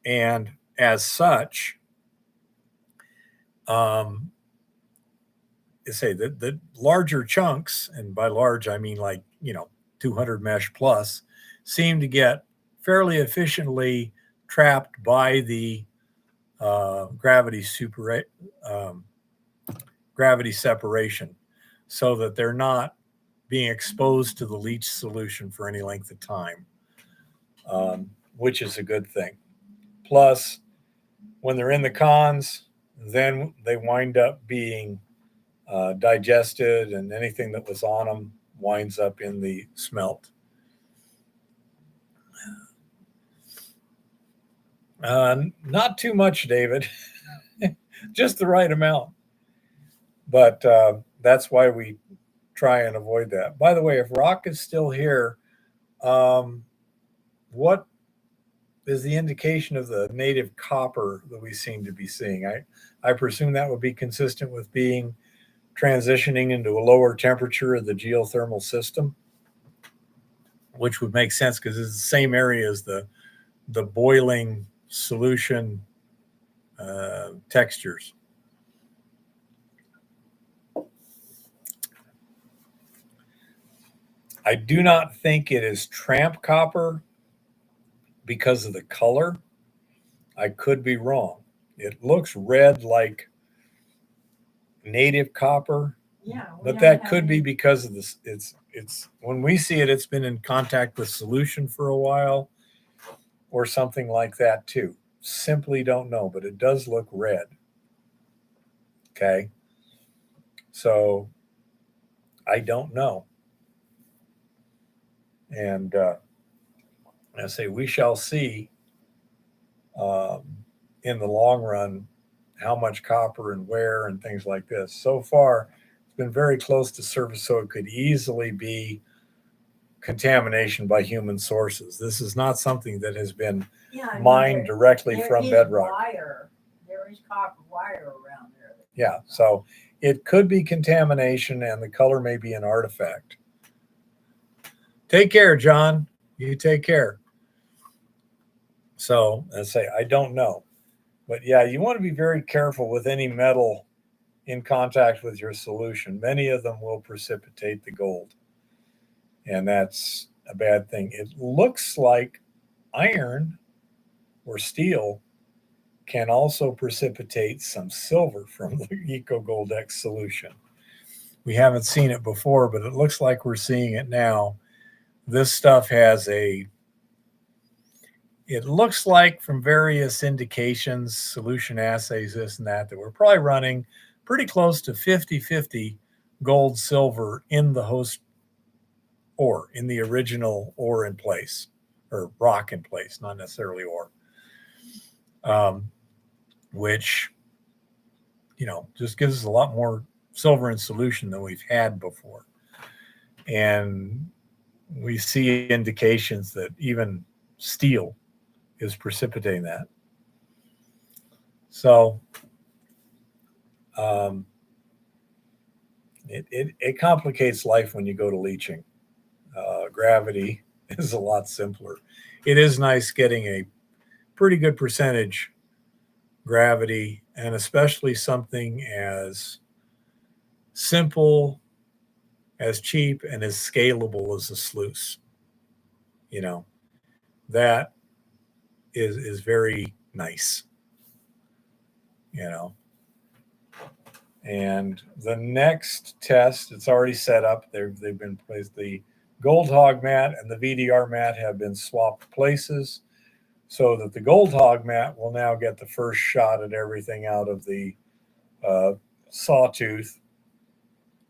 And as such, say the larger chunks, and by large, I mean like, 200 mesh plus, seem to get fairly efficiently trapped by the gravity separation, so that they're not being exposed to the leach solution for any length of time, which is a good thing. Plus, when they're in the cons, then they wind up being digested, and anything that was on them winds up in the smelt. Not too much, David, just the right amount. But that's why we try and avoid that. By the way, if Rock is still here, what is the indication of the native copper that we seem to be seeing? I presume that would be consistent with being transitioning into a lower temperature of the geothermal system, which would make sense because it's the same area as the boiling solution textures. I do not think it is tramp copper because of the color. I could be wrong. It looks red like native copper. Yeah, but that could be because of this. It's when we see it, it's been in contact with solution for a while or something like that too. Simply don't know, but it does look red. Okay. So I don't know. And I say we shall see in the long run how much copper and where and things like this. So far, it's been very close to surface, so it could easily be contamination by human sources. This is not something that has been mined directly from bedrock. There is copper wire around there. Yeah, so it could be contamination, and the color may be an artifact. Take care, John. You take care. So I say, I don't know. But yeah, you want to be very careful with any metal in contact with your solution. Many of them will precipitate the gold, and that's a bad thing. It looks like iron or steel can also precipitate some silver from the EcoGold X solution. We haven't seen it before, but it looks like we're seeing it now. This stuff has it looks like from various indications, solution assays, this and that we're probably running pretty close to 50-50 gold, silver in the host ore, in the original ore in place, or rock in place, not necessarily ore. Which, just gives us a lot more silver in solution than we've had before. And we see indications that even steel is precipitating that. So it complicates life when you go to leaching. Gravity is a lot simpler. It is nice getting a pretty good percentage gravity, and especially something as simple, as cheap, and as scalable as a sluice. That is very nice. And the next test, it's already set up. They've been placed. The Gold Hog mat and the VDR mat have been swapped places, so that the Gold Hog mat will now get the first shot at everything out of the sawtooth,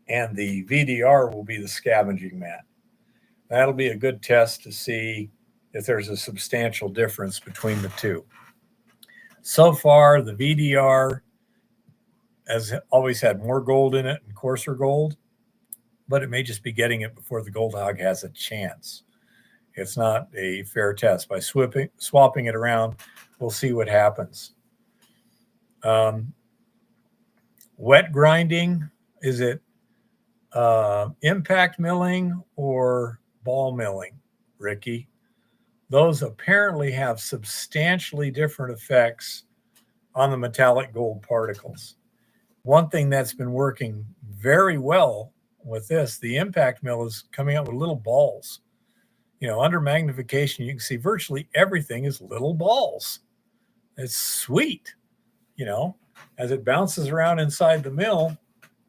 and the VDR will be the scavenging mat. That'll be a good test to see if there's a substantial difference between the two. So far, the VDR has always had more gold in it and coarser gold, but it may just be getting it before the Gold Hog has a chance. It's not a fair test. By swapping it around, we'll see what happens. Wet grinding, is it impact milling or ball milling, Ricky? Those apparently have substantially different effects on the metallic gold particles. One thing that's been working very well with this, the impact mill is coming out with little balls. Under magnification, you can see virtually everything is little balls. It's sweet. As it bounces around inside the mill,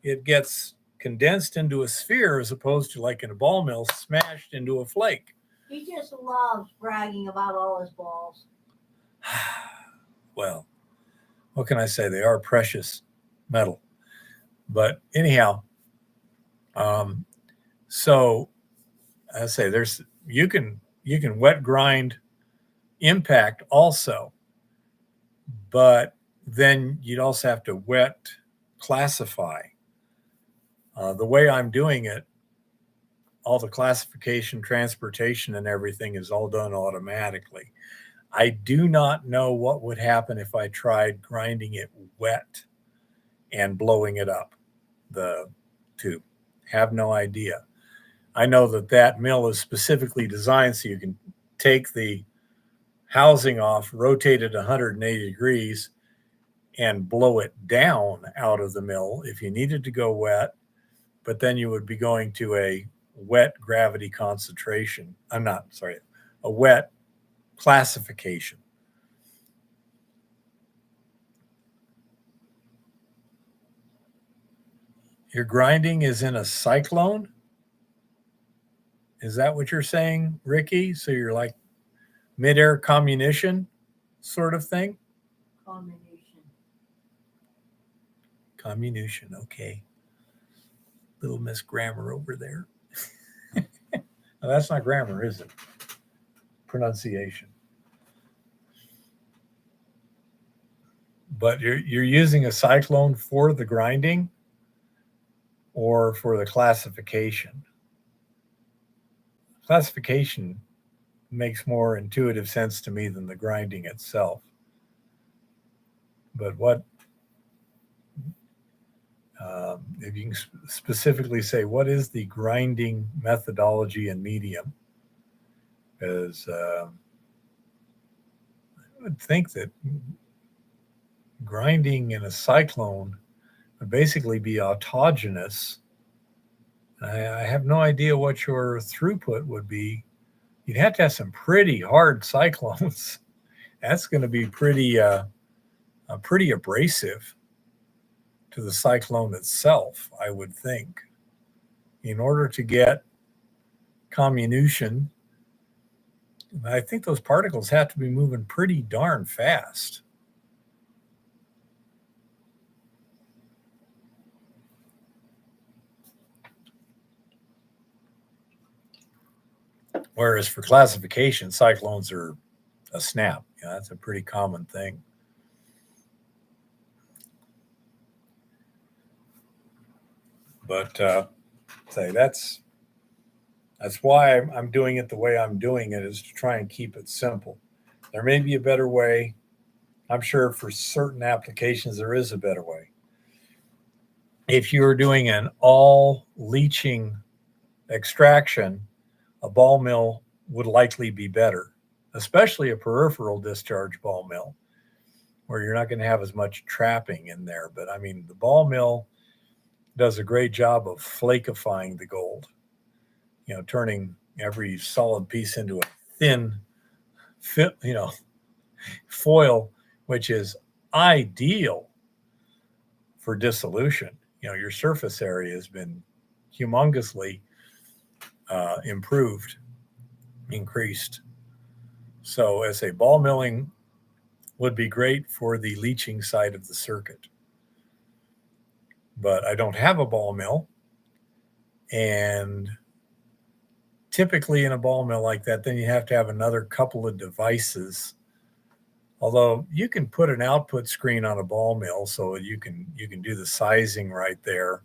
it gets condensed into a sphere as opposed to like in a ball mill smashed into a flake. He just loves bragging about all his balls. Well, what can I say? They are precious metal. But anyhow, so I say you can wet grind impact also, but then you'd also have to wet classify. The way I'm doing it, all the classification, transportation, and everything is all done automatically. I do not know what would happen if I tried grinding it wet and blowing it up the tube. Have no idea. I know that mill is specifically designed so you can take the housing off, rotate it 180 degrees, and blow it down out of the mill if you needed to go wet, but then you would be going to a wet gravity concentration. A wet classification. Your grinding is in a cyclone? Is that what you're saying, Ricky? So you're like mid-air comminution sort of thing? Comminution, okay. Little Miss Grammar over there. No, that's not grammar, is it? Pronunciation. But you're using a cyclone for the grinding or for the classification? Classification makes more intuitive sense to me than the grinding itself. But if you can specifically say, what is the grinding methodology and medium? Because I would think that grinding in a cyclone would basically be autogenous. I have no idea what your throughput would be. You'd have to have some pretty hard cyclones. That's going to be pretty abrasive to the cyclone itself, I would think. In order to get comminution, I think those particles have to be moving pretty darn fast. Whereas for classification, cyclones are a snap. That's a pretty common thing. But say that's why I'm doing it the way I'm doing it, is to try and keep it simple. There may be a better way. I'm sure for certain applications there is a better way. If you're doing an all leaching extraction, a ball mill would likely be better, especially a peripheral discharge ball mill, where you're not going to have as much trapping in there. But I mean, the ball mill does a great job of flakifying the gold, turning every solid piece into a thin foil, which is ideal for dissolution. Your surface area has been humongously increased. So as a ball milling would be great for the leaching side of the circuit. But I don't have a ball mill. And typically in a ball mill like that, then you have to have another couple of devices. Although you can put an output screen on a ball mill, so you can do the sizing right there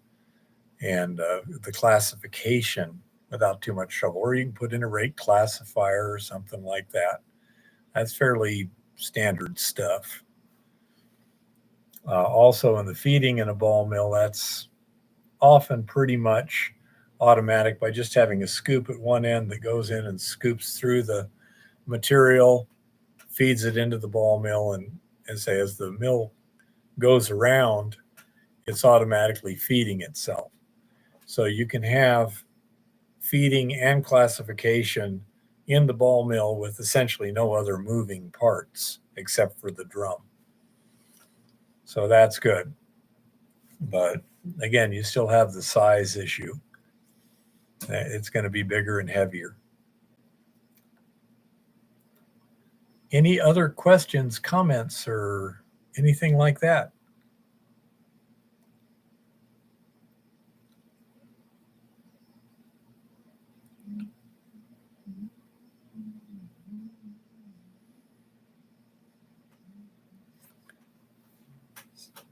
and the classification without too much trouble. Or you can put in a rate classifier or something like that. That's fairly standard stuff. Also in the feeding in a ball mill, that's often pretty much automatic by just having a scoop at one end that goes in and scoops through the material, feeds it into the ball mill, and say as the mill goes around, it's automatically feeding itself. So you can have feeding and classification in the ball mill with essentially no other moving parts except for the drum. So that's good. But again, you still have the size issue. It's going to be bigger and heavier. Any other questions, comments, or anything like that?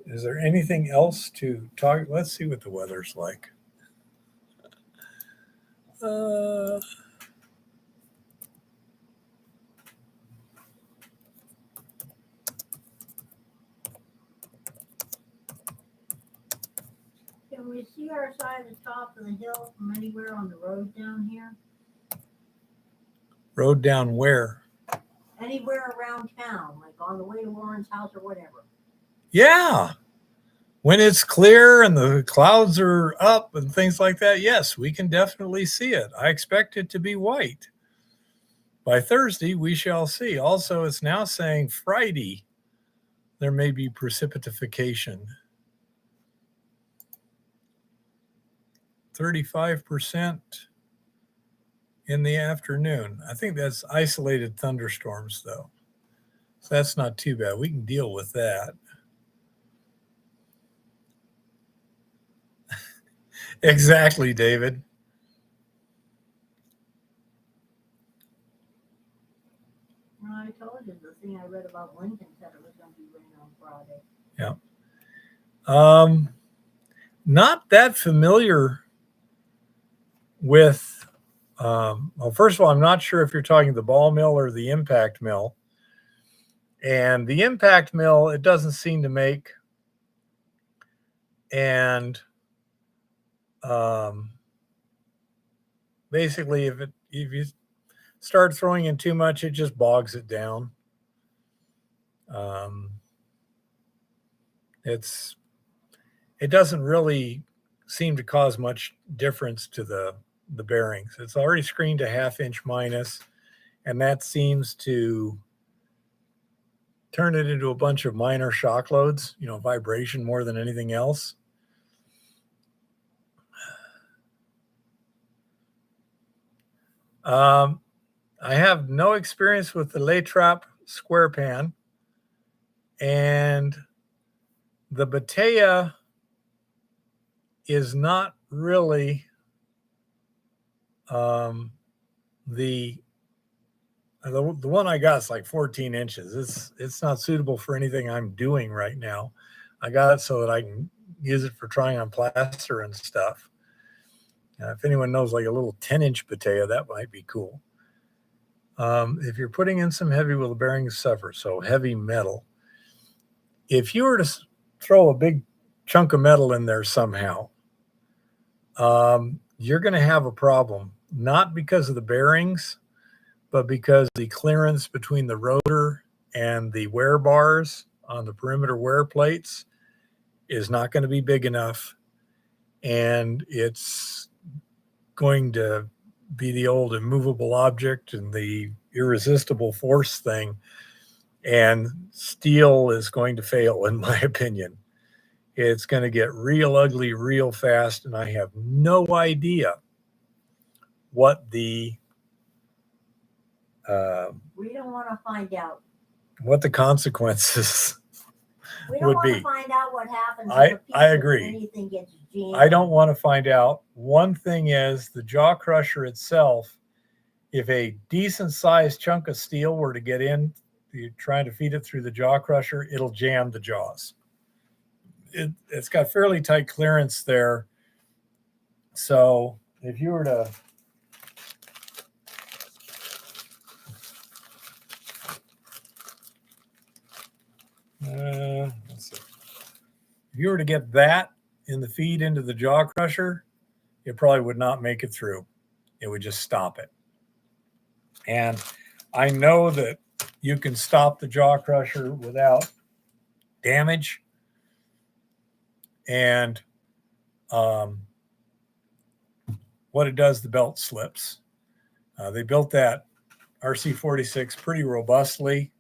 Is there anything else to talk? Let's see what the weather's like. Can we see our side of the top of the hill from anywhere on the road down here? Road down where? Anywhere around town, like on the way to Lauren's house or whatever. Yeah. When it's clear and the clouds are up and things like that, yes, we can definitely see it. I expect it to be white. By Thursday, we shall see. Also, it's now saying Friday, there may be precipitafication. 35% in the afternoon. I think that's isolated thunderstorms, though. So that's not too bad. We can deal with that. Exactly, David. Well, I told you the thing I read about Lincoln said it was going to be raining on Friday. Yeah. Not that familiar with, well, first of all, I'm not sure if you're talking the ball mill or the impact mill. And the impact mill, it doesn't seem to make. And basically, if you start throwing in too much, it just bogs it down. It doesn't really seem to cause much difference to the bearings. It's already screened a 1/2 inch minus, and that seems to turn it into a bunch of minor shock loads, vibration more than anything else. I have no experience with the Laytrap square pan, and the Batea is not really the one I got is like 14 inches. It's not suitable for anything I'm doing right now. I got it so that I can use it for trying on plaster and stuff. If anyone knows like a little 10-inch Batea, that might be cool. If you're putting in some heavy, will the bearings suffer? So heavy metal. If you were to throw a big chunk of metal in there somehow, you're going to have a problem, not because of the bearings, but because the clearance between the rotor and the wear bars on the perimeter wear plates is not going to be big enough. And it's going to be the old immovable object and the irresistible force thing. And steel is going to fail, in my opinion. It's going to get real ugly real fast. And I have no idea what the we don't want to find out what the consequences we don't would want to be. find out what happens I agree. if anything gets jammed. I don't want to find out. One thing is the jaw crusher itself, if a decent sized chunk of steel were to get in, you're trying to feed it through the jaw crusher, it'll jam the jaws. It's got fairly tight clearance there. So if you were to let's see. If you were to get that in the feed into the jaw crusher, it probably would not make it through. It would just stop it. And I know that you can stop the jaw crusher without damage. And what it does, the belt slips. They built that RC46 pretty robustly.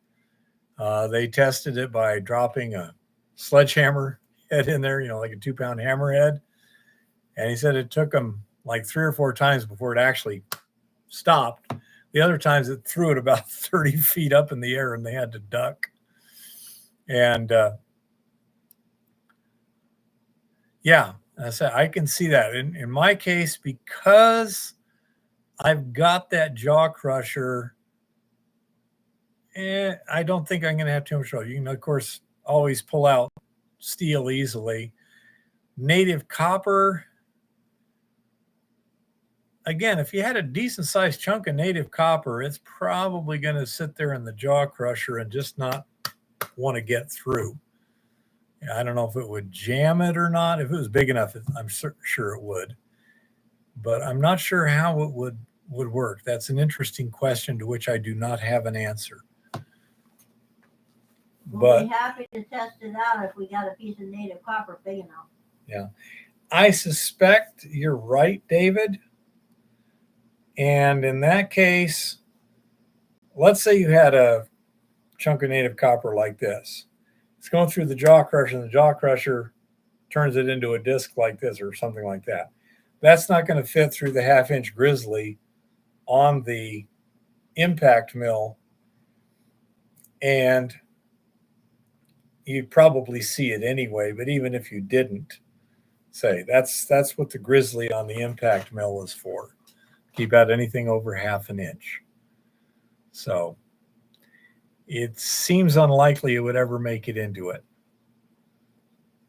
They tested it by dropping a sledgehammer head in there, like a 2-pound hammerhead. And he said it took him like 3 or 4 times before it actually stopped. The other times it threw it about 30 feet up in the air and they had to duck. And yeah, I said, I can see that. In my case, because I've got that jaw crusher, I don't think I'm going to have too much trouble. You can, of course, always pull out steel easily. Native copper, again, if you had a decent sized chunk of native copper, it's probably going to sit there in the jaw crusher and just not want to get through. I don't know if it would jam it or not. If it was big enough, I'm sure it would. But I'm not sure how it would work. That's an interesting question to which I do not have an answer. We'll be happy to test it out if we got a piece of native copper big enough. Yeah. I suspect you're right, David. And in that case, let's say you had a chunk of native copper like this. It's going through the jaw crusher, and the jaw crusher turns it into a disc like this or something like that. That's not going to fit through the 1/2-inch grizzly on the impact mill. And you'd probably see it anyway, but even if you didn't, say that's what the grizzly on the impact mill is for. Keep out anything over 1/2 inch. So it seems unlikely it would ever make it into it.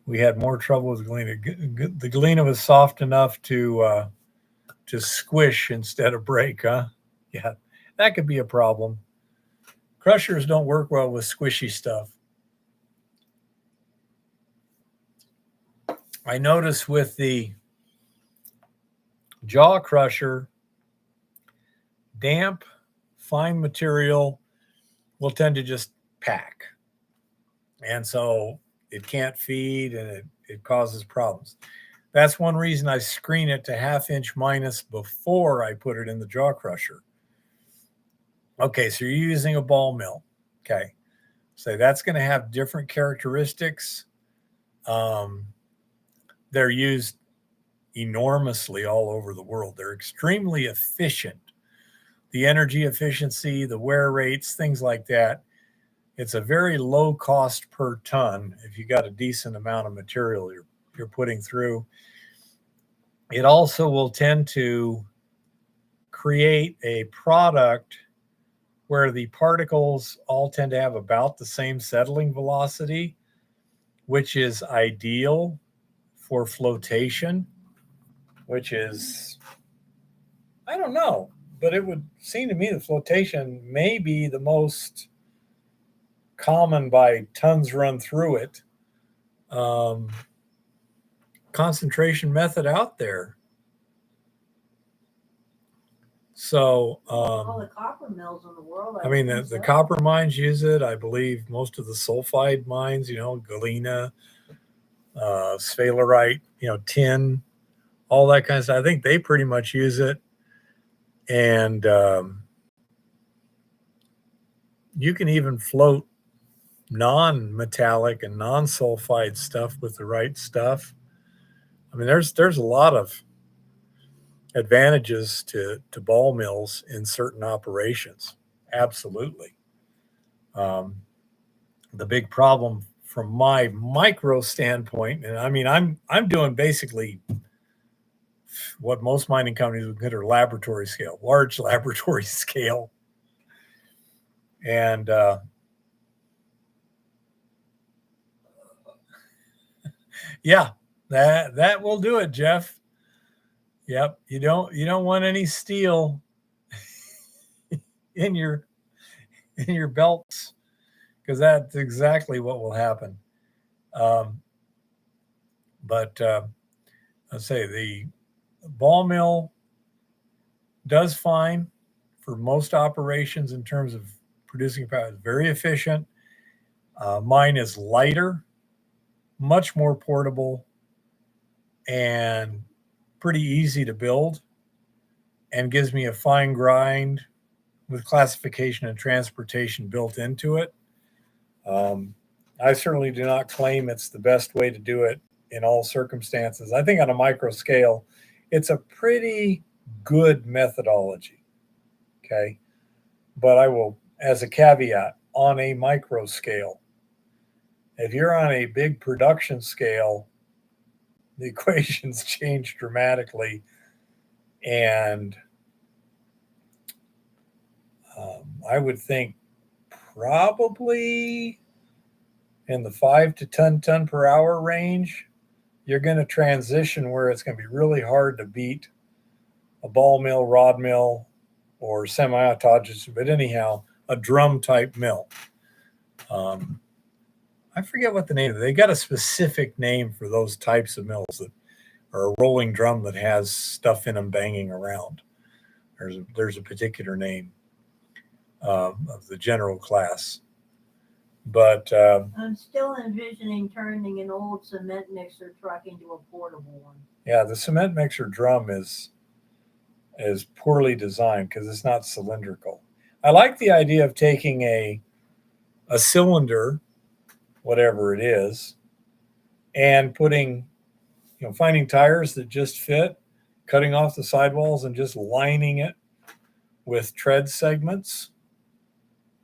We had more trouble with Galena. The Galena was soft enough to squish instead of break, huh? Yeah, that could be a problem. Crushers don't work well with squishy stuff. I notice with the jaw crusher, damp, fine material will tend to just pack. And so it can't feed and it causes problems. That's one reason I screen it to 1/2 inch minus before I put it in the jaw crusher. Okay, so you're using a ball mill. Okay, so that's going to have different characteristics. They're used enormously all over the world. They're extremely efficient. The energy efficiency, the wear rates, things like that. It's a very low cost per ton if you got a decent amount of material you're putting through. It also will tend to create a product where the particles all tend to have about the same settling velocity, which is ideal for flotation, which is, I don't know, but it would seem to me that flotation may be the most common by tons run through it concentration method out there. So all the copper mills in the world, I mean the copper mines use it. I believe most of the sulfide mines, Galena, sphalerite, tin, all that kind of stuff, I think they pretty much use it. And you can even float non-metallic and non-sulfide stuff with the right stuff. I mean, there's a lot of advantages to ball mills in certain operations. Absolutely. The big problem from my micro standpoint, and I mean, I'm doing basically what most mining companies would consider laboratory scale, large laboratory scale. And yeah, that will do it, Jeff. Yep, you don't want any steel in your belts, because that's exactly what will happen. But let's say the ball mill does fine for most operations in terms of producing power. It's very efficient. Mine is lighter, much more portable, and pretty easy to build, and gives me a fine grind with classification and transportation built into it. I certainly do not claim it's the best way to do it in all circumstances. I think on a micro scale, it's a pretty good methodology. Okay. But I will, as a caveat, on a micro scale, if you're on a big production scale, the equations change dramatically. And I would think probably in the 5 to 10 ton per hour range, you're going to transition where it's going to be really hard to beat a ball mill, rod mill, or semi-autogenous, but anyhow, a drum type mill. I forget what the name is. They got a specific name for those types of mills that are a rolling drum that has stuff in them banging around. There's a particular name of the general class. But I'm still envisioning turning an old cement mixer truck into a portable one. Yeah, the cement mixer drum is poorly designed because it's not cylindrical. I like the idea of taking a cylinder, whatever it is, and putting, finding tires that just fit, cutting off the sidewalls and just lining it with tread segments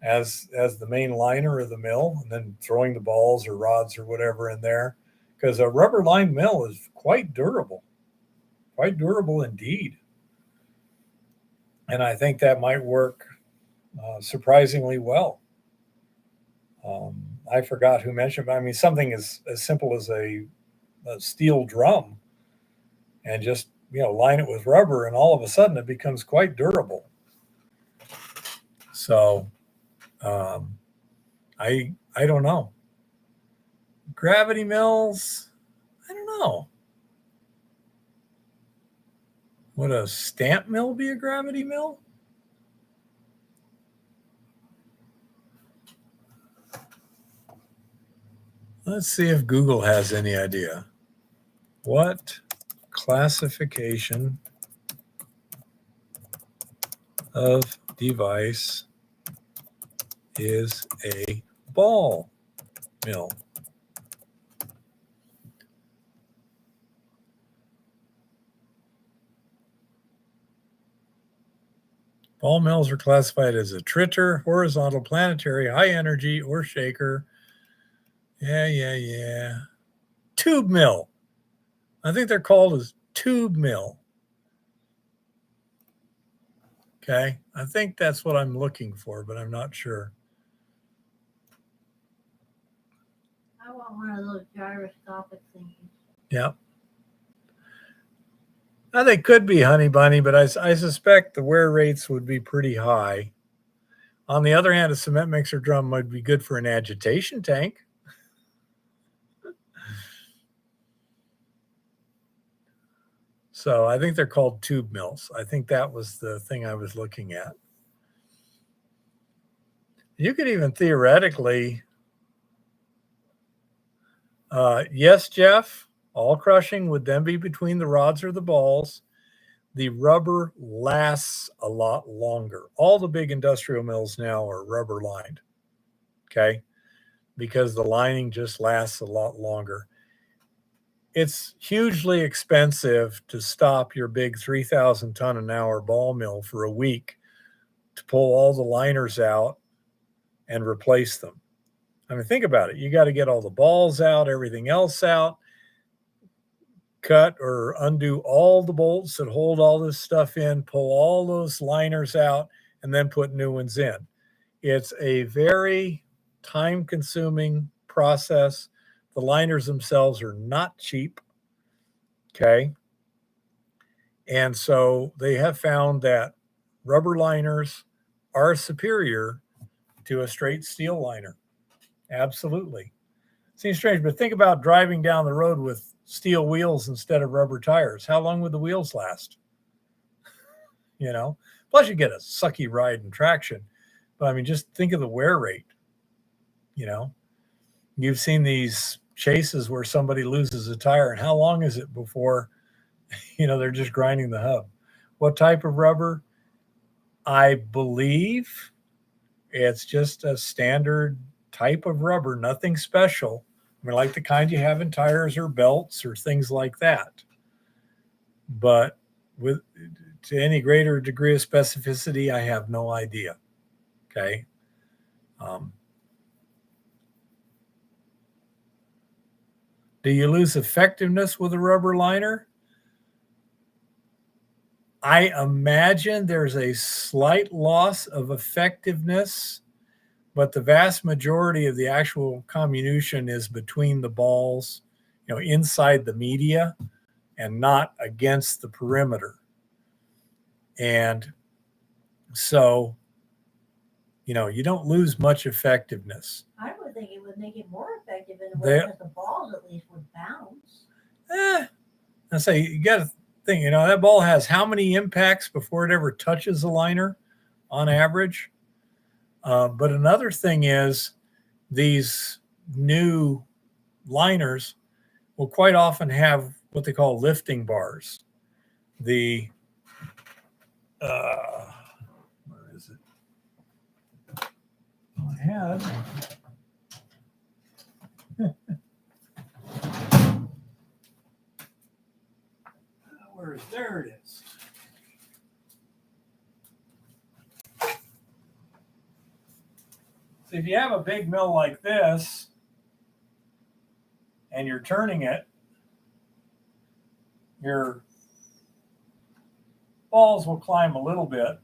as the main liner of the mill, and then throwing the balls or rods or whatever in there, because a rubber lined mill is quite durable indeed. And I think that might work surprisingly well. I forgot who mentioned, but I mean, something as simple as a steel drum and just, line it with rubber, and all of a sudden it becomes quite durable. So I don't know. Gravity mills, I don't know. Would a stamp mill be a gravity mill? Let's see if Google has any idea. What classification of device is a ball mill? Ball mills are classified as a tritter, horizontal, planetary, high energy, or shaker. Yeah. Tube mill. I think they're called as tube mill. Okay. I think that's what I'm looking for, but I'm not sure. I want one of those gyroscopic things. Yeah. Now, they could be, honey bunny, but I suspect the wear rates would be pretty high. On the other hand, a cement mixer drum might be good for an agitation tank. So I think they're called tube mills. I think that was the thing I was looking at. You could even theoretically, yes, Jeff, all crushing would then be between the rods or the balls. The rubber lasts a lot longer. All the big industrial mills now are rubber lined, okay, because the lining just lasts a lot longer. It's hugely expensive to stop your big 3,000 ton an hour ball mill for a week to pull all the liners out and replace them. I mean, think about it. You got to get all the balls out, everything else out, cut or undo all the bolts that hold all this stuff in, pull all those liners out, and then put new ones in. It's a very time-consuming process. The liners themselves are not cheap, okay? And so they have found that rubber liners are superior to a straight steel liner. Absolutely. Seems strange, but think about driving down the road with steel wheels instead of rubber tires. How long would the wheels last? Plus you get a sucky ride and traction. But I mean, just think of the wear rate. You've seen these chases where somebody loses a tire, and how long is it before, they're just grinding the hub? What type of rubber? I believe it's just a standard type of rubber, nothing special. I mean, like the kind you have in tires or belts or things like that. But with to any greater degree of specificity, I have no idea. Okay. Do you lose effectiveness with a rubber liner? I imagine there's a slight loss of effectiveness, but the vast majority of the actual comminution is between the balls, inside the media and not against the perimeter. And so, you don't lose much effectiveness. I would think it would make it more effective in a way because the balls at least would bounce. I say you got to think, that ball has how many impacts before it ever touches the liner on average? But another thing is these new liners will quite often have what they call lifting bars. Where is it? I had. There it is. So if you have a big mill like this and you're turning it, your balls will climb a little bit,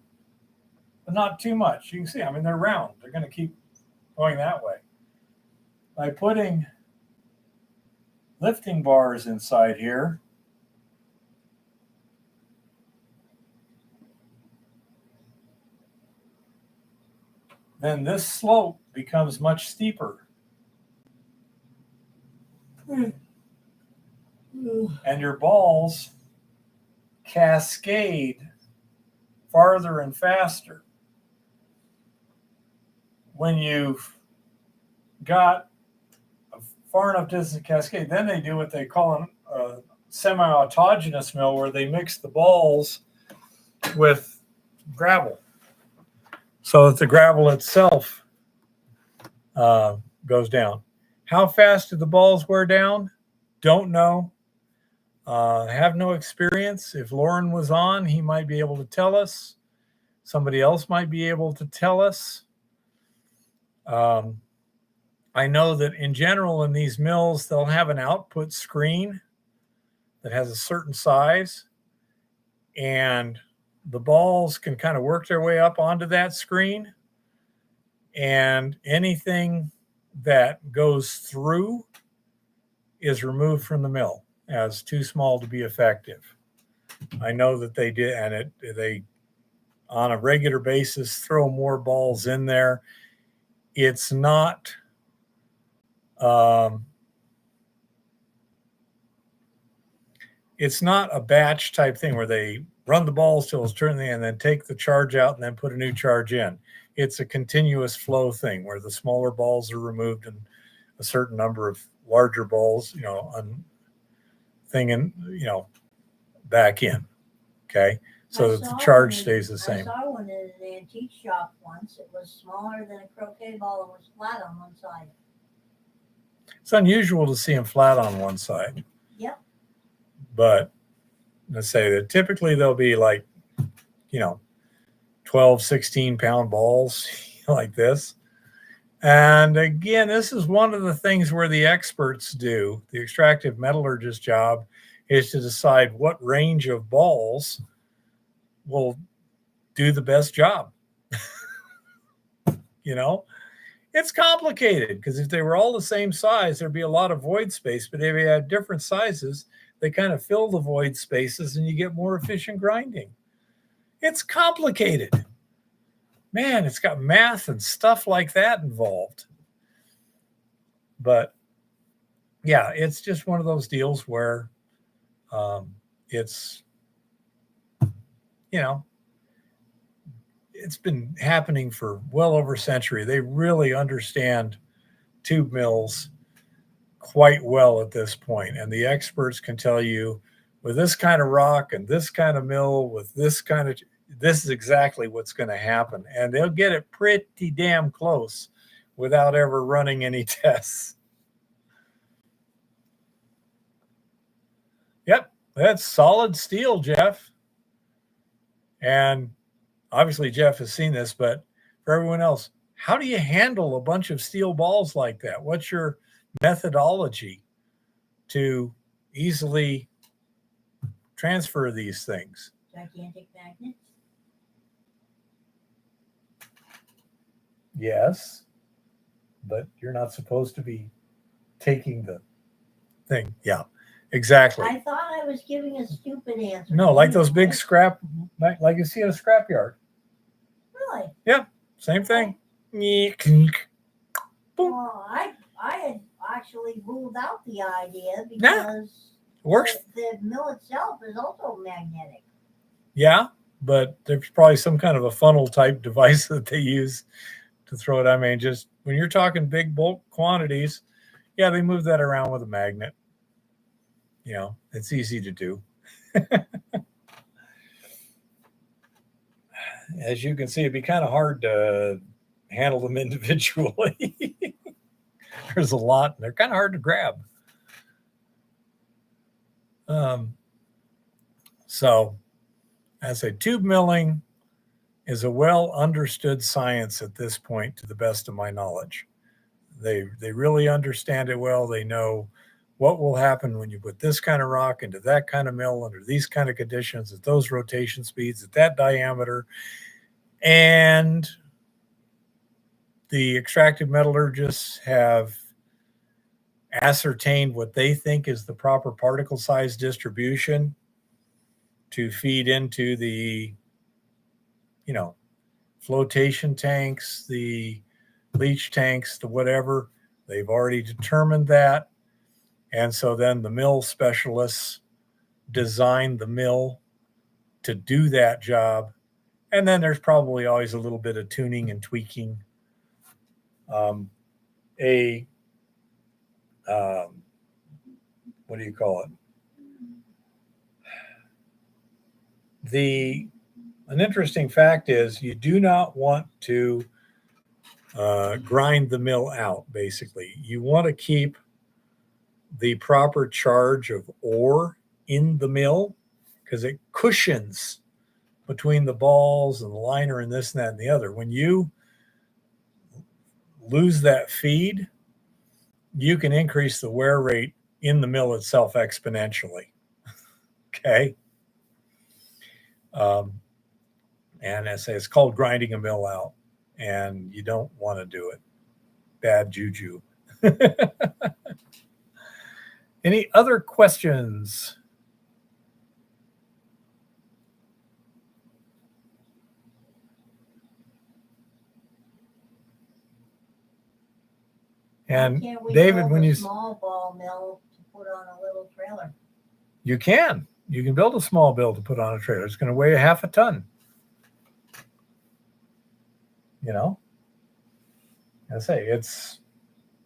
but not too much. You can see, they're round. They're going to keep going that way. By putting lifting bars inside here, then this slope becomes much steeper. And your balls cascade farther and faster. When you've got a far enough distance to cascade, then they do what they call a semi-autogenous mill, where they mix the balls with gravel so that the gravel itself goes down. How fast do the balls wear down? Don't know. Have no experience. If Lauren was on, he might be able to tell us. Somebody else might be able to tell us. I know that in general in these mills, they'll have an output screen that has a certain size, and the balls can kind of work their way up onto that screen, and anything that goes through is removed from the mill as too small to be effective. I know that they did, and they on a regular basis throw more balls in there. It's not a batch type thing where they run the balls till it's turned and then take the charge out and then put a new charge in. It's a continuous flow thing where the smaller balls are removed and a certain number of larger balls, back in. Okay. So that the charge stays the same. I saw one in an antique shop once. It was smaller than a croquet ball and was flat on one side. It's unusual to see them flat on one side. Yep. But let's say that typically they'll be like, 12, 16 pound balls like this. And again, this is one of the things where the experts do. The extractive metallurgist's job is to decide what range of balls will do the best job. It's complicated because if they were all the same size, there'd be a lot of void space. But if you had different sizes, they kind of fill the void spaces and you get more efficient grinding. It's complicated. Man, it's got math and stuff like that involved. But yeah, it's just one of those deals where it's been happening for well over a century. They really understand tube mills quite well at this point. And the experts can tell you with this kind of rock and this kind of mill with this is exactly what's going to happen. And they'll get it pretty damn close without ever running any tests. Yep, that's solid steel, Jeff. And obviously Jeff has seen this, but for everyone else, how do you handle a bunch of steel balls like that? What's your methodology to easily transfer these things? Gigantic magnets. Yes, but you're not supposed to be taking the thing. Yeah, exactly. I thought I was giving a stupid answer. No, like those big scrap, like you see in a scrapyard. Really? Yeah, same thing. Well, I had actually ruled out the idea because Works. the mill itself is also magnetic. Yeah, but there's probably some kind of a funnel type device that they use to throw it. I mean, just when you're talking big bulk quantities, yeah, they move that around with a magnet. You know, it's easy to do. As you can see, it'd be kind of hard to handle them individually. There's a lot, and they're kind of hard to grab. So, as a tube milling is a well understood science at this point, to the best of my knowledge. They really understand it well. They know what will happen when you put this kind of rock into that kind of mill under these kind of conditions, at those rotation speeds, at that diameter. And the extractive metallurgists have ascertained what they think is the proper particle size distribution to feed into the, flotation tanks, the leach tanks, the whatever. They've already determined that. And so then the mill specialists design the mill to do that job. And then there's probably always a little bit of tuning and tweaking. What do you call it? An interesting fact is you do not want to grind the mill out, basically. You want to keep the proper charge of ore in the mill because it cushions between the balls and the liner and this and that and the other. When you lose that feed, you can increase the wear rate in the mill itself exponentially. Okay. And I say it's called grinding a mill out, and you don't want to do it. Bad juju. Any other questions? And David, when you small ball mill to put on a little trailer, you can build a small mill to put on a trailer. It's going to weigh a half a ton. I say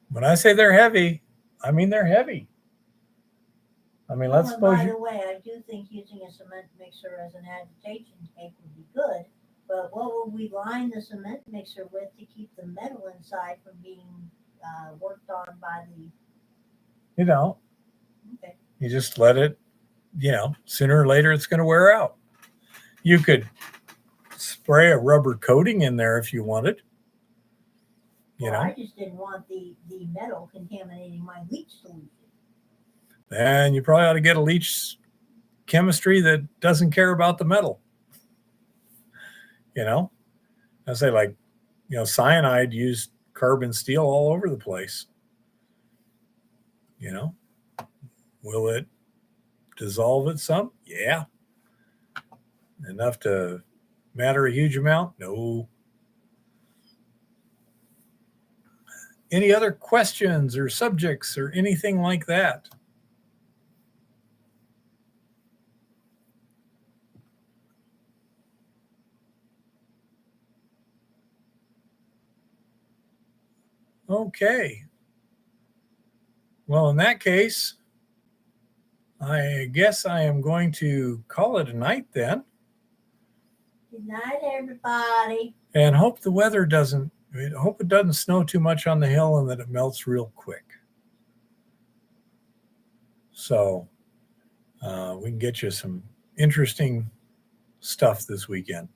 when I say they're heavy, I mean they're heavy. I mean, let's suppose. By the way, I do think using a cement mixer as an agitation tank would be good. But what would we line the cement mixer with to keep the metal inside from being worked on by the? Okay. You just let it. Sooner or later it's going to wear out. You could spray a rubber coating in there if you wanted. I just didn't want the metal contaminating my leach solution. And you probably ought to get a leach chemistry that doesn't care about the metal. I say cyanide used carbon steel all over the place. Will it dissolve it some? Yeah. Enough to matter a huge amount? No. Any other questions or subjects or anything like that? Okay. Well, in that case, I guess I am going to call it a night then. Good night, everybody. And hope the weather doesn't I hope it doesn't snow too much on the hill and that it melts real quick. So we can get you some interesting stuff this weekend.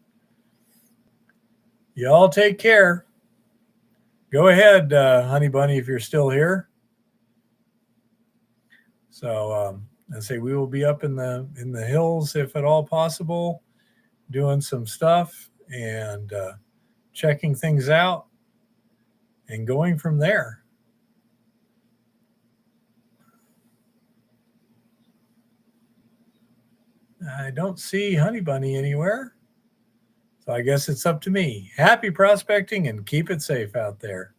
Y'all take care. Go ahead, Honey Bunny, if you're still here. So I say we will be up in the hills if at all possible, doing some stuff and checking things out and going from there. I don't see Honey Bunny anywhere. So I guess it's up to me. Happy prospecting and keep it safe out there.